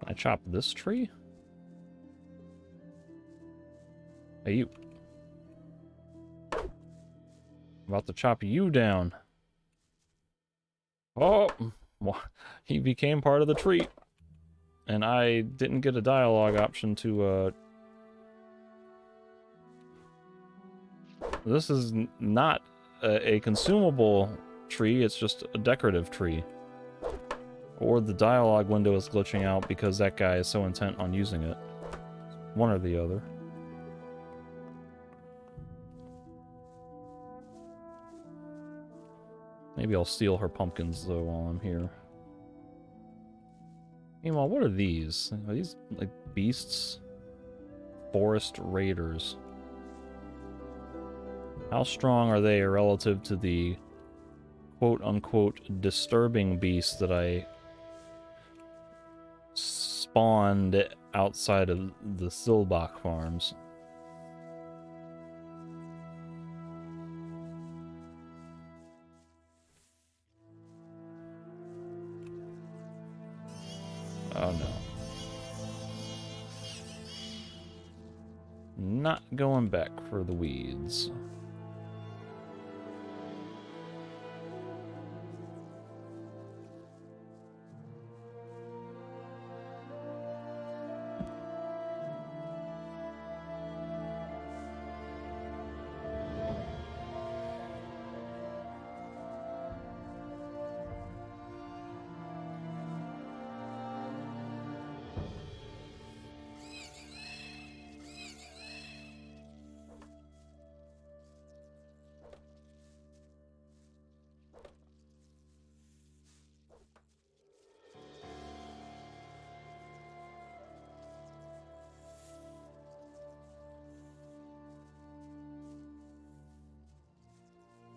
Speaker 1: I chop this tree? Hey, you. About to chop you down. Oh, he became part of the tree. And I didn't get a dialogue option to, This is not a consumable tree, it's just a decorative tree. Or the dialogue window is glitching out because that guy is so intent on using it. One or the other. Maybe I'll steal her pumpkins, though, while I'm here. Meanwhile, what are these? Are these, like, beasts? Forest raiders. How strong are they relative to the quote-unquote disturbing beasts that I spawned outside of the Silbach farms? Oh no. Not going back for the weeds.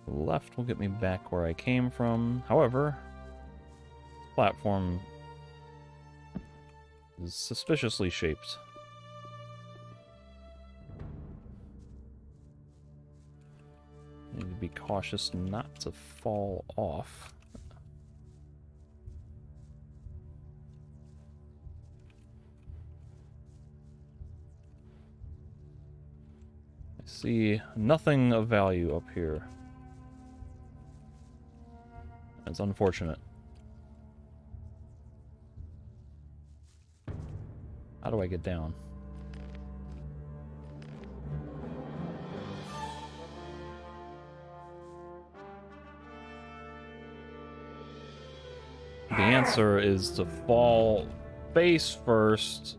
Speaker 1: Left will get me back where I came from. However, this platform is suspiciously shaped. Need to be cautious not to fall off. I see nothing of value up here. It's unfortunate. How do I get down? The answer is to fall face first.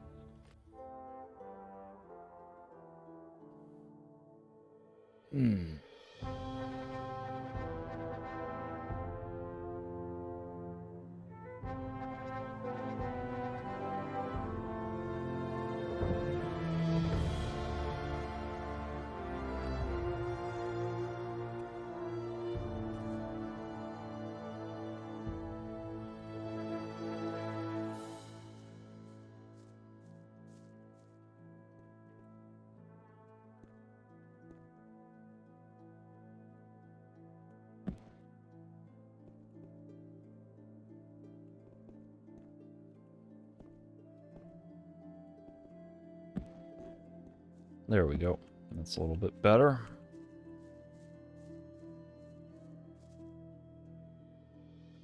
Speaker 1: There we go. That's a little bit better.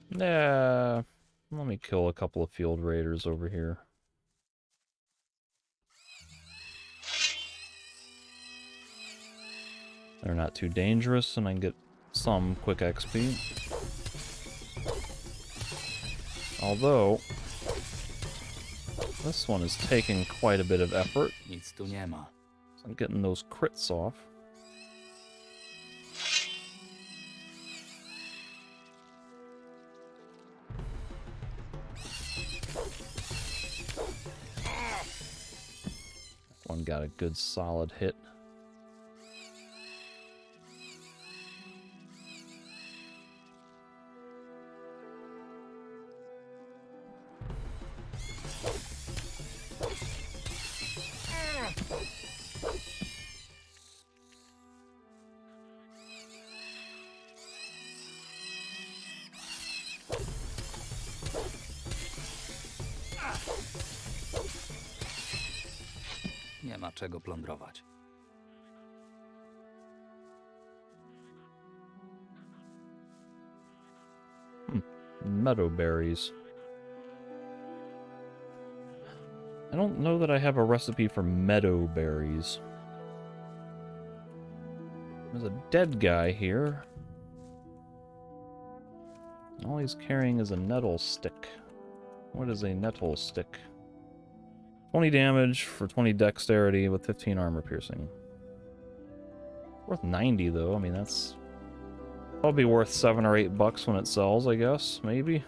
Speaker 1: Yeah, let me kill a couple of field raiders over here. They're not too dangerous, and I can get some quick XP. Although, this one is taking quite a bit of effort.
Speaker 18: Nic tu nie ma.
Speaker 1: So I'm getting those crits off. One got a good solid hit.
Speaker 2: Nie ma czego plądrować.
Speaker 1: Meadow berries. I don't know that I have a recipe for meadow berries. There's a dead guy here. All he's carrying is a nettle stick. What is a nettle stick? 20 damage for 20 dexterity with 15 armor piercing. Worth 90 though. I mean, that's probably worth $7 or $8 when it sells, I guess. Maybe.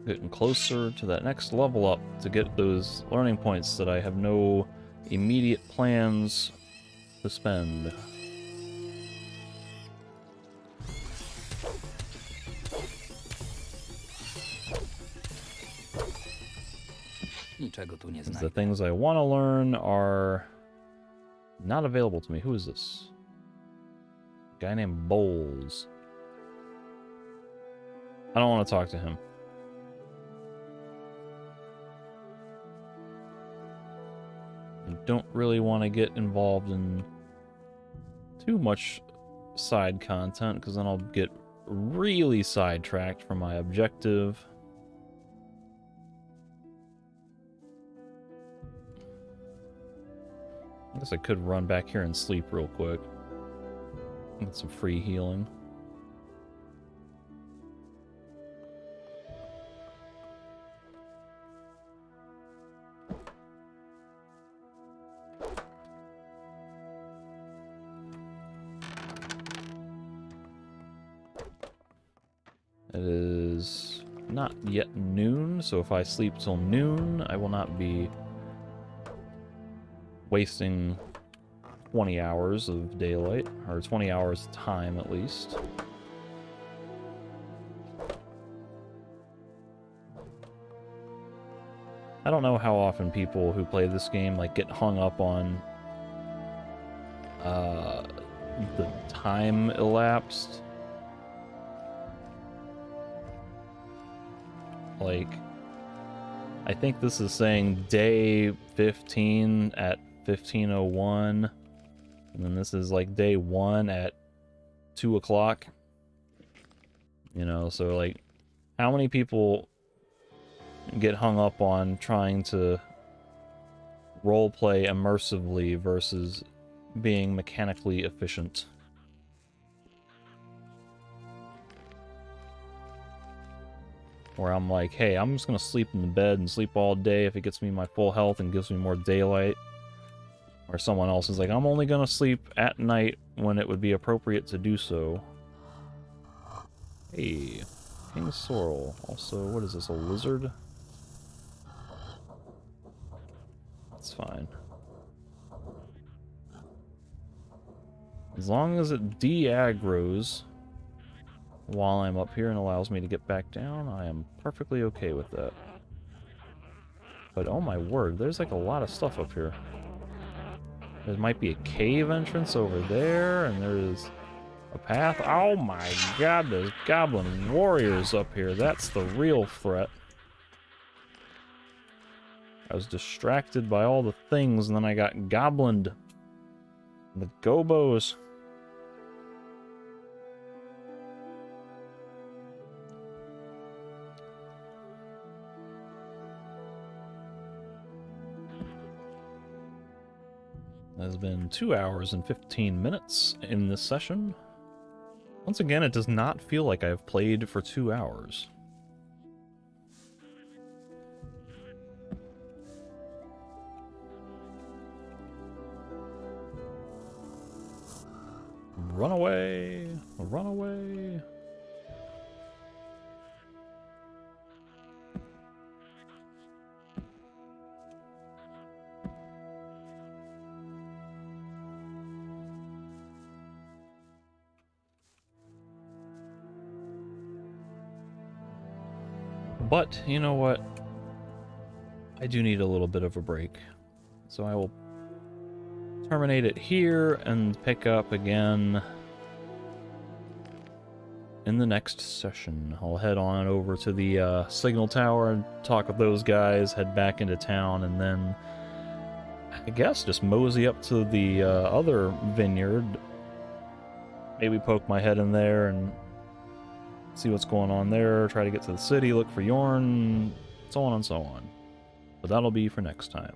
Speaker 1: Getting closer to that next level up to get those learning points that I have no immediate plans to spend.
Speaker 2: Niczego tu nie
Speaker 1: The
Speaker 2: znajdę.
Speaker 1: things I want to learn are not available to me. Who is this? A guy named Bowles. I don't want to talk to him. I don't really want to get involved in too much side content, because then I'll get really sidetracked from my objective. I guess I could run back here and sleep real quick. Get some free healing. It is not yet noon, so if I sleep till noon, I will not be wasting 20 hours of daylight, or 20 hours of time at least. I don't know how often people who play this game like get hung up on the time elapsed. Like, I think this is saying day 15 at 15:01, and then this is like day 1 at 2 o'clock. You know, so like, how many people get hung up on trying to roleplay immersively versus being mechanically efficient? Where I'm like, hey, I'm just gonna sleep in the bed and sleep all day if it gets me my full health and gives me more daylight. Or someone else is like, I'm only gonna sleep at night when it would be appropriate to do so. Hey, King Sorrel. Also, what is this, a lizard? That's fine. As long as it de-aggroes while I'm up here and allows me to get back down, I am perfectly okay with that. But oh my word, there's like a lot of stuff up here. There might be a cave entrance over there, and there's a path. Oh my god, there's goblin warriors up here. That's the real threat. I was distracted by all the things, and then I got goblined. The gobos. It has been 2 hours and 15 minutes in this session. Once again, it does not feel like I have played for 2 hours. Run away! Run away! But, you know what? I do need a little bit of a break. So I will terminate it here and pick up again in the next session. I'll head on over to the signal tower and talk with those guys, head back into town, and then I guess just mosey up to the other vineyard. Maybe poke my head in there and see what's going on there, try to get to the city, look for Yorn, so on and so on. But that'll be for next time.